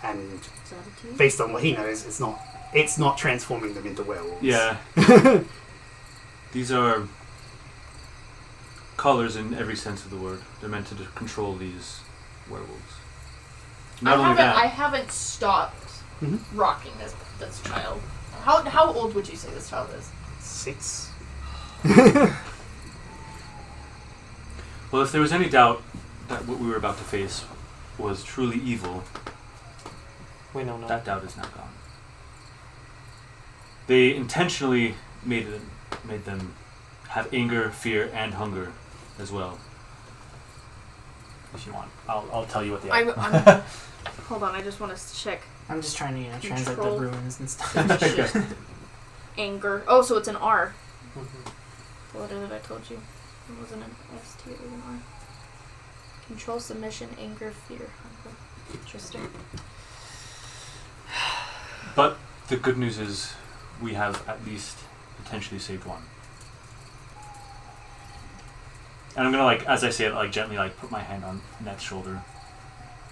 And Is that a T? based on what he knows, it's not transforming them into werewolves. Yeah. These are colors in every sense of the word. They're meant to control these werewolves. Not only that. I haven't stopped Mhm. rocking this child. How old would you say this child is? 6. Well, if there was any doubt that what we were about to face was truly evil, We know now. that doubt is now gone. They intentionally made them have anger, fear, and hunger as well. If you want, I'll tell you what they are. I'm hold on, I just want to check. I'm just trying to translate the Control. runes and stuff. Shit. Anger. Oh, so it's an R. Mhm. The letter that I told you. It wasn't an S T, it was an R. Control, submission, anger, fear, hunger. Interesting. But the good news is we have at least potentially saved one. And I'm gonna, like, as I say it, like, gently, like, put my hand on Net's shoulder.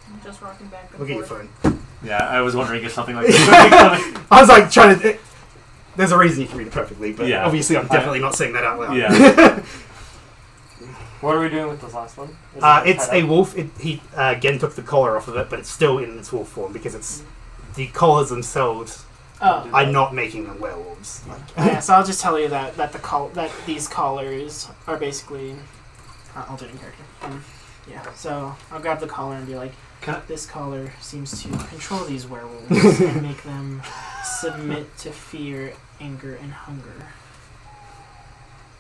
I'm just rocking back and Look at your forth. phone. Yeah, I was wondering if something like this would be coming. I was like trying to. There's a reason you can read it perfectly, but Yeah. obviously I'm definitely not saying that out loud. Yeah. What are we doing with this last one? Is It's tied a up? wolf. He again took the collar off of it, but it's still in its wolf form because it's the collars themselves Oh. are not making them werewolves. Like, Yeah, so I'll just tell you that these collars are basically. I'll do it in character. Yeah, so I'll grab the collar and be like, this collar seems to control these werewolves and make them submit to fear, anger, and hunger.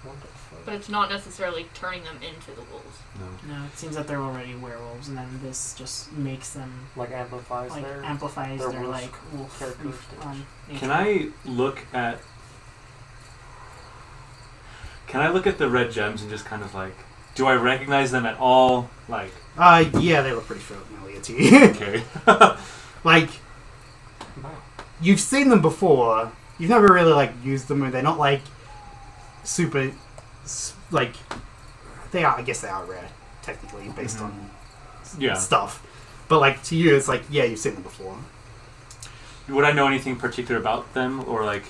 What the fuck? But it's not necessarily turning them into the wolves. No. No, it seems that they're already werewolves, and then this just makes them Like amplifies like their amplifies their their wolf like wolf characteristics. nature. Can I look at Can I look at the red gems and just kind of like, do I recognize them at all? Like, yeah, they look pretty familiar to you. okay. Like, you've seen them before. You've never really like used them, and they're not like super, like, they are. I guess they are rare, technically, based on stuff. But like to you, it's like, yeah, you've seen them before. Would I know anything particular about them, or like,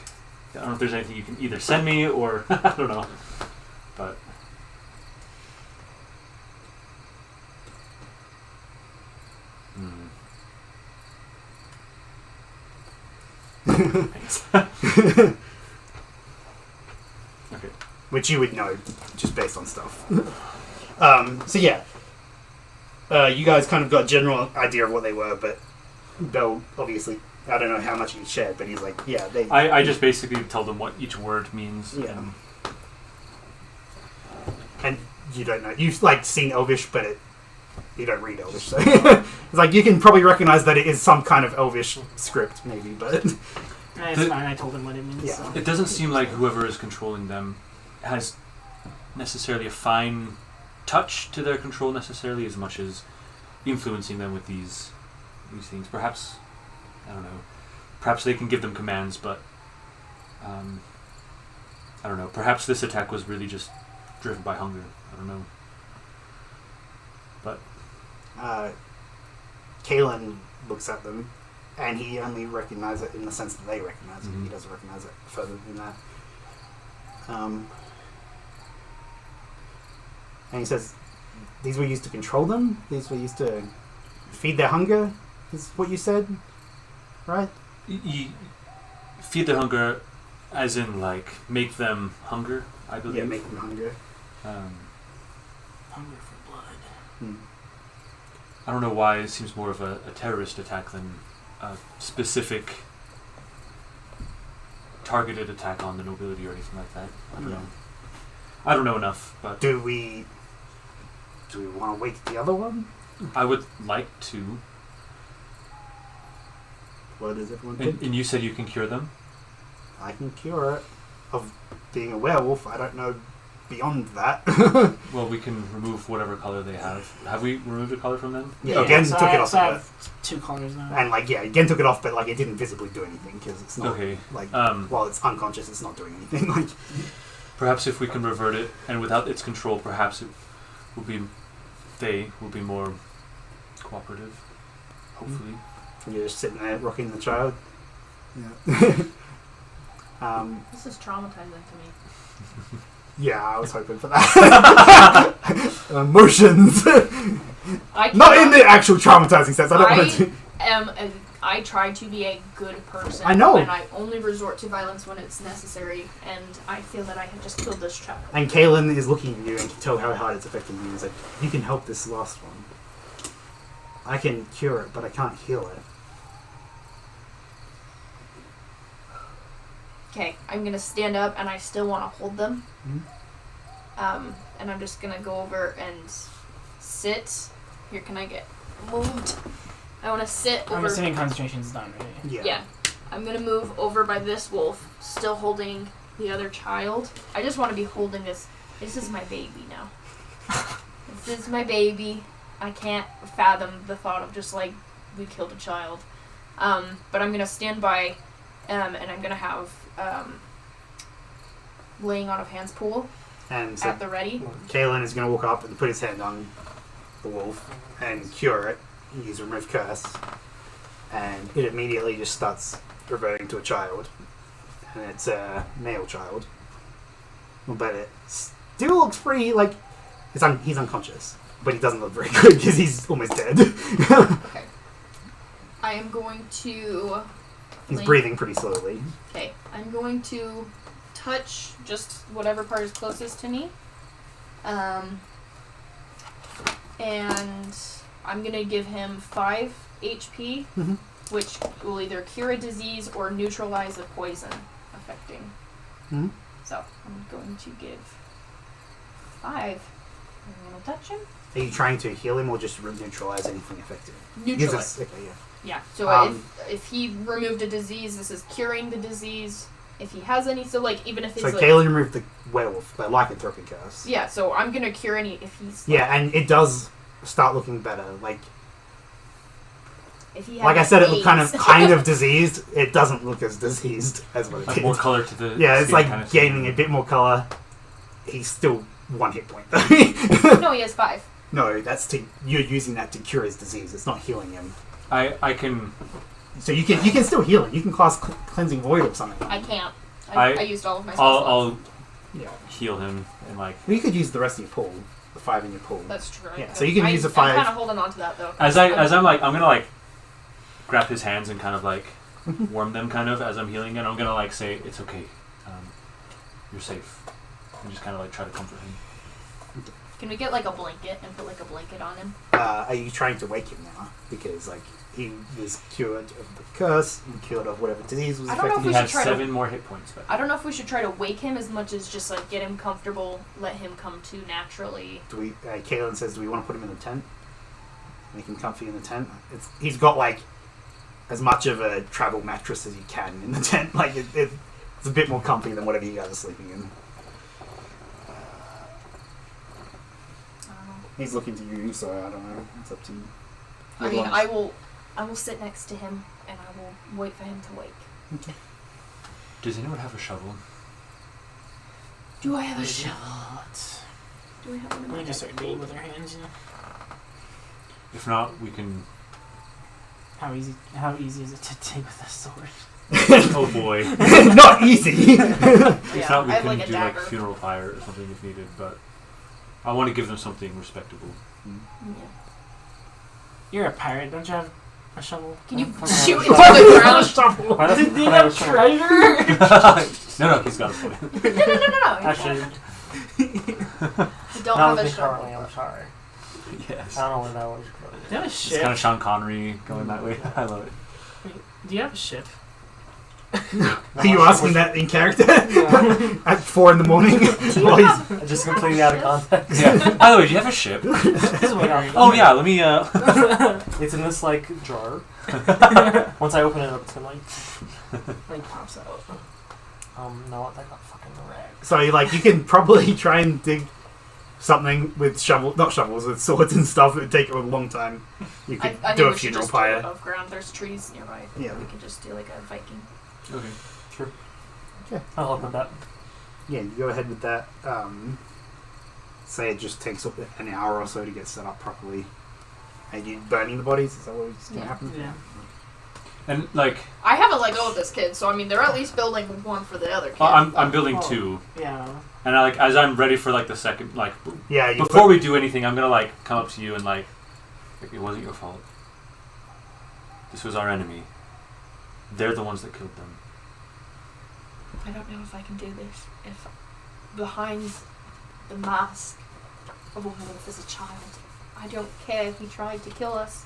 I don't know if there's anything you can either send me or I don't know, but. Thanks. Okay. Which you would know, just based on stuff. So yeah, you guys kind of got a general idea of what they were, but Bell obviously, I don't know how much he shared, but he's like, yeah, they. I just basically tell them what each word means. Yeah. And you don't know. You've like seen Elvish, but you don't read Elvish, so it's like you can probably recognize that it is some kind of Elvish script, maybe, but it's fine. I told him what it means. Yeah. So. It doesn't seem like whoever is controlling them has necessarily a fine touch to their control necessarily, as much as influencing them with these things. Perhaps, I don't know. Perhaps they can give them commands, but I don't know. Perhaps this attack was really just driven by hunger. I don't know. But Kalen looks at them, and he only recognizes it in the sense that they recognize it. He doesn't recognize it further than that. And he says, these were used to control them? These were used to feed their hunger? Is what you said? Right? you feed their hunger as in, like, make them hunger, I believe. Yeah, make them hunger. Hunger for blood. I don't know why it seems more of a terrorist attack than a specific targeted attack on the nobility or anything like that. I don't know. I don't know enough, but Do we want to wake the other one? I would like to. What does everyone think? And you said you can cure them? I can cure it of being a werewolf. I don't know beyond that. Well, we can remove whatever color they have. Have we removed a color from them? Yeah, Gen so took it I off. have 2 colors now. And like, yeah, Gen took it off, but like, it didn't visibly do anything because it's not Okay. like while it's unconscious, it's not doing anything. Like, perhaps if we can revert it, and without its control, perhaps they will be more cooperative. Hopefully. you're just sitting there rocking the child. Yeah. This is traumatizing to me. Yeah, I was hoping for that. Emotions. Not in the actual traumatizing sense. I don't want to. I try to be a good person. I know. And I only resort to violence when it's necessary, and I feel that I have just killed this child. And Kaylin is looking at you and can tell how hard it's affecting you. He's like, you can help this last one. I can cure it, but I can't heal it. Okay, I'm gonna stand up, and I still want to hold them. Mm-hmm. And I'm just gonna go over and sit. Here, can I get moved? I want to sit over. I'm assuming concentration's done, right? Yeah. I'm gonna move over by this wolf, still holding the other child. I just want to be holding this. This is my baby now. This is my baby. I can't fathom the thought of just like we killed a child. But I'm gonna stand by, and I'm gonna have laying on of hands pool And so at the ready. Kaylin is going to walk up and put his hand on the wolf and cure it. Use remove curse. And it immediately just starts reverting to a child. And it's a male child. But it still looks pretty, like, he's unconscious. But he doesn't look very good because he's almost dead. Okay. I am going to... He's breathing pretty slowly. Okay. I'm going to touch just whatever part is closest to me. And I'm going to give him 5 HP, which will either cure a disease or neutralize a poison affecting. So I'm going to give 5. I'm going to touch him. Are you trying to heal him or just neutralize anything affected? Neutralize. Okay, yeah. Yeah, so if he removed a disease, this is curing the disease. if he has any. So like even if it's So like Kaelin removed the werewolf, the lycanthropy curse. yeah, so I'm gonna cure any if he's Yeah, and it does start looking better. Like if he I has said, it looked AIDS. kind of diseased. It doesn't look as diseased as what it Like did. more color to the Yeah, it's skin like kind of gaining thing. a bit more color. He's still 1 hit point though. No, he has 5. No, you're using that to cure his disease. It's not healing him. I can. So you can still heal him. You can cast cleansing void or something. I can't. I- I used all of my spell slots. I'll Yeah. heal him and like Well, you could use the rest of your pool, the 5 in your pool. That's true. Yeah, so you can use a I'm 5. kind of holding on to that though. as I'm gonna grab his hands and kind of like warm them kind of as I'm healing, and I'm gonna like say it's okay, you're safe, and just kind of like try to comfort him. Can we get like a blanket and put like a blanket on him? Are you trying to wake him now? Because like he was cured of the curse and cured of whatever disease was I don't know affecting if He we him. has should try to- 7 more hit points. But I don't know if we should try to wake him as much as just like get him comfortable, let him come to naturally. Do we? Kaelin says, "Do we want to put him in the tent? Make him comfy in the tent." He's got like as much of a travel mattress as you can in the tent. Like it's a bit more comfy than whatever you guys are sleeping in. He's looking to you, so I don't know. It's up to you. I mean, I will sit next to him and I will wait for him to wake. Okay. does anyone have a shovel? Do I have a Maybe shovel? not. Do we have one in We my just start digging with our hands, you know. If not, we can. How easy is it to dig with a sword? Oh boy. Not easy. If Yeah, not, we I have can like a do dagger. like funeral pyre or something if needed. But I want to give them something respectable. Yeah. You're a pirate, don't you have a shovel? Can you Okay. shoot into the ground? shovel? Why doesn't Did you he have have treasure? No, he's got a point. No. Actually, I don't not have with a me shovel. currently, I'm sorry. Yes. I don't know where that was. Do you have a It's ship? kind of Sean Connery going that way. I love it. Do you have a ship? Are you asking that in character at 4 in the morning? While he's Just completely out of context. Yeah. By the way, do you have a ship? Yeah. Oh yeah, let me. It's in this like jar. Once I open it up, it's gonna Like pops out. no, that got fucking wrecked. So you can probably try and dig something with not shovels, with swords and stuff. It would take a long time. You could I do think a we should funeral just do it pyre. above ground. There's trees nearby. Yeah. We could just do like a Viking. Okay. Sure. Okay. I'll help with that. Yeah, you go ahead with that. Say it just takes an hour or so to get set up properly. Are you burning the bodies? Is that what's going to Yeah. happen? Yeah. And like, I haven't let go of this kid, so I mean, they're at least building one for the other kid. I'm building Oh. 2, Yeah. and as I'm ready for like the second, like Yeah, you before we do anything, I'm gonna like come up to you and like it wasn't your fault. This was our enemy. They're the ones that killed them. I don't know if I can do this. If behind the mask of a wolf is a child, I don't care if he tried to kill us.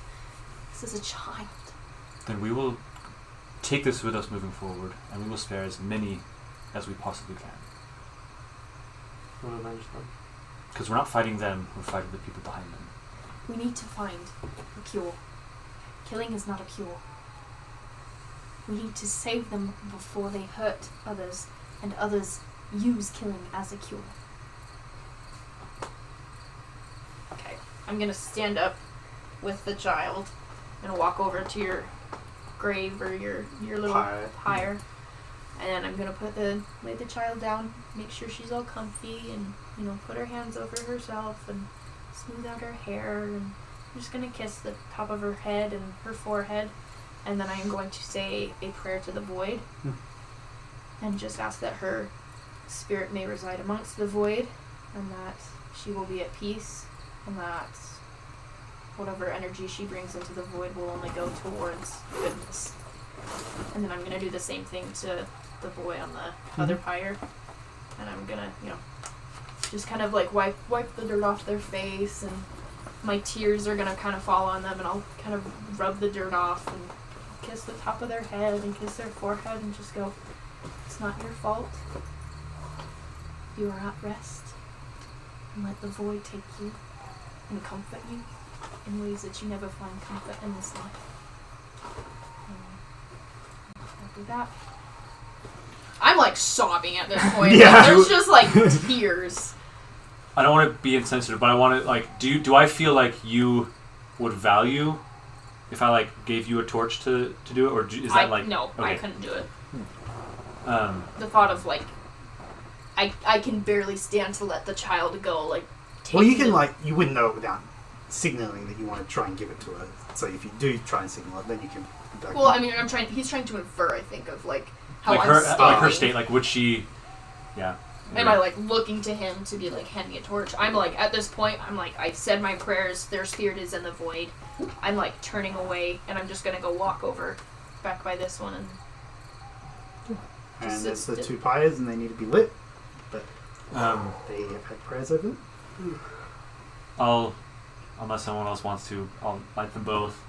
This is a child. Then we will take this with us moving forward, and we will spare as many as we possibly can. We'll avenge them. Because we're not fighting them, we're fighting the people behind them. We need to find a cure. Killing is not a cure. We need to save them before they hurt others, and others use killing as a cure. Okay, I'm gonna stand up with the child and walk over to your grave or your little pyre, and then I'm gonna lay the child down, make sure she's all comfy, and put her hands over herself and smooth out her hair, and I'm just gonna kiss the top of her head and her forehead, and then I am going to say a prayer to the void, and just ask that her spirit may reside amongst the void, and that she will be at peace, and that whatever energy she brings into the void will only go towards goodness. And then I'm gonna do the same thing to the boy on the other pyre, and I'm gonna, just kind of like wipe the dirt off their face, and my tears are gonna kind of fall on them, and I'll kind of rub the dirt off and kiss the top of their head and kiss their forehead and just go, it's not your fault. You are at rest, and let the void take you and comfort you in ways that you never find comfort in this life. I'll do that. I'm like sobbing at this point. Yeah. Like, there's just like tears. I don't want to be insensitive, but I want to like. Do I feel like you would value if I like gave you a torch to do it, or is that like no? okay. I couldn't do it. The thought of like, I can barely stand to let the child go. Like, Well, you can you wouldn't know it without signaling that you want to try and give it to her. So if you do try and signal it, then you can. Well, I mean, he's trying to infer. I think of like how like I'm her standing. her state. Like, would she? Yeah. Am I like looking to him to be like, hand me a torch? I'm like, at this point, I'm like, I've said my prayers. Their spirit is in the void. I'm like turning away, and I'm just gonna go walk over, back by this one, and. And it's the two pyres, and they need to be lit. But they have had prayers over them. Unless someone else wants to, I'll light them both.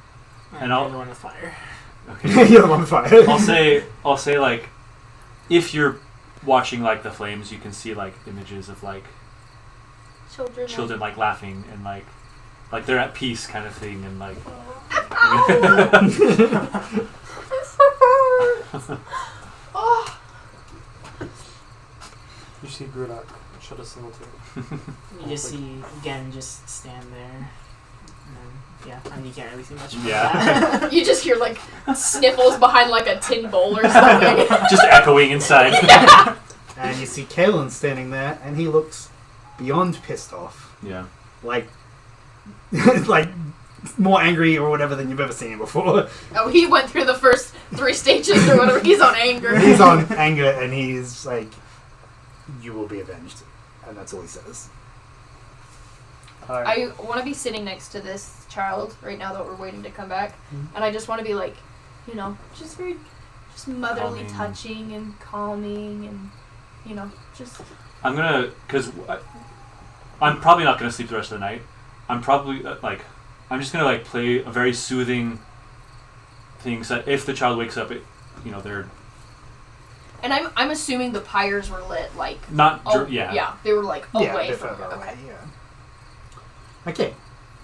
And I'll the one with fire. Okay. You're the one with fire. I'll say like, if you're watching like the flames, you can see like images of like children like laughing and like they're at peace kind of thing, and like. Oh. You see Grudak shut a single too. You just see Gen just stand there. And then, yeah, I mean, you can't really see much. Yeah. You just hear like sniffles behind like a tin bowl or something. Just echoing inside. Yeah. And you see Kalen standing there, and he looks beyond pissed off. Yeah. Like more angry or whatever than you've ever seen him before. Oh, he went through the first 3 stages or whatever. He's on anger. He's on anger, and he's like, "You will be avenged," and that's all he says. I want to be sitting next to this child right now that we're waiting to come back, and I just want to be like, just very, just motherly, Calming. touching and calming, and just. I'm gonna, because I'm probably not gonna sleep the rest of the night. I'm probably I'm just gonna play a very soothing thing, so that if the child wakes up, they're. And I'm assuming the pyres were lit Not. yeah, they were away bit from further her. away, Okay. yeah. Okay,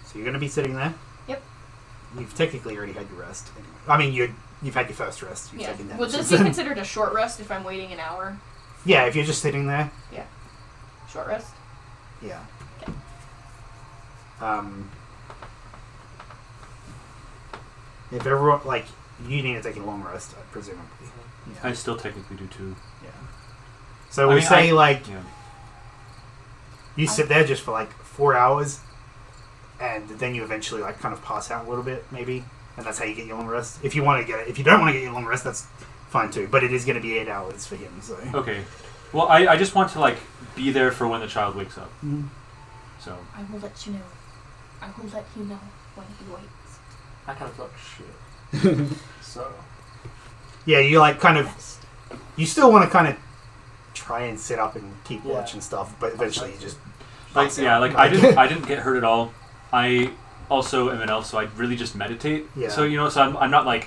so you're going to be sitting there. Yep. You've technically already had your rest. Anyway. I mean, you've had your first rest. You've Yeah. taken that. Would this be considered a short rest if I'm waiting an hour? Yeah, if you're just sitting there. Yeah. Short rest? Yeah. Okay. If everyone, you need to take a long rest, presumably. Yeah. I still technically do too. Yeah. So we say, yeah. you sit there just for 4 hours, and then you eventually kind of pass out a little bit, maybe, and that's how you get your long rest. If you want to get it, if you don't want to get your long rest, that's fine too. But it is going to be 8 hours for him. So. Okay. Well, I just want to be there for when the child wakes up. Mm-hmm. So. I will let you know. I will let you know when he wakes. I kind of feel like shit. So. Yeah, you you still want to kind of try and sit up and keep watch and stuff, but eventually you just. I didn't get hurt at all. I also am an elf, so I really just meditate. Yeah. So so I'm not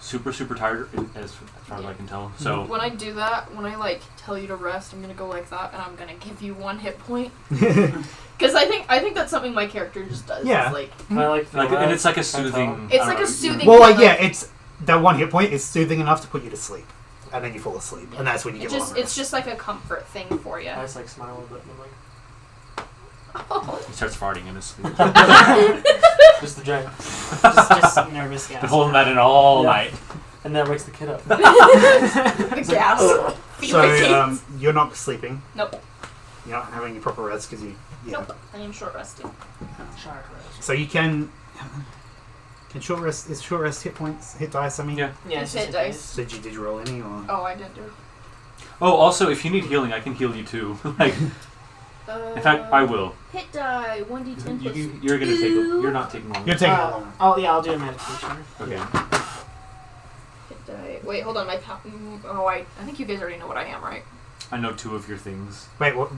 super tired as far as I can tell. So when I do that, when I tell you to rest, I'm gonna go like that, and I'm gonna give you 1 hit point. Because I think that's something my character just does. Yeah. It's Can I and it's like a soothing. It's like a soothing. Well, thing, it's that 1 hit point is soothing enough to put you to sleep, and then you fall asleep, and that's when you get long rest. It's just like a comfort thing for you. I just smile a little bit and I'm like, He starts farting in his sleep. just the giant. just nervous gas. Been holding that in all night. And that wakes the kid up. The gas. So you're not sleeping. Nope. You're not having your proper rest because you. Yeah. Nope. I am short resting. So you can. Can short rest hit points, hit dice? I mean. Yeah, It's hit dice. So did you roll any or? Oh, I didn't do it. Oh, also, if you need healing, I can heal you too. In fact, I will. Hit die 1d10 plus You're gonna take. You're not taking long. You're taking long. I'll do a meditation. Okay. Hit die. Wait, hold on. I think you guys already know what I am, right? I know 2 of your things. Wait, what?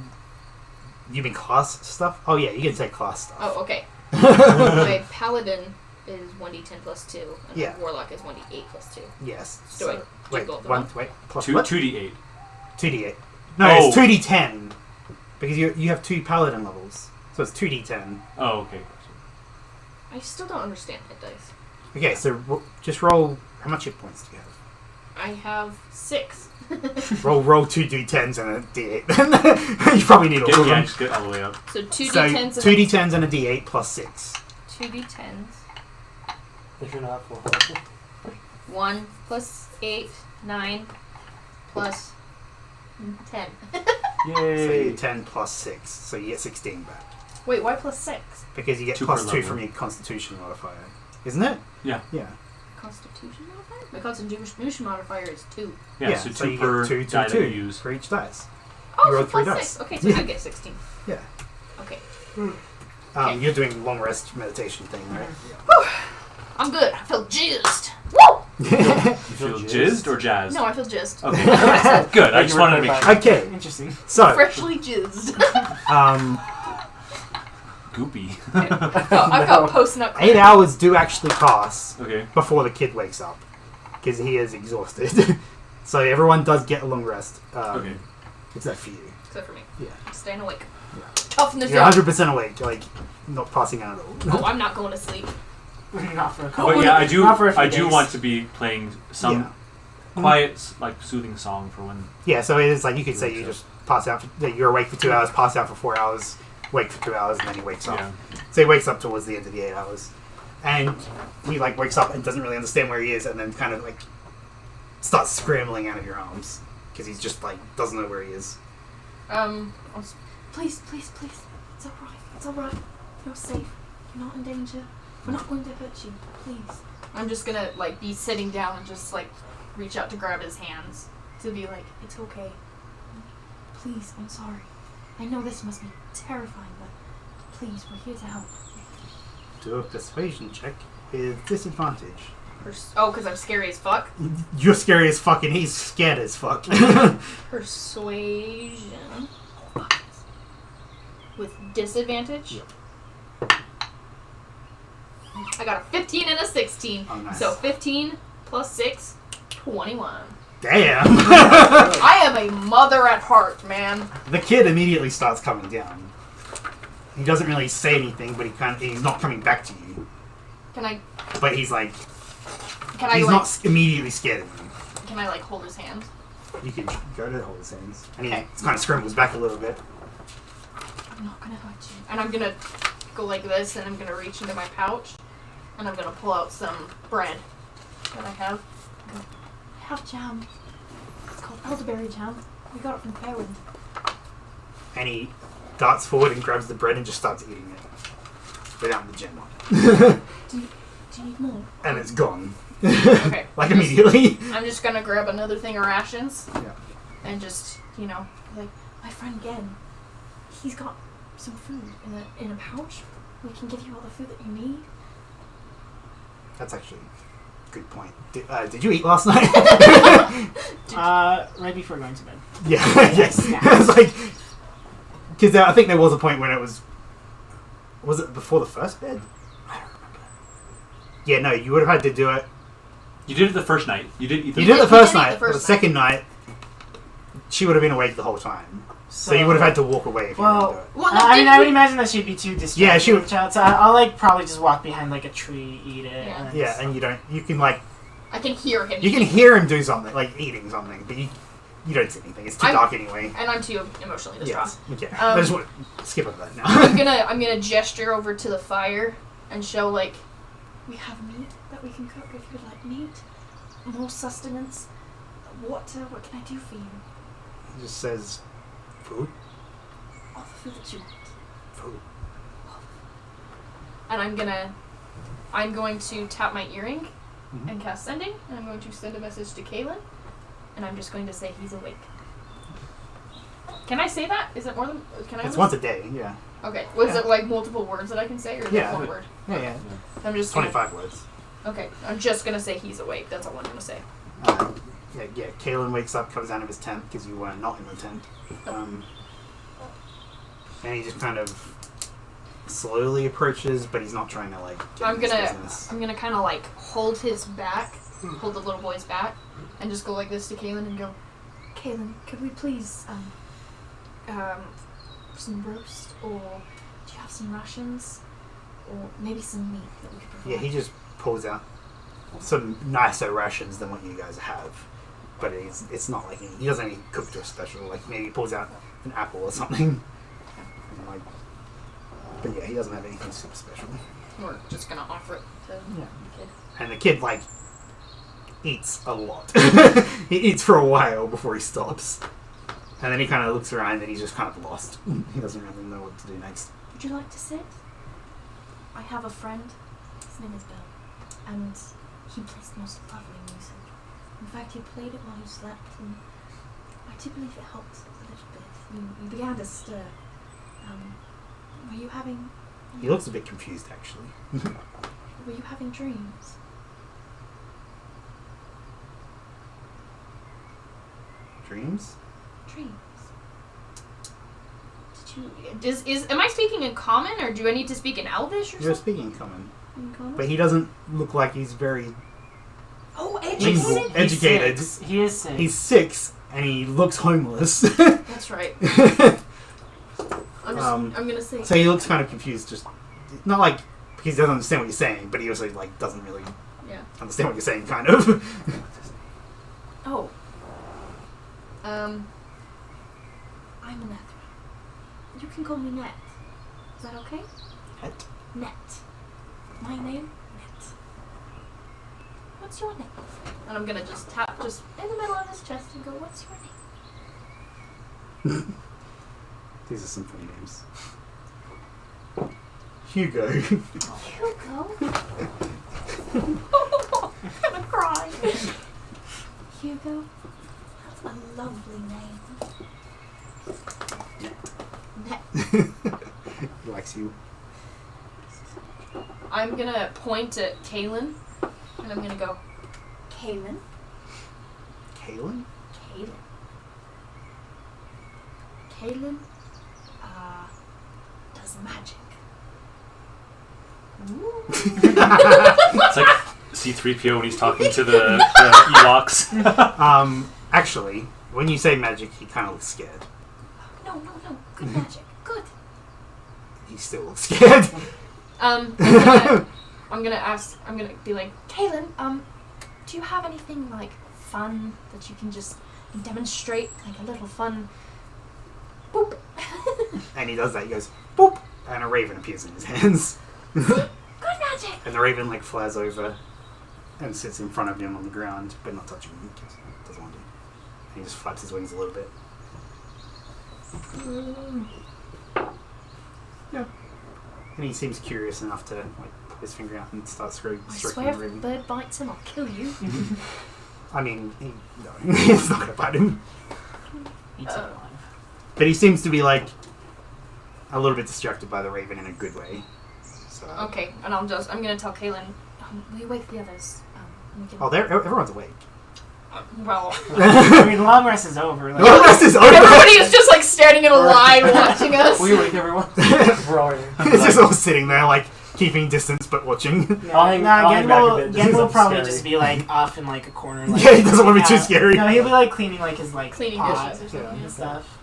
You mean class stuff? Oh yeah, you can take class stuff. Oh, okay. My paladin is 1d10 plus 2, and Yeah. my warlock is 1d8 plus 2. Yes. Do I Wait, both of one. them? Wait, plus 2d8. 2d8. No, Oh. it's 2d10 because you have 2 paladin levels, so it's 2d10. Oh, okay. I still don't understand hit dice. Okay, so just roll. How much hit points do you have? I have 6. roll 2 d10s and a d8. You probably need all of them. Just get all the way up. So 2 So d10s. 2 d10s and a d8 plus 6. 2 d10s. If you're not full. 1 plus 8, 9 plus 10. So Yay! you 10 plus 6, so you get 16 back. Wait, why plus 6? Because you get 2 plus per 2 level. from your Constitution modifier, isn't it? Yeah. Yeah. Constitution modifier? My Constitution modifier is 2. Yeah, so 2 you per get 2, 2, die 2 that you use. for each dice. Oh, You so rolled 3 plus dice. 6. Okay, so Yeah. you get 16. Yeah. Okay. Okay. You're doing long rest meditation thing, right? I'm good. I feel jizzed. Woo! You feel jizzed or jazzed? No, I feel jizzed. Okay. Good. I just wanted to make sure. Okay, Interesting. so Freshly jizzed. Goopy. I've got post-nut 8 hours do actually pass Okay. before the kid wakes up because he is exhausted. So everyone does get a long rest. Okay. Except for you. Except for me. Yeah. I'm staying awake. Yeah. Tough in the You're job. 100% awake, like not passing out at all. Oh, I'm not going to sleep. Not for a couple. But yeah, Not for a few I do days. want to be playing some Yeah. quiet, like soothing song for when. Yeah, so it is like you could say you just pass out. That you're awake for 2 hours, pass out for 4 hours, wake for 2 hours, and then he wakes up. Yeah. So he wakes up towards the end of the 8 hours, and he like wakes up and doesn't really understand where he is, and then kind of like starts scrambling out of your arms because he's just like doesn't know where he is. Please, please, please. It's alright. It's alright. You're safe. You're not in danger. We're not going to hurt you. Please. I'm just gonna like be sitting down and just like reach out to grab his hands to be like, It's okay. Please, I'm sorry. I know this must be terrifying, but please, we're here to help. Do a persuasion check with disadvantage. oh, because I'm scary as fuck. You're scary as fuck, and he's scared as fuck. Persuasion with disadvantage. Yep. I got a 15 and a 16. Oh, nice. So 15 plus 6, 21. Damn. I am a mother at heart, man. The kid immediately starts coming down. He doesn't really say anything, but he's not coming back to you. Can I But he's like, can he's I like not immediately scared of you. can I like hold his hand? You can go to hold his hands. And he Okay. kind of scrambles back a little bit. I'm not gonna hurt you. And I'm gonna go like this, and I'm gonna reach into my pouch, and I'm gonna pull out some bread that I have. I have jam. It's called elderberry jam. We got it from Fairwind. And he darts forward and grabs the bread and just starts eating it. Without the gem on it. Do you need more? And it's gone. Okay. Like immediately. I'm just gonna grab another thing of rations Yeah. and just, you know, Like, my friend Gen, he's got some food in a pouch. We can give you all the food that you need. That's actually a good point. Did you eat last night? Right before going to bed. Yeah, yes. It's like, because I think there was a point when it was it before the first bed? I don't remember. Yeah, no, you would have had to do it. You did it the first night. You did eat the You did it the did first eat the night, but the first second night, she would have been awake the whole time. So you would have had to walk away if you Well, didn't do it. well, no, I mean, did I would you- imagine that she'd be too distracted. Yeah, she would- with the child, so I'll like probably just walk behind like a tree, eat it. Yeah. And then Yeah, just- and you can I can hear him. you can hear him do something, like eating something, but you don't see anything. It's too dark anyway. and I'm too emotionally distraught. Yes. Okay. Um, I just want to skip over that now. I'm gonna gesture over to the fire and show like We have meat that we can cook if you'd like meat. More sustenance. What can I do for you? It just says food. All the food that you want. Food. and I'm going to tap my earring Mhm. and cast sending, and I'm going to send a message to Kaylin, and I'm just going to say he's awake. Can I say that? Is it more than? Can I? It's only- once a day. Yeah. Okay. Was Yeah. it like multiple words that I can say, or is Yeah. it one word? Yeah. Yeah. I'm just gonna, 25 words. okay. I'm just gonna say he's awake. That's all I'm gonna say. Yeah. Kaelin wakes up, comes out of his tent because you were not in the tent, and he just kind of slowly approaches, but he's not trying to like. Get I'm in his gonna business. kind of like hold his back, hold the little boy's back, and just go like this to Kaylin and go, Kaylin, could we please some roast, or do you have some rations, or maybe some meat that we could provide? Yeah, he just pulls out some nicer rations than what you guys have. but it's not like he doesn't any cooked or special. Like maybe he pulls out an apple or something. And like, but yeah, he doesn't have anything super special. We're just gonna offer it to the kid. And the kid like eats a lot. He eats for a while before he stops, and then he kind of looks around and he's just kind of lost. He doesn't really know what to do next. Would you like to sit? I have a friend. His name is Bill, and he plays the most lovely music. In fact, he played it while you slept, and I do believe it helped a little bit. You began to stir. Were you having? He looks a bit confused, actually. Were you having dreams? Dreams? Dreams. Did you? Am I speaking in common, or do I need to speak in Elvish or You're something? speaking common, In common? but he doesn't look like he's very Oh, He's educated. educated. He is 6. He's 6 and he looks homeless. That's right. I'm gonna say. So he looks kind of confused. Just not like he doesn't understand what you're saying, but he also like doesn't really Yeah. understand what you're saying, kind of. Oh. I'm a Nether. You can call me Net. Is that okay? Het? Net. My name? Net. What's your name? And I'm gonna just tap just in the middle of his chest and go, What's your name? These are some funny names. Hugo. Hugo? I'm gonna cry. Hugo? That's a lovely name. Net. He likes you. I'm gonna point at Kaylin, and I'm gonna go, Kaylin? Kaylin? Kaylin. Kaylin, does magic. It's like C-3PO when he's talking to the Ewoks. Actually, when you say magic, he kind of looks scared. No. Good magic. Good. He still looks scared. I'm gonna be like, Kaylin, do you have anything like fun that you can just demonstrate, like a little fun? Boop. And he does that. He goes, boop, and a raven appears in his hands. Good magic. And the raven like flies over and sits in front of him on the ground, but not touching him because he doesn't want to. And he just flaps his wings a little bit. Yeah. And he seems curious enough to like put his finger out and start stroking I the swear, if a raven. bird bites him, I'll kill you. I mean, no, it's not gonna bite him. Eats it alive. But he seems to be like a little bit distracted by the raven in a good way. So. okay, and I'm gonna tell Kaylin, Will you wake the others? We can- Oh, everyone's awake. well, I mean, long rest is over. Like, The rest is over. everybody is just like standing in a line watching us. Will you wake everyone? We're all here. It's just all sitting there, like keeping distance but watching. I'll hang back a bit, just Gen will because probably I'm just scary. be like off in like a corner. Like, Yeah, he doesn't want to be too scary. No, he'll be like cleaning like his like Cleaning pot dishes or something. and stuff.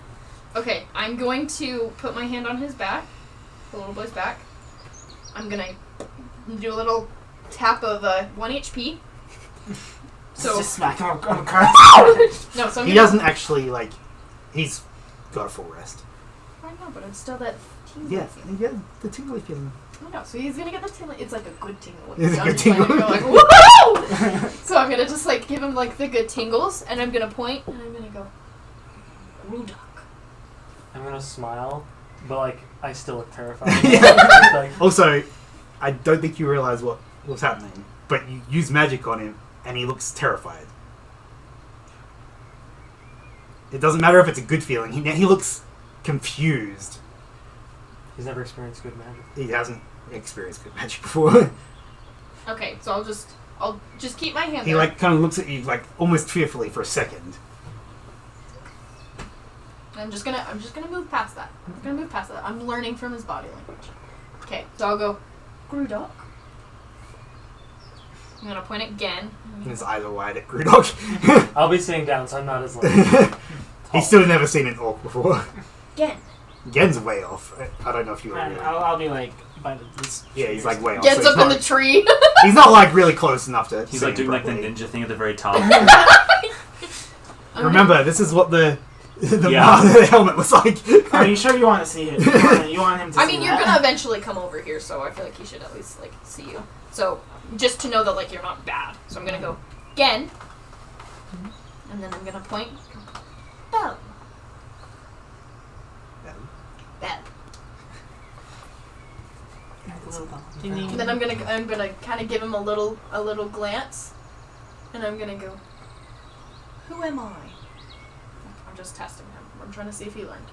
Okay, I'm going to put my hand on his back, the little boy's back. I'm gonna do a little tap of 1 HP. So Just smack him on the car. no, so I'm He gonna, doesn't actually like. He's got a full rest. I know, but it's still that tingle. Yeah, feeling. yeah, the tingly feeling. I know, so he's gonna get the tingle. It's like a good tingle. It's a good He's gonna tingle. go like woohoo! So I'm gonna just like give him like the good tingles, and I'm gonna point, and I'm gonna go, Grudak. I'm gonna smile, but like I still look terrified. Yeah. Like, Also, I don't think you realize what's happening, but you use magic on him, and he looks terrified. It doesn't matter if it's a good feeling. He looks confused. he's never experienced good magic. He hasn't experienced good magic before. Okay, so I'll just keep my hand He there. like kind of looks at you like almost fearfully for a second. I'm just gonna move past that. I'm learning from his body language. Okay, so I'll go, Grudak. I'm gonna point at Gen. And his eyes are wide at Grudok. I'll be sitting down, so I'm not as like. He's still never seen an orc before. Again. Gen's way off. I don't know if you And were. I'll be like by this. Yeah, he's like way off. Gets so up he's in not- the tree. He's not like really close enough to. He's see like him doing like the properly. ninja thing at the very top. Remember, this is what the Yeah. the helmet was like. Are you sure you want to see it? You want him to I see mean, that? you're gonna eventually come over here, so I feel like he should at least like see you. So just to know that like you're not bad. So I'm gonna go again, and then I'm gonna point. Bell. Bell. And then I'm gonna kind of give him a little glance, and I'm gonna go. Who am I? I'm just testing him. I'm trying to see if he learned.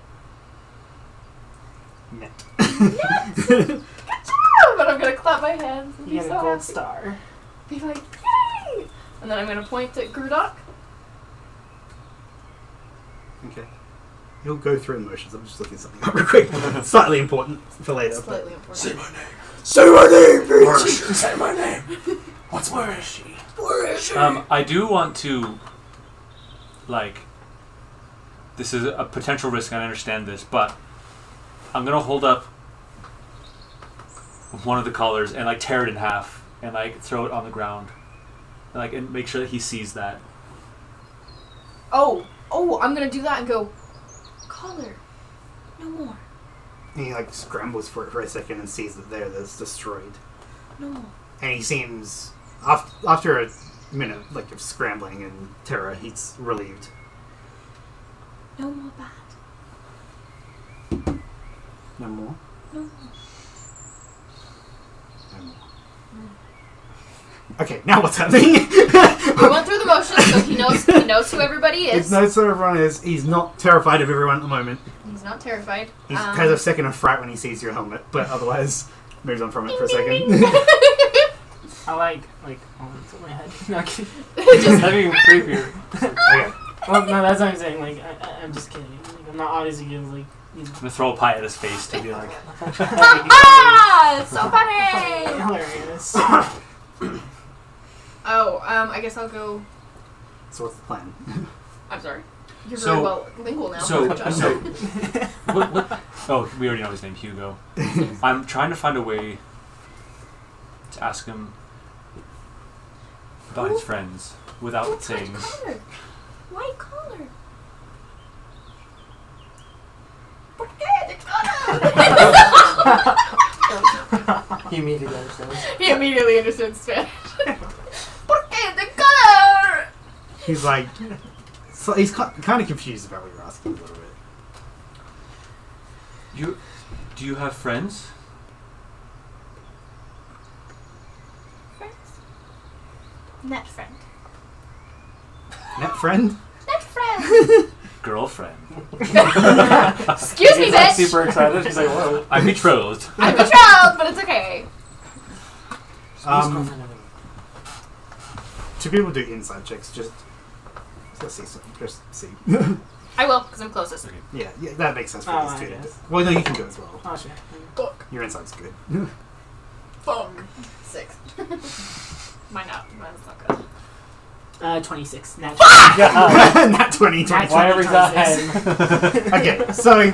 Net. Yes! Good job! But I'm gonna clap my hands and You be get so a gold happy. star. Be like, yay! And then I'm gonna point at Grudok. Okay. He'll go through the motions. I'm just looking something up real quick. Slightly important for later. Slightly important. my name. Say my name, bitch! Say my name. Where is she? Where is she? I do want to, like, this is a potential risk, and I understand this, but I'm gonna hold up one of the collars and like tear it in half and like throw it on the ground, and make sure that he sees that. Oh, I'm gonna do that and go, collar, no more, And he like scrambles for it for a second and sees that that's destroyed. no more. And he seems after a minute like of scrambling and terror, he's relieved. No more bad. No more. No more. No more. Okay, now what's happening? We went through the motions, so he knows who everybody He is. knows who everyone is. He's not terrified of everyone at the moment. He's not terrified. He has a second of fright when he sees your helmet, but otherwise moves on from it for a second. I like oh, it's in my head. No, Just That'd be creepier. Okay. well, no, that's what I'm saying. Like, I'm just kidding. Like, I'm not obviously gonna like. I'm gonna throw a pie at his face to be like, ah, so funny. Hilarious. Oh, I guess I'll go. So what's the plan? I'm sorry. You're So- very well lingual now. so John. what? Oh, we already know his name, Hugo. I'm trying to find a way to ask him about his friends without What's saying. white collar? White collar. ¿Por qué de collar? He immediately understands. He immediately understood Spanish. ¿Por qué de color? He's like, so he's kind of confused about what you're asking a little bit. Do you have friends? Friends. Net friend. Net friend? Net friend. Girlfriend. Excuse me, He's like bitch. super excited. He's like, whoa. I'm betrothed. I'm betrothed, but it's okay. Two people do inside checks. Just let's see something. Just see. I will, because I'm closest. Okay. yeah, that makes sense for Oh, these I two. guess. Well, no, you can go as well. Oh sure. Fuck. Your inside's good. Fuck. 6. Mine's not good. 26. Nat Nat 20. Why every time? Okay, so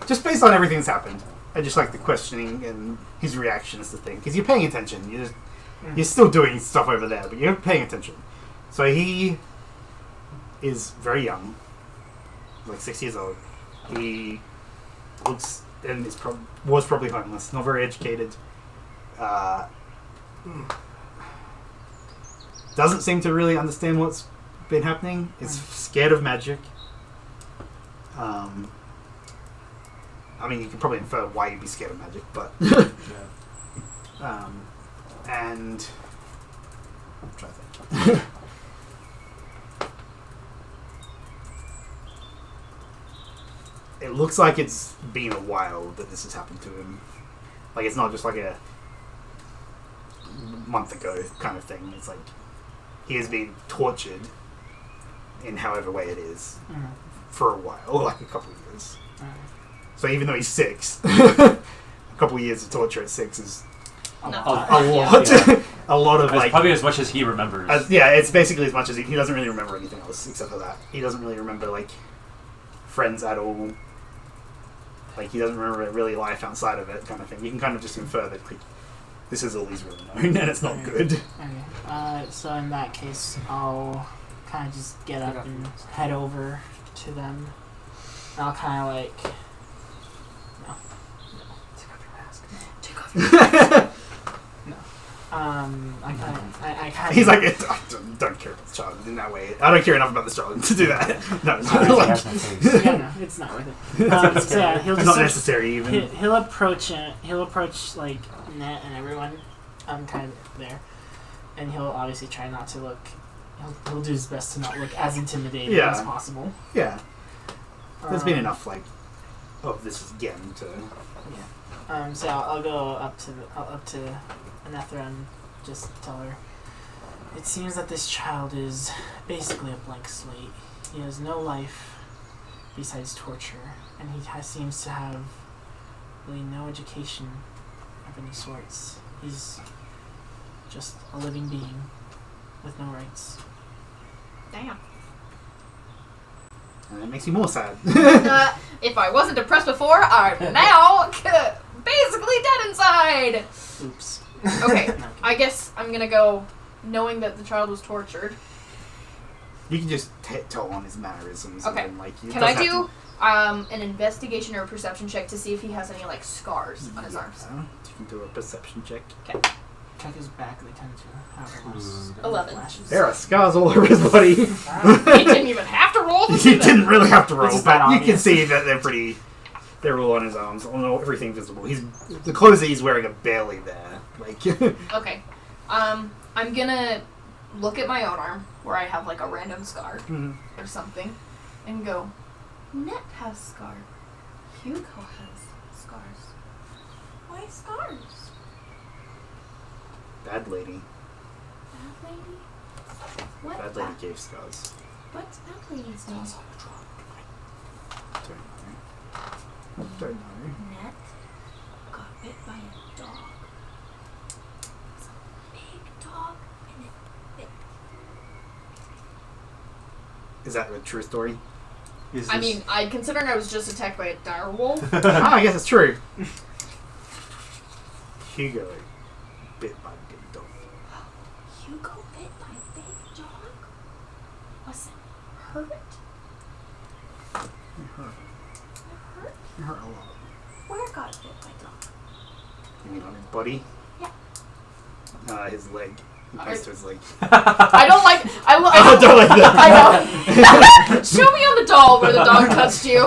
just based on everything that's happened, and just like the questioning and his reactions to things, because you're paying attention. You're still doing stuff over there, but you're paying attention. So he is very young, like 6 years old. He looks and was probably homeless, not very educated. Doesn't seem to really understand what's been happening. Is scared of magic. I mean, you can probably infer why you'd be scared of magic, but Yeah. and I'm trying to think. It looks like it's been a while that this has happened to him. Like, it's not just like a month ago kind of thing. It's like he has been tortured in however way it is for a while, or like a couple of years. So even though he's 6, a couple of years of torture at 6 is a lot. Yeah. A lot of That's like probably as much as he remembers. yeah, it's basically as much as he doesn't really remember anything else except for that. He doesn't really remember like friends at all. Like he doesn't remember really life outside of it, kind of thing. You can kind of just infer that like this is all he's really known, and it's not good. Okay. So in that case, I'll kind of just get up and head over to them. And I'll kind of like, no, take off your mask. Take off your mask. No. I kind of. He's like, I don't care about this child in that way. I don't care enough about this child to do that. No, it's not like, yeah, no, it's not worth it. So yeah, he'll it's just not necessary even. He'll approach like Net and everyone, kind of there, and he'll obviously try not to look. He'll do his best to not look as intimidating as possible. Yeah. There's been enough like of this again to. Yeah. So I'll go up to Anethra and just tell her. It seems that this child is basically a blank slate. He has no life besides torture, and he seems to have really no education of any sorts. He's just a living being with no rights. Damn. And it makes you more sad. If I wasn't depressed before, I'm now basically dead inside. Oops. Okay, No. I guess I'm gonna go, knowing that the child was tortured. You can just tell on his mannerisms. Okay. And, like, Can I do an investigation or a perception check to see if he has any like scars on his arms? You can do a perception check. Check his back, they tend to have those 11. flashes. There are scars all over his body. He didn't even have to roll to You see that. didn't really have to roll, It's but not you can obvious. see that they're all on his arms. Everything visible. The clothes that he's wearing are barely there. Like, Okay. I'm gonna look at my own arm where I have like a random scar or something and go, Net has scars. Hugo has scars. Why scars? bad lady. Bad lady? What? Bad lady gave scars. What's bad lady's name? Don't know. Net got bit by a dog. It's a big dog and it bit. Is that a true story? I mean, considering I was just attacked by a dire wolf. I guess it's true. Hugo bit by a big dog. Hugo bit by a big dog? Was it hurt? It hurt. It hurt? It hurt a lot. Where got it bit by a dog? You mean on his body? Yeah. His leg. Close to his leg. I don't like. I don't like that. I know. Show me on the doll where the dog touched you.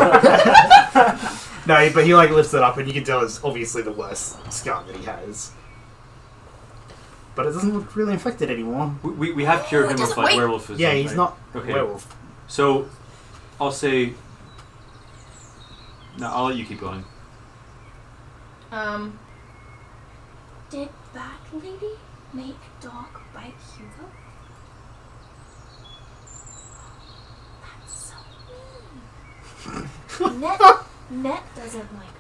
No, but he like lifts it up, and you can tell it's obviously the worst scar that he has. But it doesn't look really infected anymore. We have cured him of like werewolfism. Yeah, he's right? not Okay. a werewolf. So, I'll say. No, I'll let you keep going. Did Bad Lady make dog bite Hugo? That's so mean. Net doesn't like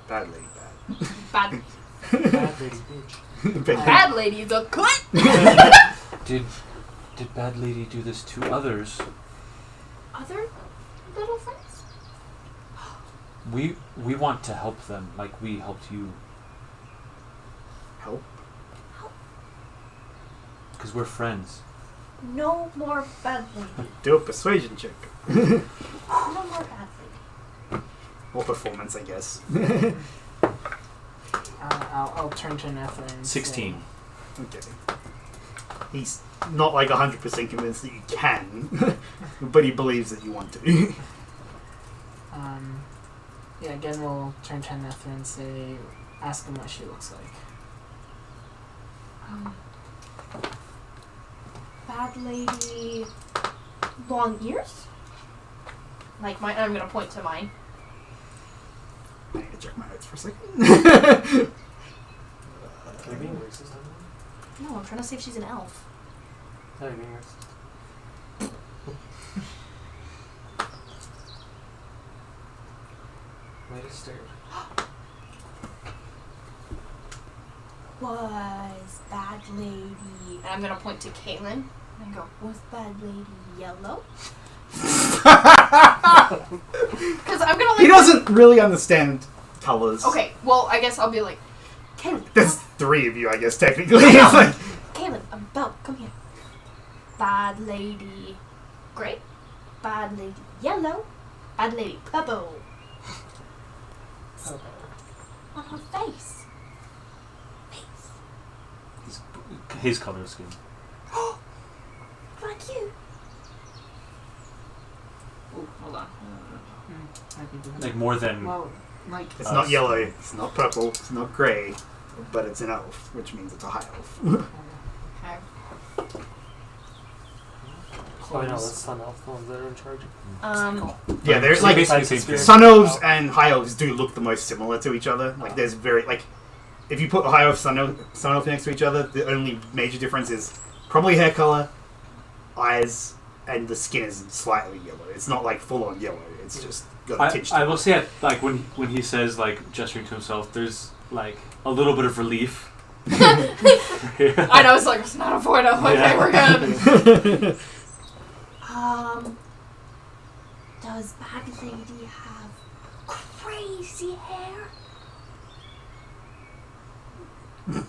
Bad lady, bad. bad. Bad lady bitch. Bad Lady is a cunt. Did Bad Lady do this to others? Other little things? We want to help them like we helped you. Help? Because we're friends. No more Bad Lady. Do a persuasion check. No more Bad Lady. Or performance, I guess. I'll turn to Nether and 16. Okay. He's not like 100% convinced that you can, but he believes that you want to. Yeah, again we'll turn to Nether and say, ask him what she looks like. Bad Lady. Long ears? Like mine. I'm gonna point to mine. I need to check my notes for a second. Can I be racist? No, I'm trying to see if she's an elf. No, you're being racist. Made it stared. Was Bad Lady. And I'm gonna point to Caitlin and go, was Bad Lady yellow? Because I'm gonna like. He doesn't really understand colors. Okay, well, I guess I'll be like, Caitlin. There's three of you, I guess, technically. I know. Caitlin, bad lady grey, bad lady yellow, bad lady purple. Okay. On her face. His color scheme. Like you. Ooh, hold on. I can do that. Like more than. Well, like It's not yellow, it's not purple, it's not grey, but it's an elf, which means it's a high elf. Okay. Oh, no, that's Sun Elf, the ones that are in charge. Yeah, there's So like basically Type same thing. Sun elves and high elves do look the most similar to each other. Like there's very like if you put high elf sun elf next to each other, the only major difference is probably hair color, eyes, and the skin is slightly yellow. It's not like full on yellow. It's just got a tinge. I will say, like when he says like gesturing to himself, there's like a little bit of relief. I know, it's like, it's not a void. Okay, Yeah. we're good. Does bad lady have crazy hair? I'm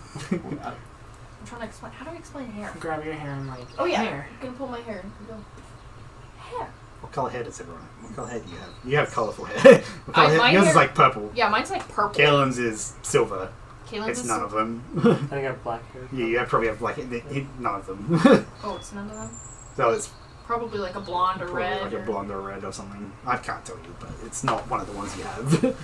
trying to explain. How do I explain hair? grab your hair and like. Oh yeah, Hair. I'm gonna pull my hair and go. Hair. What color hair does everyone have? What color hair do you have? You have colourful hair. What color hair? my Yours hair- is like purple. Yeah, mine's like purple. Kalen's is silver. Caitlin's It's is none of them. I think I have black hair. Yeah, you probably have black hair. None of them. Oh, it's none of them. So it's Probably like a blonde or probably red. like a or- blonde or red or something. I can't tell you, but it's not one of the ones you have.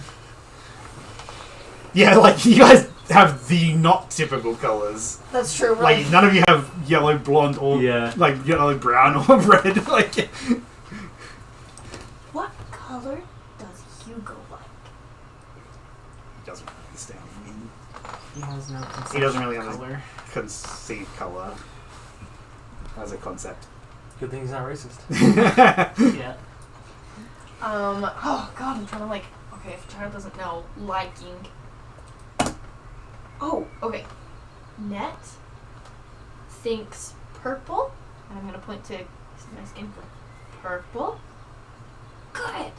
Yeah, like you guys have the not typical colors. That's true. Right? Like none of you have yellow, blonde, or Yeah. like yellow, brown, or red. Like What color does Hugo like? doesn't understand. He has no concept He doesn't really of understand. color. Conceive color as a concept. Good thing he's not racist. Yeah. Oh god, I'm trying to like. Okay, if a child doesn't know, liking. Oh, okay. Net thinks purple, and I'm gonna point to my skin. Purple. Good.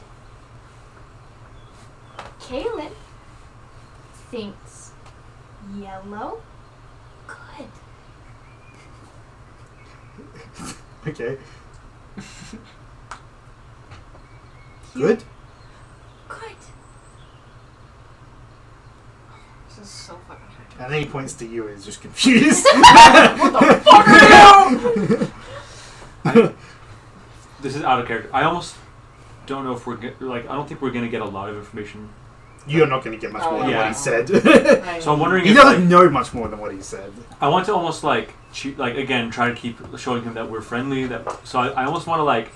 Kaylin thinks yellow. Good. Okay. Good. Good. This is so fucking hard. And then he points to you and is just confused. What the fuck are you? This is out of character. I almost don't know if we're I don't think we're gonna get a lot of information. You're not going to get much more than yeah. what he said. So I'm wondering He if doesn't like, know much more than what he said. I want to almost like again try to keep showing him that we're friendly. So I almost want to like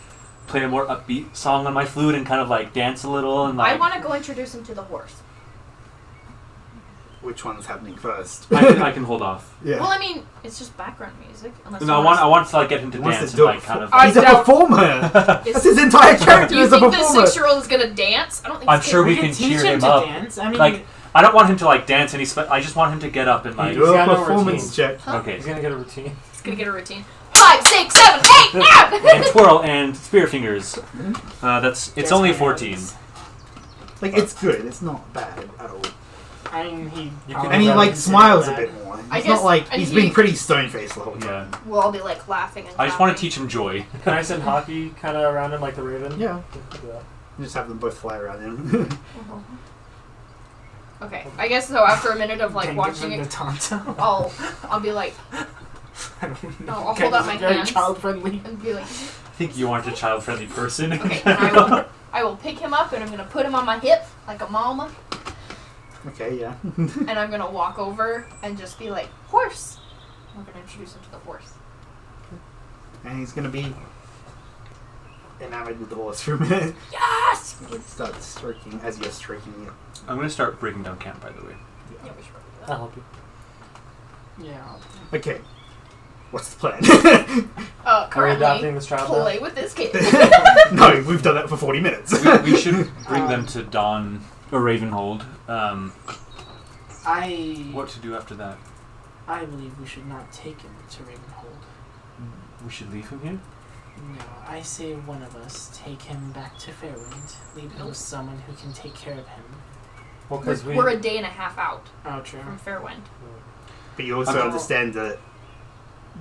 play a more upbeat song on my flute and kind of like dance a little and like. I want to go introduce him to the horse. Which one's happening first? I can hold off. Yeah. Well, I mean, it's just background music. Unless No, I want to like get him to He wants dance to do and it like kind of. I He's a doubt- performer. Is- That's his entire character. Do you Is a think this performer. 6-year-old is gonna dance? I don't think. I'm he's sure gonna- we can teach cheer him him to up. dance. I mean, Like I don't want him to like dance and I just want him to get up and like. He's Do a got no performance routine. check. Huh? Okay. He's gonna get a routine. He's gonna get a routine. 5, 6, 7, 8, yeah. And twirl and spear fingers. It's Just only my 14. hands. Like it's good. It's not bad at all. I mean, he. You probably And he rather like considered smiles a that. bit more. I It's guess- not like and he's he- being pretty stone faced the whole Yeah. time. We'll all be like laughing and. I just want to clapping. teach him joy. Can I send hockey kind of around him like the Raven? Yeah. Look at that. You just have them both fly around him. Okay, I guess so. After a minute of like Can watching give him it, the Tonto. I'll be like I don't know. I'll hold out my Very hands. child friendly. and be like, I think you aren't a child-friendly person. okay, and I will pick him up and I'm gonna put him on my hip like a mama, Okay, yeah. and I'm gonna walk over and just be like, horse. I'm gonna introduce him to the horse. And he's gonna be enamored with the horse for a minute. Yes. He starts stroking as you're stroking it. I'm going to start breaking down camp, by the way. Yeah, we should probably do I'll that. help you. Yeah. Okay. What's the plan? Are we Currently, adopting this child now? play with this kid. No, we've done that for 40 minutes. We should bring them to Dawn or Ravenhold. What to do after that? I believe we should not take him to Ravenhold. We should leave him here? No, I say one of us take him back to Fairwind. Leave him with someone who can take care of him. Well, because We're a day and a half out Oh, true. from Fairwind. But you also Okay. understand that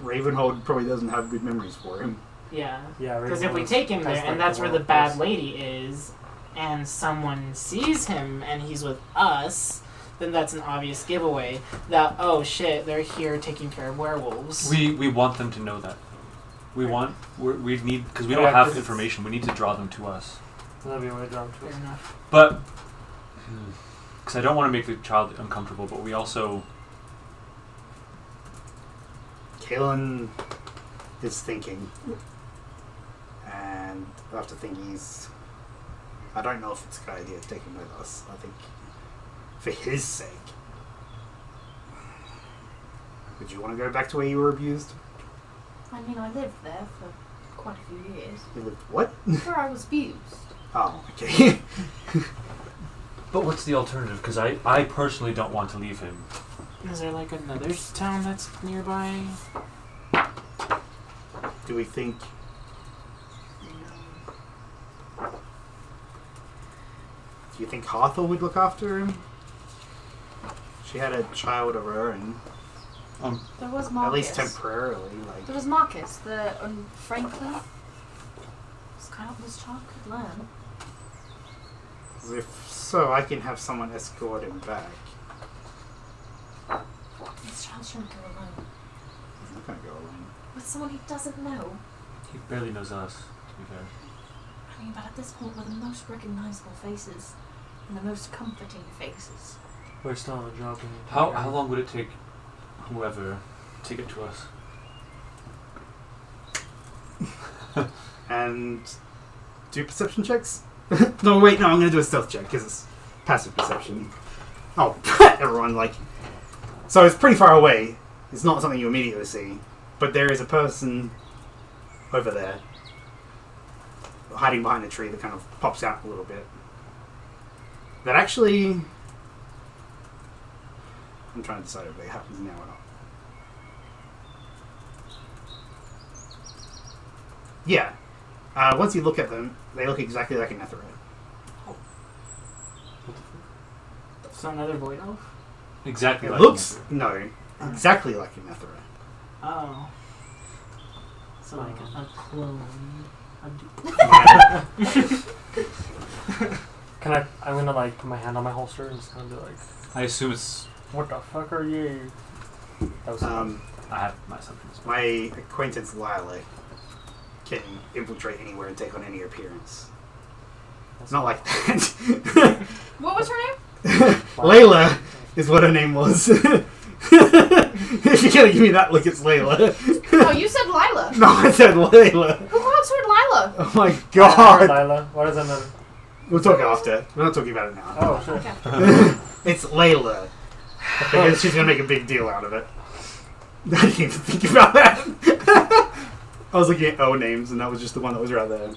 Ravenhold probably doesn't have good memories for him. Yeah. Yeah, Because if we take him there, and that's where the bad lady is, and someone sees him and he's with us, then that's an obvious giveaway that, oh shit, they're here taking care of werewolves. We want them to know that. We need, because we don't Yeah, have 'cause information, we need to draw them to us. That'd be a way to draw him to Fair us. enough. But, because I don't want to make the child uncomfortable, but we also... Kalen is thinking. And after thinking, I don't know if it's a good idea to take him with us. I think for his sake. Would you want to go back to where you were abused? I mean, I lived there for quite a few years. You lived what? Where I was abused. Oh, okay. But what's the alternative? Because I personally don't want to leave him. Is there like another town that's nearby? Do we think... Do you think Hathor would look after him? She had a child of her own. There was Marcus. At least temporarily. There was Marcus, Franklin. This kind of this child could learn. If so, I can have someone escort him back. This child shouldn't go alone. He's not going to go alone. With someone he doesn't know. He barely knows us, to be fair. I mean, but at this point, we're the most recognizable faces. And the most comforting faces. We're still on the job. How long would it take whoever to get to us? And do perception checks? No, wait, no, I'm going to do a stealth check because it's passive perception. Oh, everyone, So it's pretty far away. It's not something you immediately see. But there is a person over there hiding behind a tree that kind of pops out a little bit. That actually... I'm trying to decide if it happens now or not. Yeah. Once you look at them, they look exactly like an Ethera. So another void elf? Exactly. It like looks... No. Exactly like an Ethera. Oh. So like a clone. I'm gonna put my hand on my holster and just kind of be like, I assume it's... what the fuck are you? That was I have my assumptions. My acquaintance Lila can infiltrate anywhere and take on any appearance. It's not like that. What was her name? Layla is what her name was. If you're gonna give me that look, it's Layla. Oh, you said Lila. No, I said Layla. Who else heard Lila? Oh my Alright, god. Lila. What does that matter? We'll talk after. We're not talking about it now. Oh, sure. Okay. It's Layla. Because she's gonna make a big deal out of it. I didn't even think about that. I was looking at O names and that was just the one that was right there.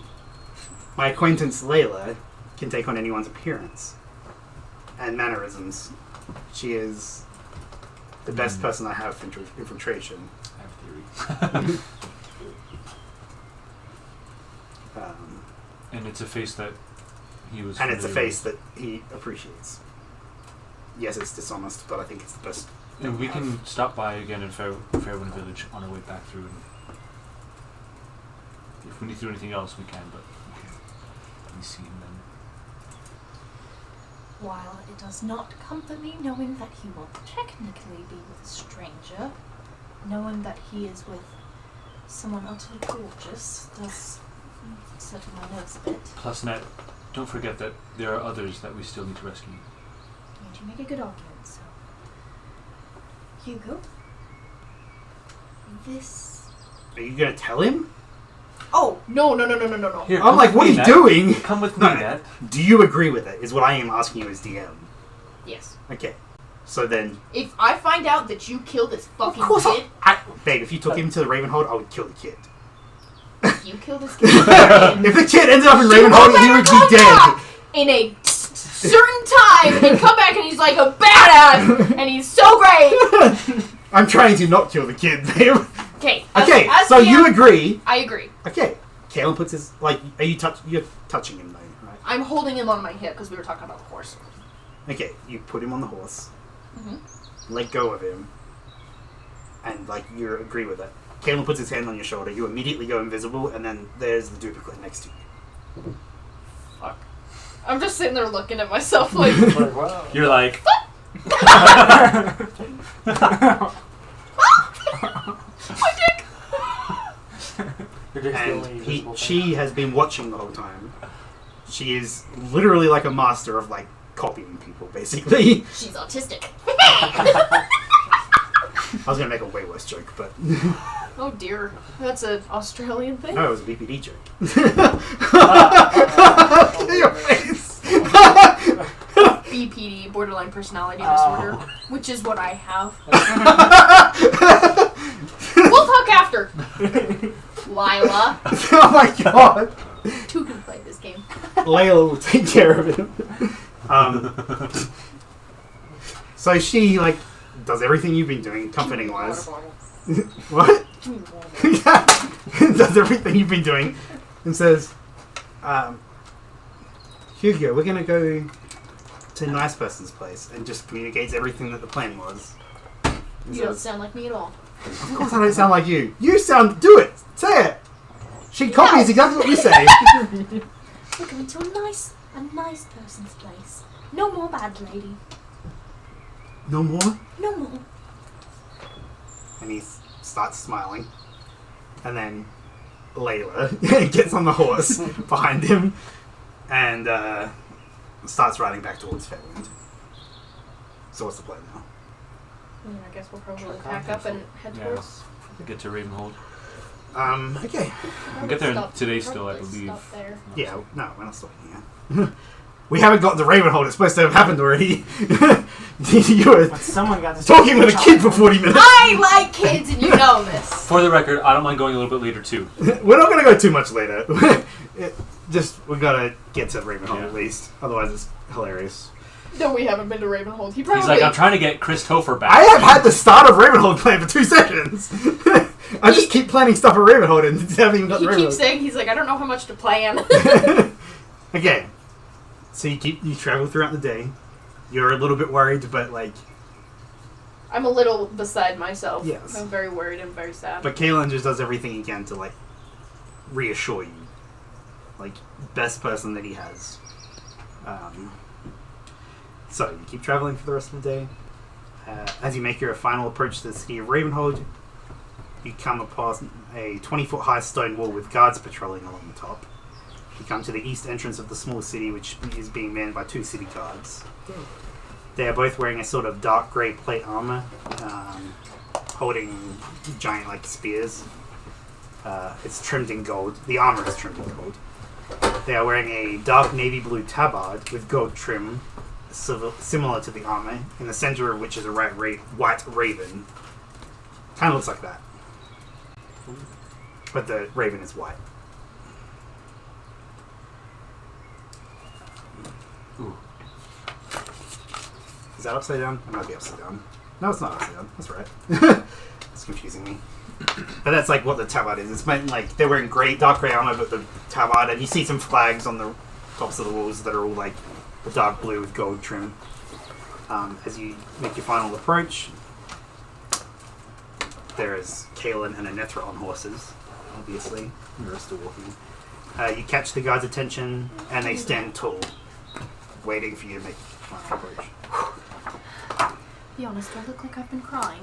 My acquaintance Layla can take on anyone's appearance and mannerisms. She is the best person I have for infiltration. I have theory. And it's a face that he was... And it's a familiar face that he appreciates. Yes, it's dishonest, but I think it's the best. with. And we can stop by again in Fairwind Village on our way back through. And if we need to do anything else, we can, but we see him then. While it does not comfort me knowing that he will technically be with a stranger, knowing that he is with someone utterly gorgeous does settle my nerves a bit. Plus, Ned, don't forget that there are others that we still need to rescue. And you make a good argument, so. Hugo? This... Are you gonna tell him? Oh, no. Here, I'm like, what are you doing? Come with me, No, Ned. Do you agree with it? Is what I am asking you as DM. Yes. Okay. So then, If I find out that you killed this fucking of course, kid, babe, if you took him to the Ravenhold, I would kill the kid. you kill this kid If the kid ended up in Ravenhold, he would be dead. in a certain time and come back and he's like a badass and he's so great. I'm trying to not kill the kid, babe. Okay. Okay, as so DM, you agree. I agree. Okay. Kalen puts his, are you you're touching him though, right? I'm holding him on my hip because we were talking about the horse. Okay, you put him on the horse, Mm-hmm. let go of him, and you agree with it. Kalen puts his hand on your shoulder. You immediately go invisible, and then there's the duplicate next to you. Fuck. I'm just sitting there looking at myself like, Wow. You're like, And she has been watching the whole time. She is literally like a master of like copying people, basically. she's autistic. I was gonna make a way worse joke, but Oh dear, that's an Australian thing. no, it was a BPD joke. Your face. BPD, borderline personality disorder, which is what I have. We'll talk after. Lila. Oh my god. Two can play this game. Layla will take care of him. So she like does everything you've been doing, comforting wise. What? Does everything you've been doing and says, Hugo, we're gonna go to Nice Person's place, and just communicates everything that the plan was. You don't sound like me at all. Of course I don't sound like you. You sound... Do it! Say it! She copies exactly what you say. We're going to a nice person's place. No more bad lady. No more? No more. And he starts smiling. And then Layla gets on the horse behind him and starts riding back towards Fairwind. So what's the plan now? I guess we'll probably pack up and head towards. get to Ravenhold. Okay. We'll get there today still, I believe. There. Yeah, no, we're not stopping here. We haven't got to Ravenhold. It's supposed to have happened already. You were But someone got this. talking with a kid for 40 minutes. I like kids, and you know this. For the record, I don't mind going a little bit later too. We're not going to go too much later. We've got to get to Ravenhold at least. Otherwise, it's hilarious. No, we haven't been to Ravenhold. He's like, I'm trying to get Chris Topher back. I have had the start of Ravenhold planned for 2 sessions. I just keep planning stuff at Ravenhold and haven't even got to He Ravenhold. keeps saying, he's like, I don't know how much to plan. Okay. So you travel throughout the day. You're a little bit worried, but like... I'm a little beside myself. Yes. I'm very worried and very sad. But Kaelin just does everything he can to like reassure you. Like, best person that he has. So you keep traveling for the rest of the day. As you make your final approach to the city of Ravenhold, you come upon a 20-foot high stone wall with guards patrolling along the top. You come to the east entrance of the small city, which is being manned by 2 city guards. They are both wearing a sort of dark grey plate armor, holding giant like spears. It's trimmed in gold. The armor is trimmed in gold. They are wearing a dark navy blue tabard with gold trim, similar to the armor, in the center of which is a white raven. Kind of looks like that. But the raven is white. Ooh. Is that upside down? It might be upside down. No, it's not upside down. That's right. It's confusing me. But that's like what the tabard is. It's meant like they're wearing dark grey armor, but the tabard, and you see some flags on the tops of the walls that are all like the dark blue with gold trim. As you make your final approach, there is Kaelin and Anethra on horses, obviously. The rest are walking. You catch the guard's attention, and they stand tall, waiting for you to make your final approach. Be honest, do I look like I've been crying?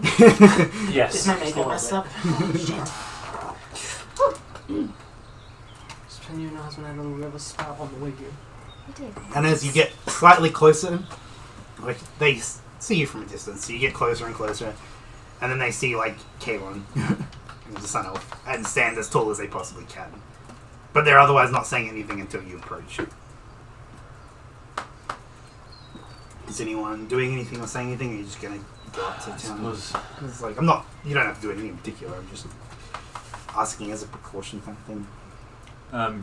Yes. Is my makeup messed up? Oh, shit. Just when you know when I had a little bit of a spot on the wig here. I did. And as you get slightly closer, like they see you from a distance, so you get closer and closer, and then they see like Kaelin, who's the sun elf, and stand as tall as they possibly can. But they're otherwise not saying anything until you approach. Is anyone doing anything or saying anything? Or are you just gonna go up to I town? suppose. It's like I'm not. You don't have to do anything in particular. I'm just asking as a precaution kind of thing.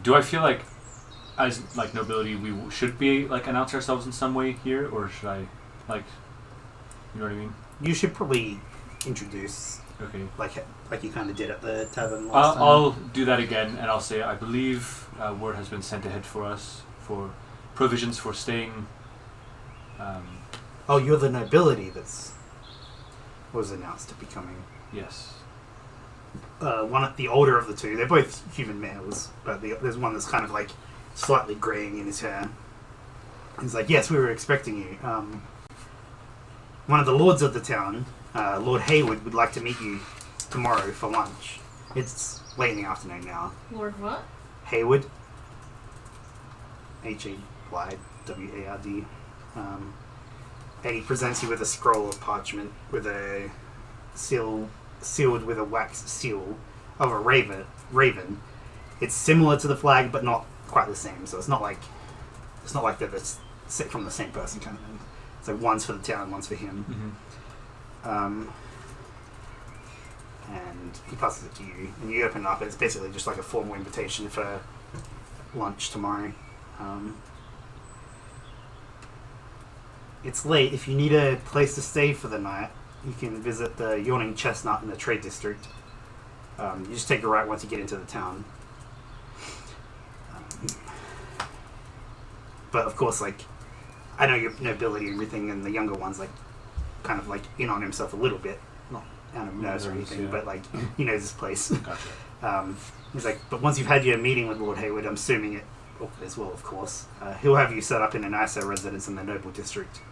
Do I feel like, as like nobility, we should be like announce ourselves in some way here, or should I, like, you know what I mean? You should probably introduce, Okay. like you kind of did at the tavern last time. I'll do that again, and I'll say I believe word has been sent ahead for us for provisions for staying. Oh, you're the nobility was announced to be coming. Yes. the older of the two. They're both human males, but there's one that's kind of like slightly greying in his hair. He's like, yes, we were expecting you. One of the lords of the town, Lord Haywood, would like to meet you tomorrow for lunch. It's late in the afternoon now. Lord what? Haywood. Hayward. And he presents you with a scroll of parchment with a sealed with a wax seal of a raven. It's similar to the flag, but not quite the same. So it's not like they're from the same person kind of thing. So one's for the town, one's for him. Mm-hmm. And he passes it to you, and you open it up. And it's basically just like a formal invitation for lunch tomorrow. It's late. If you need a place to stay for the night, you can visit the Yawning Chestnut in the Trade District. You just take a right once you get into the town. But of course, like, I know your nobility and everything, and the younger one's like, kind of like in on himself a little bit, not out of nerves or anything, but like he knows his place. Gotcha. He's like, but once you've had your meeting with Lord Haywood, I'm assuming it as well, of course. He'll have you set up in a nicer residence in the noble district.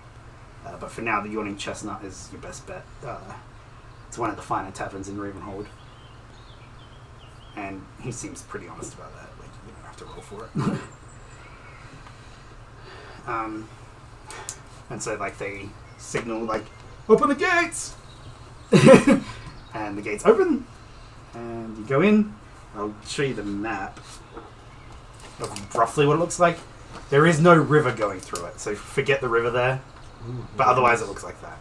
But for now, the Yawning Chestnut is your best bet. It's one of the finer taverns in Ravenhold. And he seems pretty honest about that. Like, you don't have to roll for it. And so, like, they signal, like, open the gates! And the gates open. And you go in. I'll show you the map of roughly what it looks like. There is no river going through it, so forget the river there. But otherwise, it looks like that.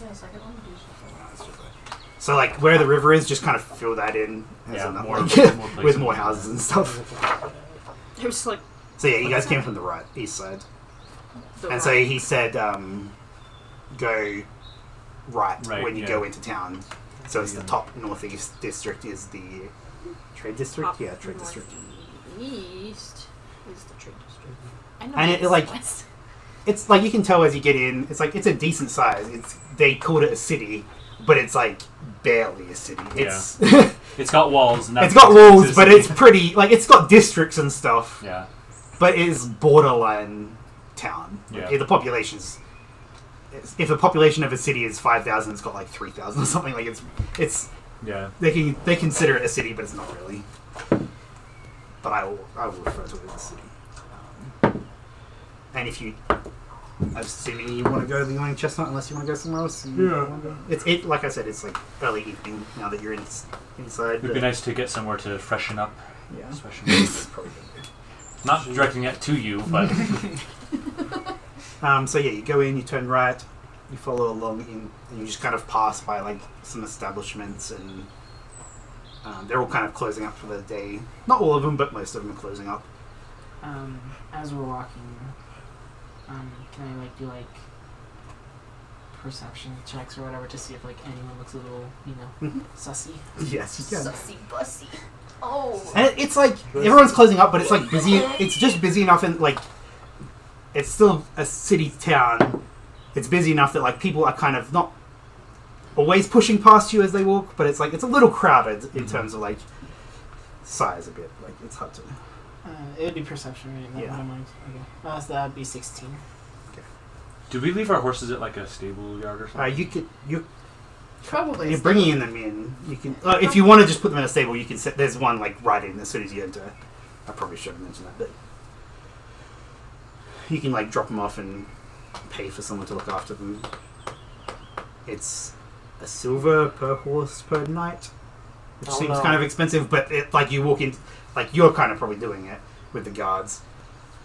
Yes, I can only do something. So, like, where the river is, just kind of fill that in as more with more houses and stuff. It was like. So yeah, you guys came from the right, east side, and so he said, go right when you go into town. So it's the top northeast district is the trade district. Yeah, trade district. East is the trade district. I know. And it like. It's like you can tell as you get in. It's like it's a decent size. They called it a city, but it's like barely a city. It's it's got walls. And it's got walls, but it's pretty. Like it's got districts and stuff. Yeah. But it is borderline town. Yeah. Like, the population's. If the population of a city is 5,000, it's got like 3,000 or something. Like it's. Yeah. They consider it a city, but it's not really. But I will refer to it as a city. And if you, I'm assuming you want to go to the Yawning Chestnut, unless you want to go somewhere else. It's like I said, it's like early evening now that you're inside. It'd be nice to get somewhere to freshen up. Yeah, especially. Not directing it to you, but. So yeah, you go in, you turn right, you follow along in, and you just kind of pass by like some establishments, and they're all kind of closing up for the day. Not all of them, but most of them are closing up. As we're walking. Can I like do like perception checks or whatever to see if like anyone looks a little, sussy? Yes, you can. Sussy bussy. Oh. And it's like everyone's closing up, but it's like busy. It's just busy enough, and like it's still a city town. It's busy enough that like people are kind of not always pushing past you as they walk, but it's like it's a little crowded in terms of like size a bit. Like it's hard to. It would be perception, right? Yeah. Okay. So that would be 16. Okay. Do we leave our horses at like a stable yard or something? Probably. You're bringing them in. You can, if you want to just put them in a stable, you can set. There's one like right in as soon as you enter. I probably should have mentioned that, but you can like drop them off and pay for someone to look after them. It's a silver per horse per night, which seems kind of expensive, but like you walk in. Like you're kind of probably doing it with the guards,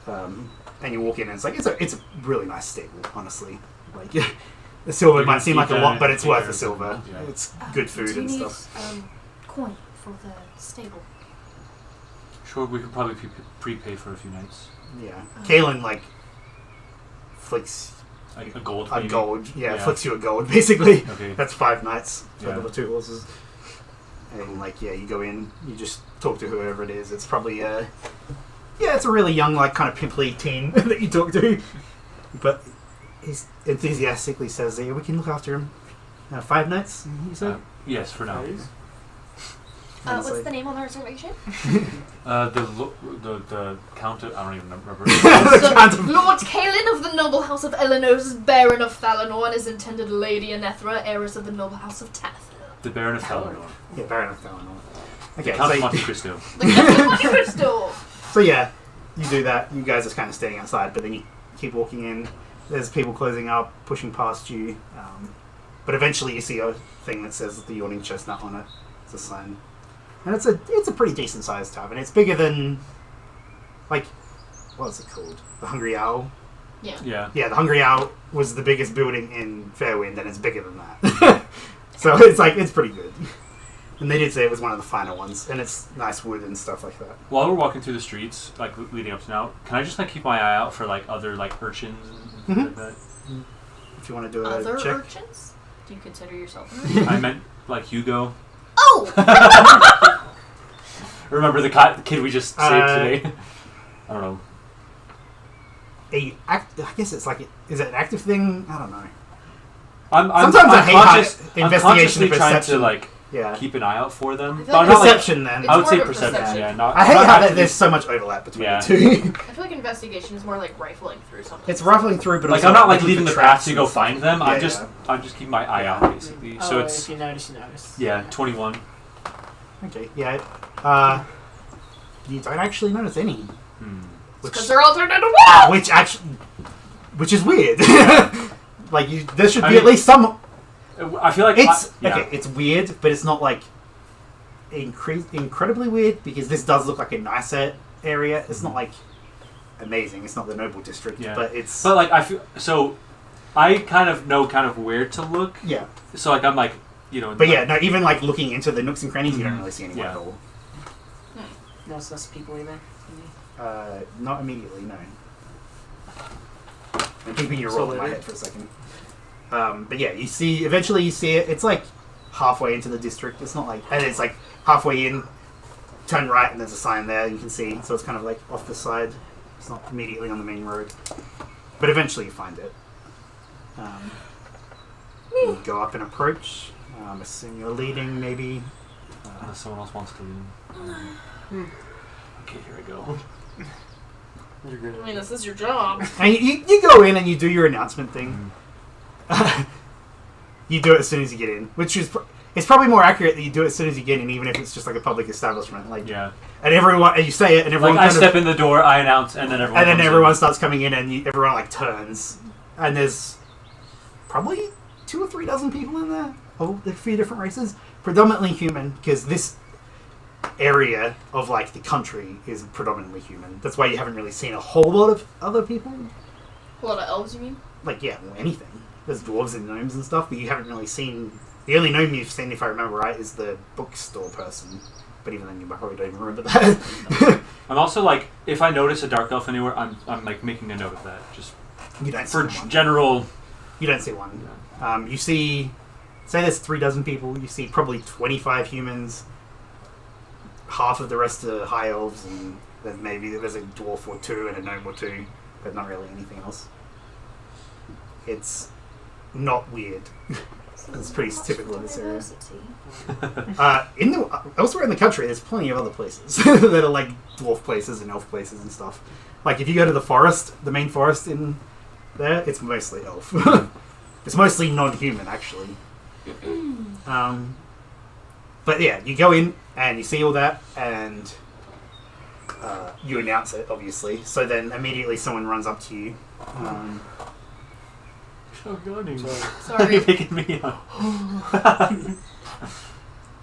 and you walk in and it's like it's a really nice stable, honestly. Like the silver might seem like a lot, but it's worth the silver. Yeah. It's good food and stuff. Coin for the stable. Sure, we could probably prepay for a few nights. Yeah, Kaelin like flicks like a gold. Flicks you a gold basically. Okay. That's 5 nights for the 2 horses. And like you go in, you just talk to whoever it is. It's probably it's a really young, like kind of pimply teen that you talk to, but he enthusiastically says, "Yeah, we can look after him." 5 nights, you said? Yes, for now. What's the name on the reservation? The Count of... I don't even remember. Lord Kaelin of the noble house of Eleanor's Baron of Thalanor and his intended Lady Anethra, heiress of the noble house of Tath. The Baron of Thalanor. Yeah, Baron of Thalanor. The Okay, Count of so, Monte Cristo. The Count of Monte Cristo! so yeah, you do that. You guys are kind of standing outside, but then you keep walking in. There's people closing up, pushing past you. But eventually you see a thing that says the Yawning Chestnut on it. It's a sign. And it's a pretty decent sized tavern. It's bigger than, like, what's it called? The Hungry Owl? Yeah. Yeah. Yeah, the Hungry Owl was the biggest building in Fairwind, and it's bigger than that. So it's pretty good. And they did say it was one of the finer ones, and it's nice wood and stuff like that. While we're walking through the streets, like leading up to now, can I just like keep my eye out for like other like urchins and things like that? If you want to do a Other check. urchins? Do you consider yourself an urchin? I meant like Hugo. Oh! Remember the kid we just saved today? I don't know. I guess it's like, is it an active thing? I don't know. Sometimes I hate I'm investigation consciously and trying to perception. like Yeah. keep an eye out for them. I feel But like I'm not, like, Perception then. I would say more of a perception. perception. Yeah, not. I hate not how actually- there's so much overlap between Yeah. the two. I feel like investigation is more like rifling through something. It's ruffling through, but Like also I'm not like looking leaving for the traps path to and go stuff. find them. Yeah, I'm just keeping my eye out basically. So it's if you notice, you notice. yeah, 21. Okay, yeah. You don't actually notice any. Because they're all turned into wolves! Which is weird. Like there should be I mean, at least some. I feel like It's yeah. okay. It's weird, but it's not like incredibly weird because this does look like a nicer area. It's not like amazing. It's not the noble district, Yeah. but it's. But like I feel so, I kind of know where to look. Yeah. So like I'm like But yeah, no. Even like looking into the nooks and crannies, you don't really see anyone Yeah. at all. No sus people either. Not immediately, no. I'm keeping your So roll in my later. head for a second. But yeah, eventually you see it. It's like halfway into the district. It's not like, and it's like halfway in, turn right and there's a sign there you can see. So it's kind of like off the side. It's not immediately on the main road. But eventually you find it. You go up and approach. Assume you're leading, maybe. Unless someone else wants to leave. Okay, here we go. You're good. I mean, this is your job. And you go in and you do your announcement thing. You do it as soon as you get in, which is it's probably more accurate that you do it as soon as you get in, even if it's just like a public establishment. Like Yeah. and you say it, and everyone Like I kind step of, in the door, I announce, and then everyone. and then comes everyone in. starts coming in, and everyone like turns, and there's probably 2 or 3 dozen people in there of a few different races, predominantly human, because this area of like the country is predominantly human. That's why you haven't really seen a whole lot of other people. A lot of elves, you mean? Like yeah, anything. There's dwarves and gnomes and stuff, but you haven't really seen. The only gnome you've seen, if I remember right, is the bookstore person. But even then, you probably don't even remember that. I'm also like, if I notice a dark elf anywhere, I'm like making a note of that, just You don't for see one. general. You don't see one. You see, say there's 3 dozen people. You see probably 25 humans. Half of the rest are high elves, and there's a dwarf or 2 and a gnome or 2, but not really anything else. It's not weird. It's pretty typical of this area. Elsewhere in the country, there's plenty of other places that are like dwarf places and elf places and stuff. Like if you go to the forest, the main forest in there, it's mostly elf. It's mostly non-human, actually. But yeah, you go in and you see all that, and you announce it, obviously. So then immediately someone runs up to you. Oh god, Sorry. you're picking me up.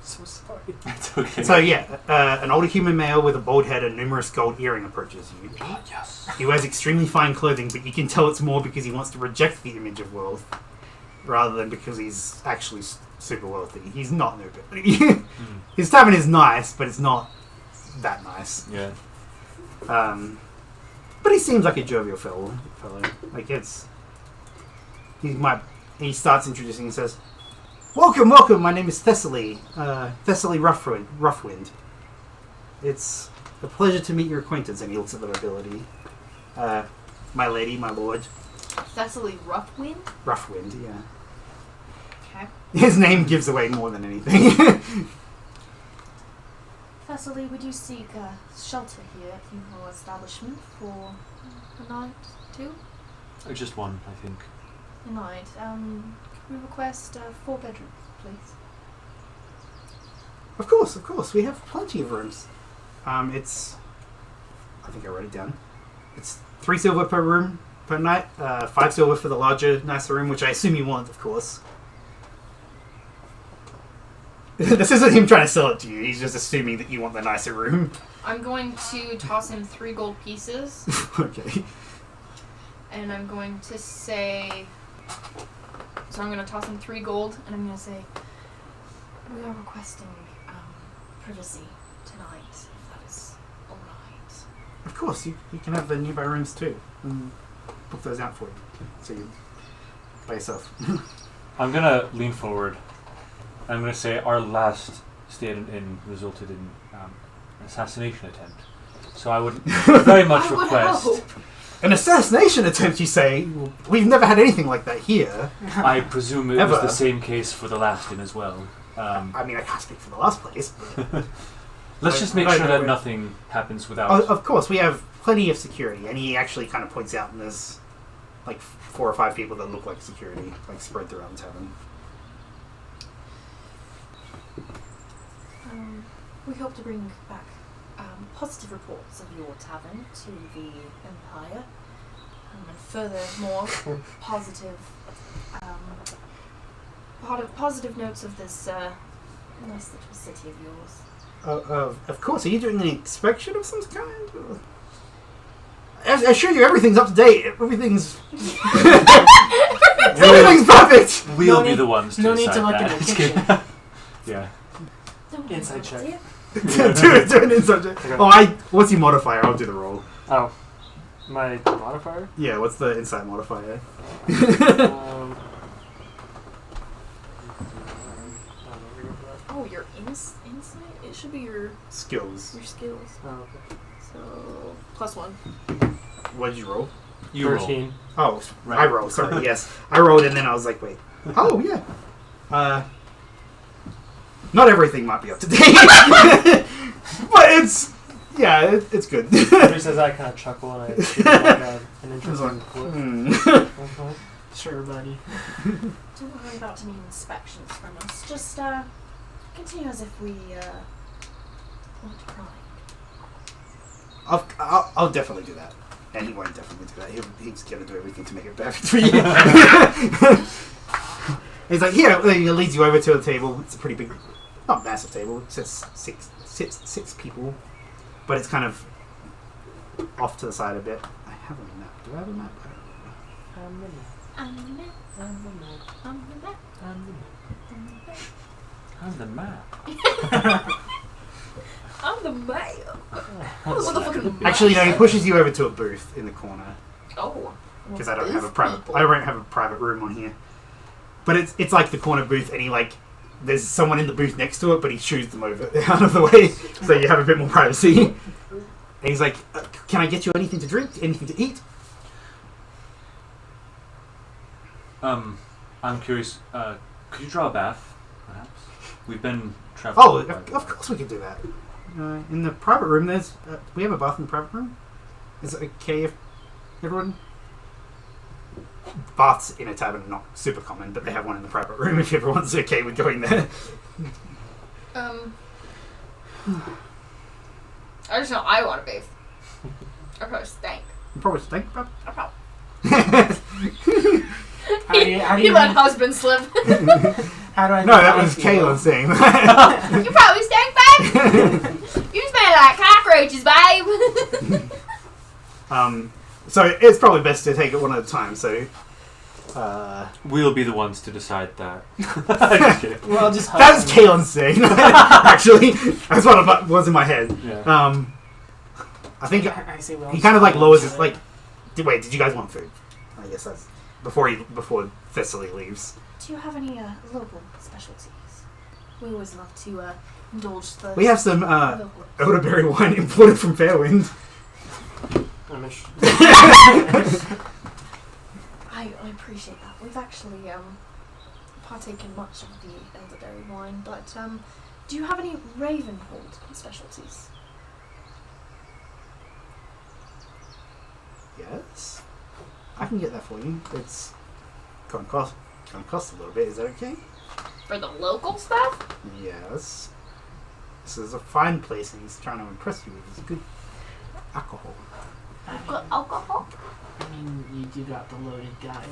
So sorry. It's okay. So yeah, an older human male with a bald head and numerous gold earring approaches you. Oh, yes. He wears extremely fine clothing, but you can tell it's more because he wants to reject the image of wealth, rather than because he's actually super wealthy. He's not nobility. His tavern is nice, but it's not that nice. Yeah. But he seems like a jovial fellow. Like he starts introducing and says, Welcome, my name is Thessaly. Thessaly Roughwind. It's a pleasure to meet your acquaintance. And he looks at the nobility. My lady, my lord. Thessaly Roughwind? Roughwind, yeah. Okay. His name gives away more than anything. Thessaly, would you seek shelter here at your establishment for a night, too? Just one, I think. A night. We request 4 bedrooms, please. Of course. We have plenty of rooms. I think I wrote it down. It's 3 silver per room per night. 5 silver for the larger, nicer room, which I assume you want, of course. This isn't him trying to sell it to you. He's just assuming that you want the nicer room. I'm going to toss him 3 gold pieces. Okay. And I'm going to say... So I'm going to toss him 3 gold, and I'm going to say, We are requesting privacy tonight, if that is alright. Of course, you can have the nearby rooms too. And book those out for you. So you by yourself. I'm gonna lean forward. I'm gonna say our last stay at an inn resulted in an assassination attempt. So I would very much request. An assassination attempt, you say? We've never had anything like that here. I presume it Ever. was the same case for the last inn as well. I mean, I can't speak for the last place. But Let's just make sure that nothing happens without. of course, we have plenty of security, and he actually kind of points out, and there's like 4 or 5 people that look like security, like spread throughout the tavern. We hope to bring back positive reports of your tavern to the Empire, and furthermore, positive notes of this nice little city of yours. Of course, are you doing an inspection of some kind? Or? I assure you, everything's up to date. Everything's perfect. We'll be the ones to No decide need to look that. in the Just kitchen. kidding. Yeah. Inside check. do an inside check. Okay. Oh, what's your modifier? I'll do the roll. Oh, my modifier? Yeah, what's the insight modifier? Oh, your insight? It should be your Skills. skills. Oh, okay. So, +1. What did you roll? You roll. 13. Oh, Right. I rolled. Sorry, yes. I rolled and then I was like, wait. Oh, yeah. Not everything might be up to date. But it's good. Just as I kind of chuckle and I give like an interesting look. Sure, buddy. Don't worry about any inspections from us. Just continue as if we want to pry. I'll definitely do that. And he won't definitely do that. He's going to do everything to make it perfect for you. He's like, here, he leads you over to the table. It's a pretty big, not massive table. It sits six people. But it's kind of off to the side a bit. I have a map. Do I have a map? I don't know. I'm the map. I'm the map. I'm the map. I'm the map. I'm the map. I'm the mayor. Motherfucking Actually, no. He pushes you over to a booth in the corner Oh. because I don't have a private room on here. But it's like the corner booth, and there's someone in the booth next to it, but he shoos them over out of the way, so you have a bit more privacy. And he's like, "Can I get you anything to drink? Anything to eat?" I'm curious. Could you draw a bath, perhaps? We've been traveling. Oh, of course we can do that. In the private room, we have a bath in the private room. Is it okay if everyone? Baths in a tavern are not super common, but they have one in the private room if everyone's okay with going there. I just know I want to bathe. I probably stink. You probably think about I probably. How do He you let husband slip. How do I? No, that was Kaylin saying You probably stink, babe. You smell like cockroaches, babe. So it's probably best to take it one at a time. So We'll be the ones to decide that. Just kidding. Well, just that's Kaylin's saying. Actually, that's what was in my head. Yeah. I think I say well. he kind of like lowers his like. Wait, did you guys want food? I guess that's before Thessaly leaves. Do you have any local specialties? We always love to indulge the. We have some local. elderberry wine imported from Fairwind. I'm interested. I appreciate that. We've actually partaken much of the elderberry wine, but do Do you have any Ravenhold specialties? Yes. I can get that for you. It's gonna cost a little bit. Is that okay? For the local stuff? Yes. This is a fine place, and he's trying to impress you with his good alcohol. Good alcohol? I mean, you do got the loaded guy.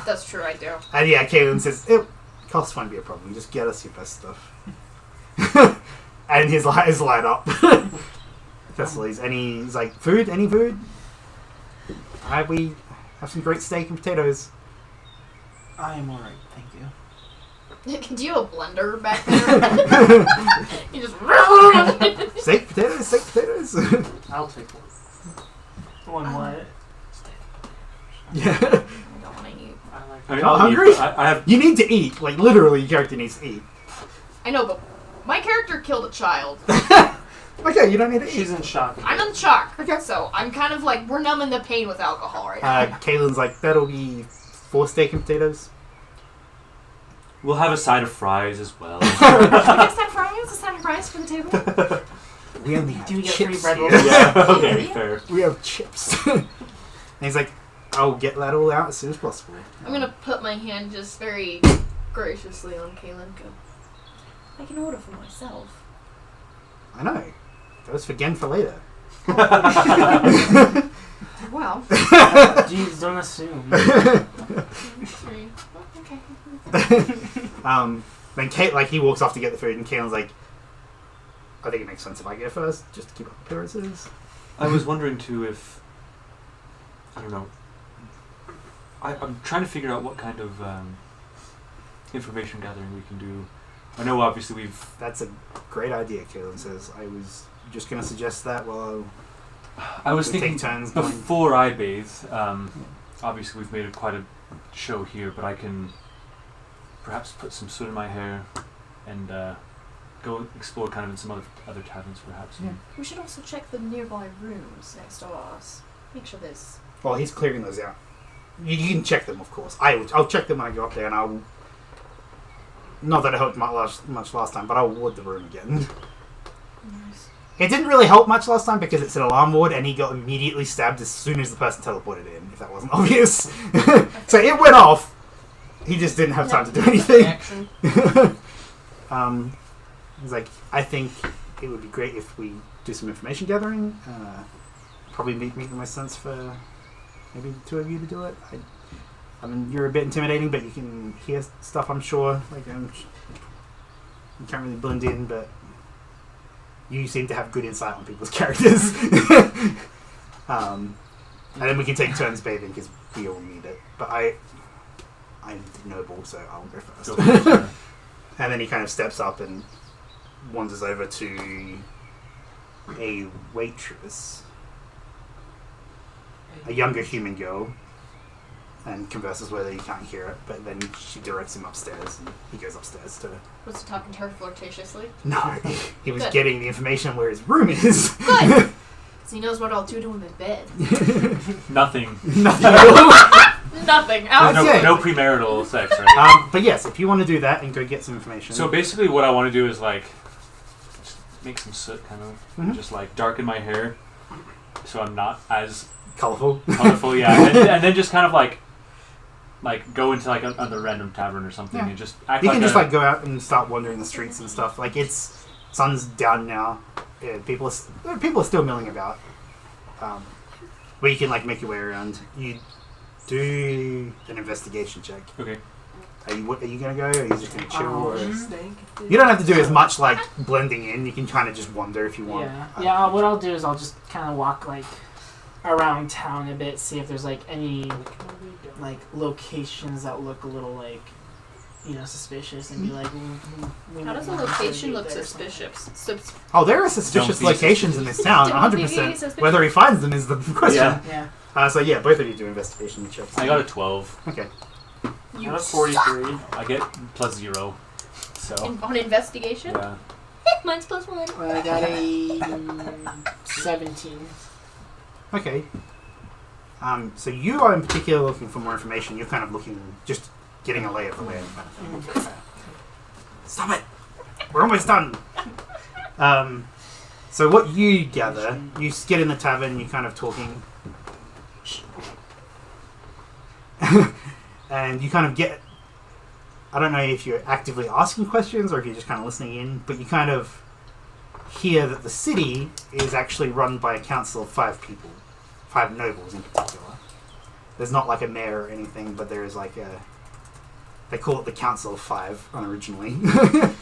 That's true, I do. And yeah, Kaelin says, it costs won't be a problem. Just get us your best stuff. And his eyes light up. Thessaly's, he's like, food? Any food? We have some great steak and potatoes. I am alright, thank you. Do you have a blender back there? You just... Steak potatoes. I'll take one. One what? Yeah. I don't want to eat. I mean, Y'all I'll hungry? eat, but I have. You need to eat. Like, literally, your character needs to eat. I know, but my character killed a child. Okay, you don't need to eat. She's in shock. I'm in shock. Okay. So I'm kind of like, we're numbing the pain with alcohol right now. Kaylin's like, that'll be 4 steak and potatoes. We'll have a side of fries as well. Can we get a side of fries? A side of fries for the table? We only have Do we get free chips bread here. rolls? Yeah. Okay. Fair. We have chips. And he's like, I'll get that all out as soon as possible. I'm gonna put my hand just very graciously on Kaylin. Go. I can order for myself. I know. Those for Gen for later. Wow. Jeez, don't assume. 3. Okay. Then Kate, like, he walks off to get the food, and Kaylin's like, I think it makes sense if I go first, just to keep up appearances. I was wondering too if I don't know. I'm trying to figure out what kind of information gathering we can do. I know obviously we've. That's a great idea, Kaylin says. I was just going to suggest that while I was we thinking take turns going. before I bathe. Obviously we've made quite a show here, but I can perhaps put some soot in my hair and go explore kind of in some other taverns perhaps. Yeah. We should also check the nearby rooms next to ours. Make sure there's... Well, he's clearing those out. You can check them, of course. I'll check them when I go up there, and I'll... Not that it helped much last time, but I'll ward the room again. Nice. It didn't really help much last time because it's an alarm ward, and he got immediately stabbed as soon as the person teleported in, if that wasn't obvious. So it went off. He just didn't have time to do anything. Action. He's like, I think it would be great if we do some information gathering. Probably meet my sense for maybe the two of you to do it. I mean, you're a bit intimidating, but you can hear stuff, I'm sure. Like, you can't really blend in, but you seem to have good insight on people's characters. And then we can take turns bathing because we all need it. But I'm noble, so I'll go first. And then he kind of steps up and wanders over to a waitress, a younger human girl, and converses with her. He can't hear it, but then she directs him upstairs, and he goes upstairs to... Was he talking to her flirtatiously? No, he was Good. getting the information where his room is. Good! So he knows what I'll do to him in bed. Nothing. Nothing. There's Okay. no premarital sex, right? But yes, if you want to do that and go get some information. So basically what I want to do is like just make some soot kind of, Mhm. just like darken my hair so I'm not as Colourful. colorful, yeah. And then just kind of like go into like another random tavern or something Yeah. and just act You like can just like go out and start wandering the streets and stuff. Like, it's sun's down now. Yeah, people are still milling about. But you can like make your way around. You do an investigation check. Okay. Are you gonna go? Or are you just gonna chill? Or... Steak. You don't have to do as much like blending in. You can kind of just wander if you want. Yeah. What I'll do is I'll just kind of walk like around town a bit, see if there's like any like locations that look a little like suspicious, and be like, we How does a might location want look to do this. suspicious? Oh, there are suspicious Don't be locations in this town. Don't be 100%. suspicious. Whether he finds them is the question. Yeah. Yeah. So yeah, both of you do investigation checks. I got a 12. Okay. I got 43. I get +0. So On investigation? yeah. Mine's +1. Well, I got a 17. Okay. So you are in particular looking for more information. You're kind of looking, just getting a lay of the land. Stop it! We're almost done. So what you gather, you get in the tavern, you're kind of talking, and you kind of get. I don't know if you're actively asking questions or if you're just kind of listening in, but you kind of hear that the city is actually run by a council of 5 people, 5 nobles in particular. There's not like a mayor or anything, but there is like a. They call it the Council of 5 unoriginally.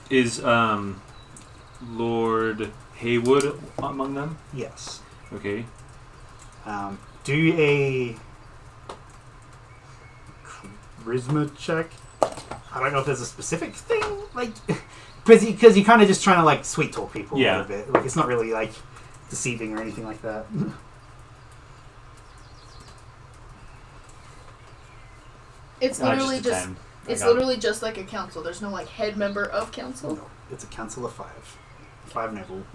Is Lord Haywood among them? Yes. Okay. Do a charisma check. I don't know if there's a specific thing, like, because you're kind of just trying to like sweet talk people a little bit. Like it's not really like deceiving or anything like that. It's literally just a just 10. it's I got it. literally just like a council. There's no like head member of council. No, it's a council of 5. 5 nobles.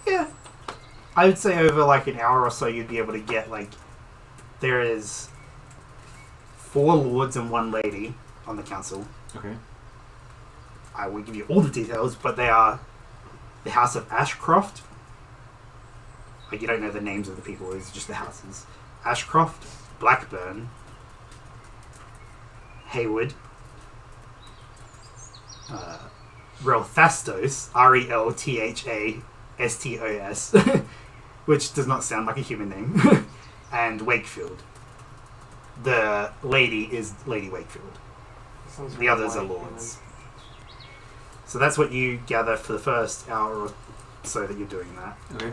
Yeah. I would say over like an hour or so you'd be able to get like there is 4 lords and 1 lady on the council. Okay. I will give you all the details, but they are the House of Ashcroft. Like you don't know the names of the people, it's just the houses. Ashcroft, Blackburn, Haywood, Relthastos, Relthastos, which does not sound like a human name, and Wakefield. The lady is Lady Wakefield. The others are lords. So that's what you gather for the first hour or so that you're doing that. Okay.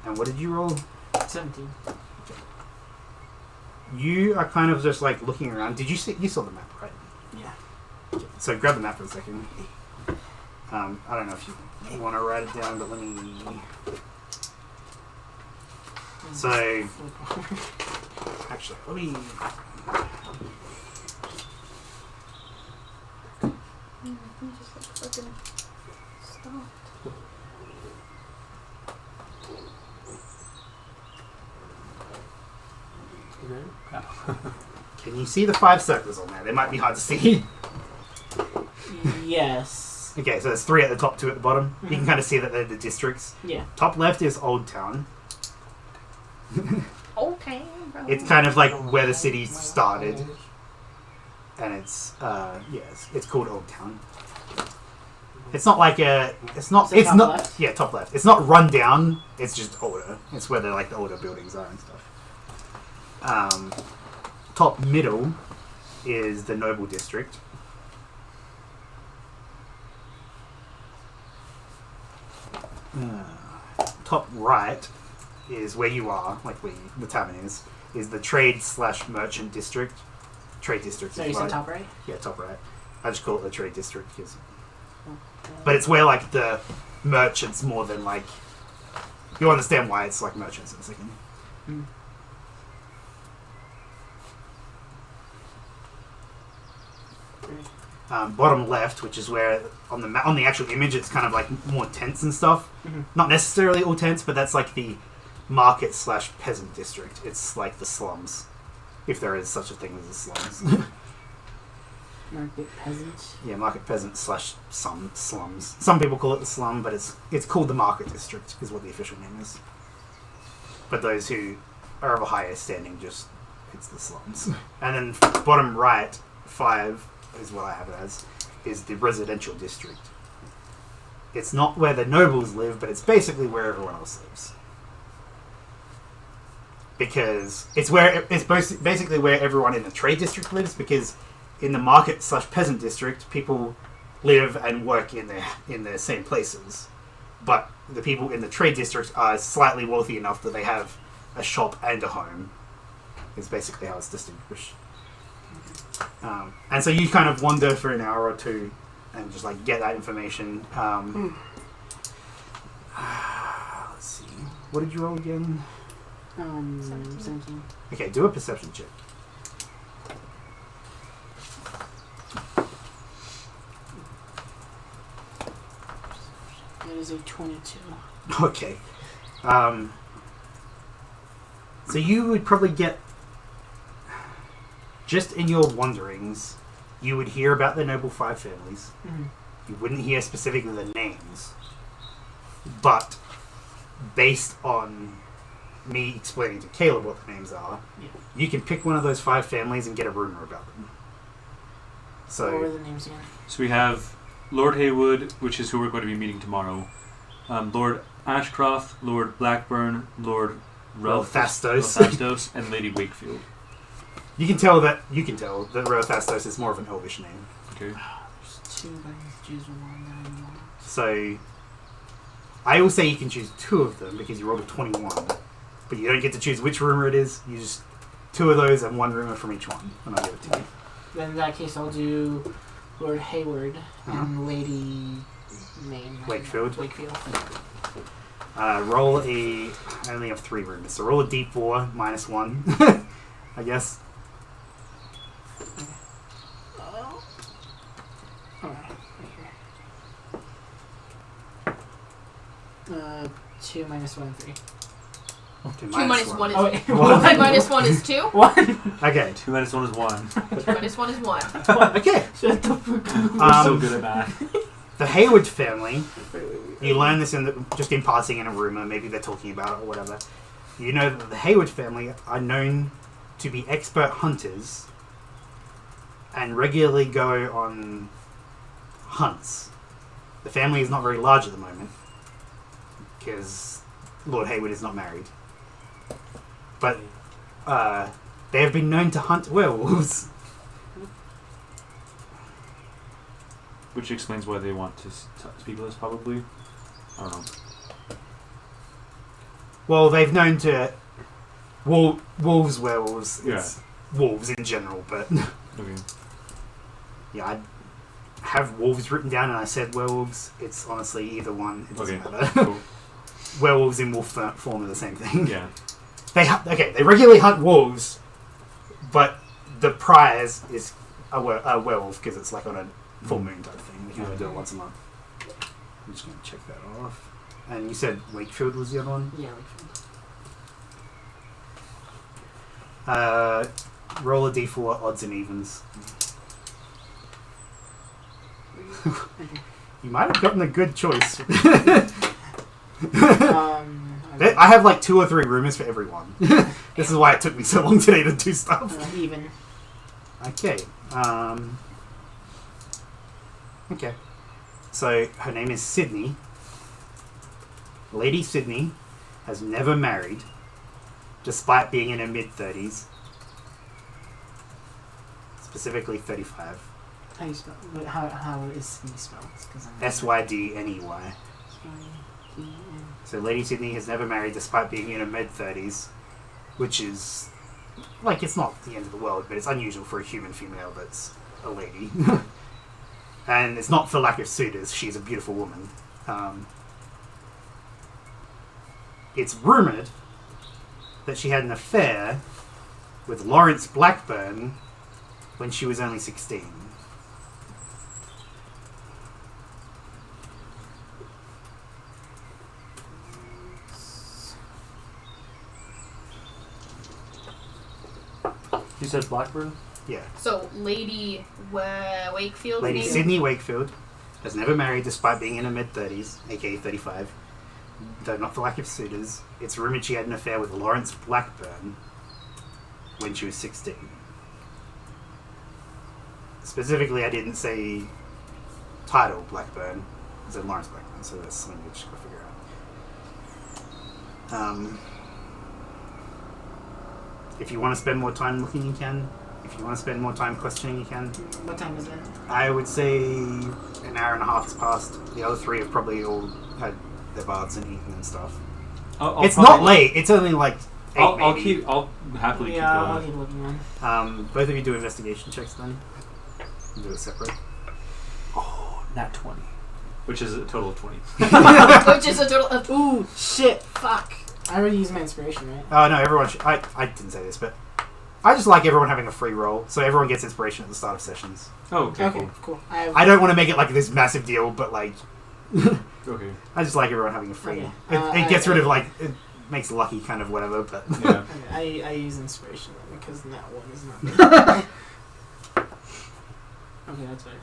And what did you roll? 17. You are kind of just like looking around. Did you see? You saw the map, right? Yeah. Okay. So grab the map for a second. I don't know if you want to write it down, but let me. So actually, let me. Just like fucking stop. Can you see the 5 circles on there? They might be hard to see. Yes. Okay, so there's 3 at the top, 2 at the bottom. You can kind of see that they're the districts. Yeah. Top left is Old Town. Okay, bro. It's kind of like where the city started, and it's it's called Old Town. It's not like a. It's not. So It's top not. left? Yeah, top left. It's not run down. It's just older. It's where the like the older buildings are and stuff. Top middle is the Noble District. Top right is where you are, like where the tavern is the Trade/Merchant District. Trade District. So is you said right. top right? Yeah, top right. I just call it the Trade District because. But it's where like the merchants more than like. You'll understand why it's like merchants in a second. Mm. Bottom left, which is where on the actual image it's kind of like more tents and stuff. Mhm. Not necessarily all tents, but that's like the market/peasant district. It's like the slums, if there is such a thing as the slums. Market peasant. Yeah, market peasant / some slums. Some people call it the slum, but it's called the market district is what the official name is. But those who are of a higher standing, it's the slums. And then bottom right, 5 is what I have it as, is the residential district. It's not where the nobles live, but it's basically where everyone else lives. Because it's basically where everyone in the trade district lives, because in the market/peasant district, people live and work in their same places. But the people in the trade district are slightly wealthy enough that they have a shop and a home. Is basically how it's distinguished. And so you kind of wander for an hour or two and just like get that information. Let's see. What did you roll again? 17. Okay, do a perception check. That is a 22. Okay. So you would probably get just in your wanderings, you would hear about the noble 5 families. Mm-hmm. You wouldn't hear specifically the names, but based on me explaining to Caleb what the names are, you can pick one of those 5 families and get a rumor about them. So, what were the names again? So we have Lord Haywood, which is who we're going to be meeting tomorrow. Lord Ashcroft, Lord Blackburn, Lord Relthastos, and Lady Wakefield. You can tell that Relthastos is more of an elvish name. Okay. There's 2, but I need to choose one. So, I will say you can choose 2 of them because you rolled a 21, but you don't get to choose which rumor it is. You just 2 of those and 1 rumor from each one, and I'll give it to you. Then in that case, I'll do Lord Hayward and Lady Wakefield. Wakefield. Roll a... I only have 3 rumors, so roll a d4 minus 1, I guess. Alright, right here. 2 minus 1, 3. 2 minus 1 is... Oh, wait. 2 minus 1 is 2. 1. Okay. 2 minus 1 is 1. 2 minus 1 is 1. Okay. Shut the fuck up. We're so good at math. The Hayward family, you learn this just in passing in a rumor, maybe they're talking about it or whatever. You know that the Hayward family are known to be expert hunters and regularly go on hunts. The family is not very large at the moment because Lord Hayward is not married. But they have been known to hunt werewolves. Which explains why they want to speak with us, probably. I don't know. Well, they've known to... wolves, werewolves. Yeah. It's wolves in general, but... Okay. Yeah, I have wolves written down and I said werewolves. It's honestly either one. It doesn't matter. Cool. Werewolves in wolf form are the same thing. Yeah. They regularly hunt wolves, but the prize is a werewolf because it's like on a full moon type thing. We can only do it once a month. I'm just going to check that off. And you said Wakefield was the other one? Yeah, Wakefield. Roll a d4 odds and evens. You might have gotten a good choice. I have like 2 or 3 rumors for everyone. This is why it took me so long today to do stuff. Even. Okay. Okay. So her name is Sydney. Lady Sydney has never married, despite being in her mid-30s. Specifically 35. How you spell? How is Sydney spelled? Sydney. So Lady Sydney has never married despite being in her mid-30s, which is, like, it's not the end of the world, but it's unusual for a human female that's a lady. And it's not for lack of suitors, she's a beautiful woman. It's rumoured that she had an affair with Lawrence Blackburn when she was only 16. You said Blackburn? Yeah. So, Lady Wakefield? Lady Sydney Wakefield has never married despite being in her mid-30s, aka 35. Though not for lack of suitors, it's rumoured she had an affair with Lawrence Blackburn when she was 16. Specifically, I didn't say title Blackburn, I said Lawrence Blackburn, so that's something we just got to figure out. If you want to spend more time looking, you can. If you want to spend more time questioning, you can. What time is it? I would say an hour and a half has passed. The other 3 have probably all had their baths and eaten and stuff. It's not late. It's only like 8 I'll happily keep going. I'll keep looking on. Both of you do investigation checks then. You do it separate. Oh, nat 20. Which is a total of 20. Which is a total of... Ooh, shit, fuck. I already used my inspiration, right? Oh, no, everyone should... I didn't say this, but I just like everyone having a free roll, so everyone gets inspiration at the start of sessions. Oh, okay, Okay, cool. cool. I don't want to make it like this massive deal, but like... Okay. I just like everyone having a free... Okay. It gets rid of like... makes lucky kind of whatever, but Yeah. I use inspiration because that one is not. Okay, that's better.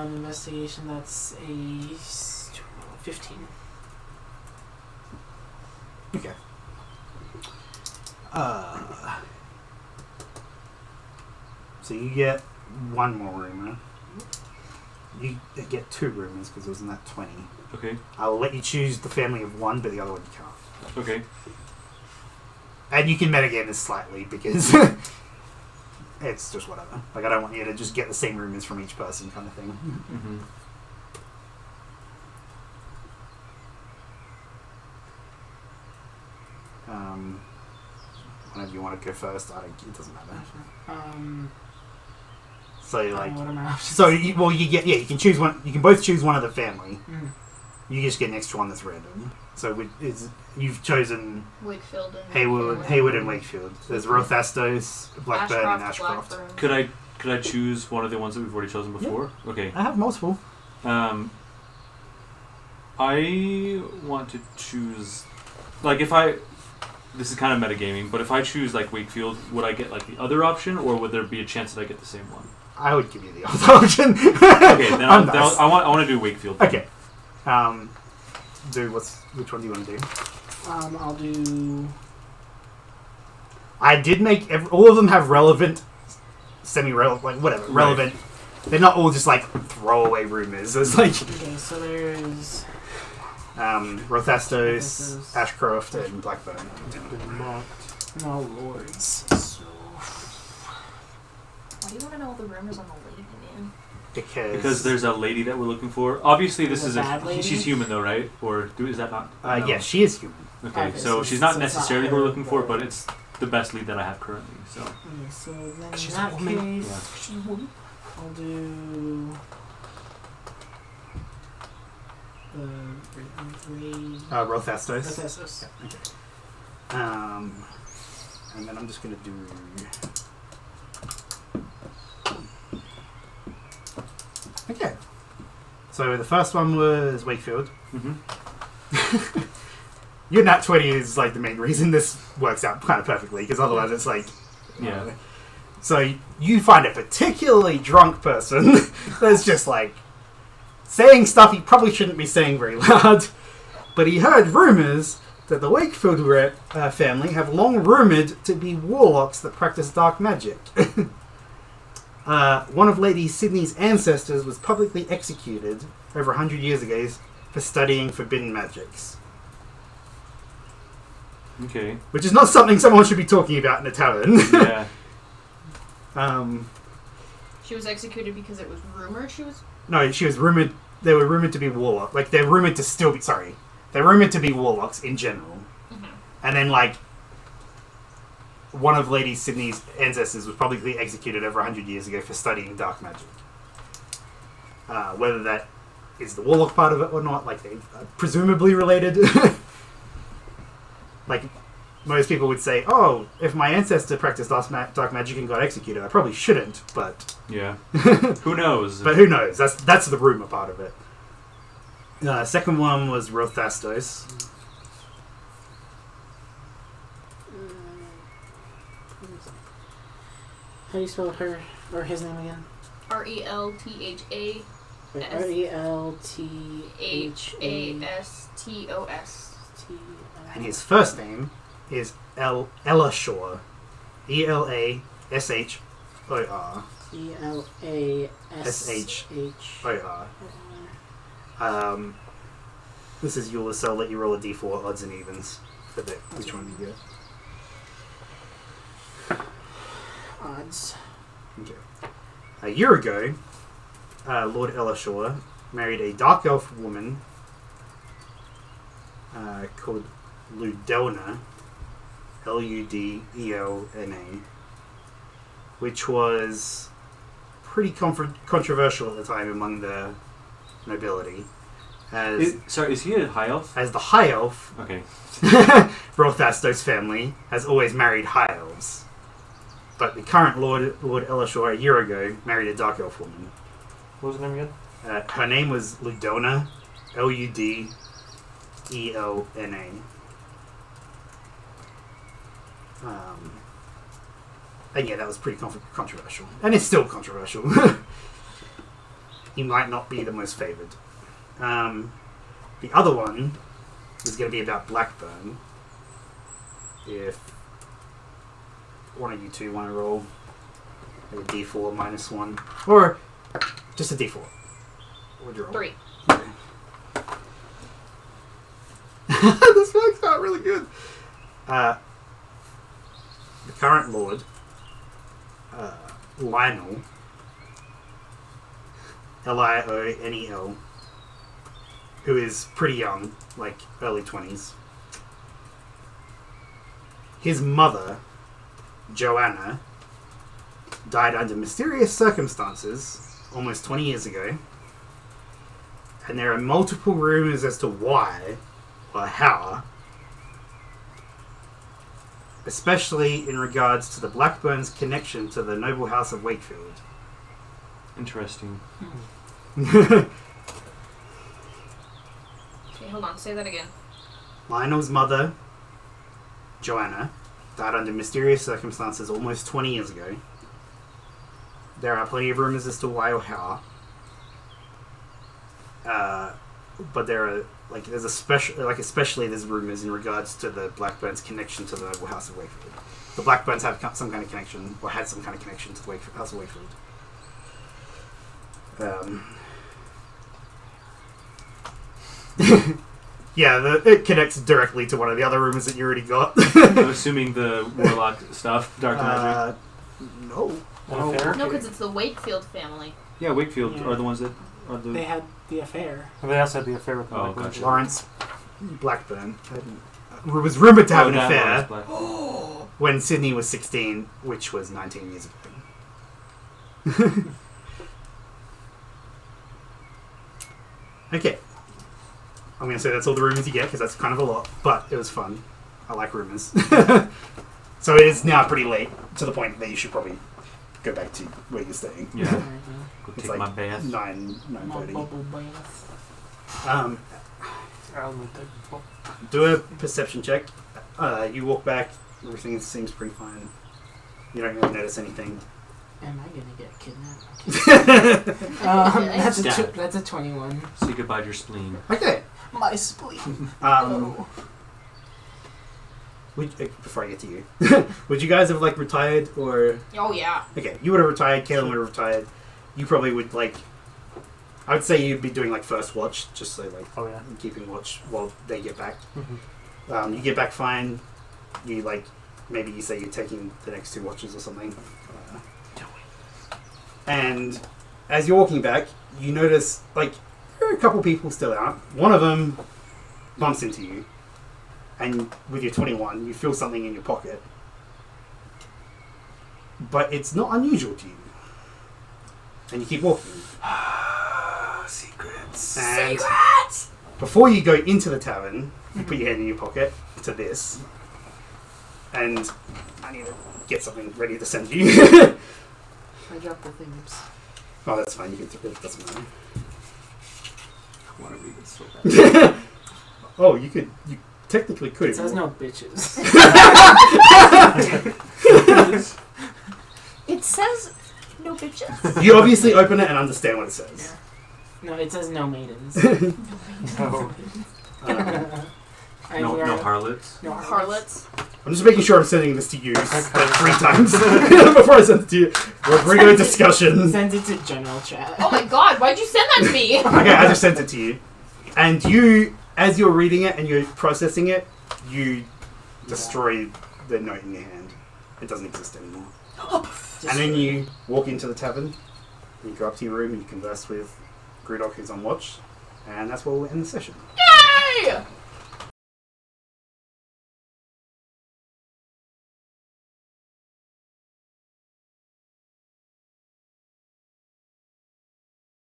Investigation. That's a 15. okay. So you get one more rumor. You get 2 rumors because it was in that 20. Okay. I'll let you choose the family of one, but the other one you can't. Okay. And you can metagame this slightly because it's just whatever. Like, I don't want you to just get the same rumors from each person kind of thing. Mm-hmm. Whenever you want to go first, it doesn't matter. So, What like, am I options? so you can choose one. You can both choose one of the family. Mm. You just get an extra one that's random. So you've chosen Wakefield and Haywood and Wakefield. There's Rothastos, Blackburn, and Ashcroft. Blackburn. Could I choose one of the ones that we've already chosen before? Yeah. Okay. I have multiple. I want to choose, like, this is kind of metagaming, but if I choose like Wakefield, would I get like the other option, or would there be a chance that I get the same one? I would give you the other option. Okay, then I want to do Wakefield. Okay. Which one do you want to do? I'll do. I did make all of them have relevant, semi-relevant, like whatever, Right. relevant. They're not all just like throwaway rumors. There's like Okay, so there's. Rothastos, Ashcroft, and Blackburn. No lords. So. Why do you want to know all the rumors on the lady, man? Because there's a lady that we're looking for. Obviously, this is bad lady? she's human though, right? Or is that not? No. yeah, she is human. Okay, Okay, so so she's not it's not necessarily her, who we're looking for, but- but it's the best lead that I have currently. So. Okay, so then in She's that a woman. case, She's a woman. I'll do. Rothastos. Rothastos. And then I'm just gonna do. Okay. So the first one was Wakefield. Mm-hmm. Your nat 20 is like the main reason this works out kind of perfectly, because otherwise it's like. Yeah. So you find a particularly drunk person that's just like saying stuff he probably shouldn't be saying very loud, but he heard rumors that the Wakefield family have long rumored to be warlocks that practice dark magic. One of Lady Sydney's ancestors was publicly executed over 100 years ago for studying forbidden magics. Okay. Which is not something someone should be talking about in a tavern. Yeah. She was executed because it was rumored she was. No, she was rumored. They were rumored to be warlocks. Like, they're rumored to still be. Sorry. They're rumored to be warlocks in general. Mm-hmm. And then, like, one of Lady Sydney's ancestors was publicly executed over 100 years ago for studying dark magic. Whether that is the warlock part of it or not, like, they are presumably related. Like, most people would say, oh, if my ancestor practiced dark magic and got executed, I probably shouldn't, but... Yeah. Who knows? But who knows? That's the rumor part of it. Second one was Rothastos. How do you spell her or his name again? RELTHA RELTHASTOS. And his first name is Elashor. ELASHOR. ELASHOR. This is yours, so I'll let you roll a d4 odds and evens for the which one you get. Odds. Okay. A year ago, Lord Elashor married a dark elf woman called Ludelna, Ludelna, which was pretty controversial at the time among the nobility. Is he a high elf? As the high elf, Okay. Rothastos family has always married high elves. But the current Lord Elashor, a year ago, married a dark elf woman. What was her name again? Her name was Ludona, Ludelna. And yeah, that was pretty controversial. And it's still controversial. He might not be the most favoured. The other one is going to be about Blackburn. If one of you two want to roll a d4 minus 1. Or just a d4. What would you roll? 3. Okay. This works out really good. The current Lord, Lionel, Lionel, who is pretty young, like early 20s. His mother, Joanna, died under mysterious circumstances almost 20 years ago. And there are multiple rumours as to why or how, especially in regards to the Blackburn's connection to the noble house of Wakefield. Interesting. Okay, hold on. Say that again. Lionel's mother, Joanna, died under mysterious circumstances almost 20 years ago. There are plenty of rumours as to why or how. But there are especially there's rumours in regards to the Blackburn's connection to the noble house of Wakefield. The Blackburns have some kind of connection, or had some kind of connection to the house of Wakefield. Yeah, it connects directly to one of the other rumours that you already got. I'm assuming the warlock stuff, dark magic. No. An affair? No, because it's the Wakefield family. Yeah, Wakefield Yeah. are the ones that are the. They had the affair. They also had the affair with the Oh, Blackburn. gotcha. Lawrence Blackburn was rumoured to have Oh, an that affair was Black. when Sydney was 16, which was 19 years ago. Okay. I'm going to say that's all the rumours you get, because that's kind of a lot, but it was fun. I like rumours. So it is now pretty late, to the point that you should probably go back to where you're staying. Yeah. Go It's take like my bath. 9:30. Bubble bath. Do a perception check. You walk back, everything seems pretty fine. You don't really notice anything. Am I gonna get kidnapped? Okay. That's a 21. Say goodbye to your spleen. My spleen. Before I get to you, would you guys have like retired or? Oh yeah. Okay, you would have retired. Kaelin would have retired. You probably would like. I would say you'd be doing like first watch, just so like Oh yeah. keeping watch while they get back. Mm-hmm. You get back fine. You like maybe you say you're taking the next 2 watches or something. And as you're walking back, you notice like there are a couple people still out. One of them bumps into you, and with your 21, you feel something in your pocket. But it's not unusual to you. And you keep walking. Secrets. And before you go into the tavern, you put your hand in your pocket to this. And I need to get something ready to send you. I dropped the things. Oh, that's fine. You can it doesn't matter. I want to read this so bad. Oh, you could. You technically could. It says no bitches. It says no bitches. You obviously open it and understand what it says. No, it says no maidens. No. No harlots. No Harlots. I'm just making sure I'm sending this to you like 3 times before I send it to you. We're bringing a discussion. Send it to general chat. Oh my god, why'd you send that to me? Okay, I just sent it to you. And you, as you're reading it and you're processing it, you destroy the note in your hand. It doesn't exist anymore. And then you walk into the tavern, you go up to your room and you converse with Grudok, who's on watch, and that's where we'll end the session. Yay!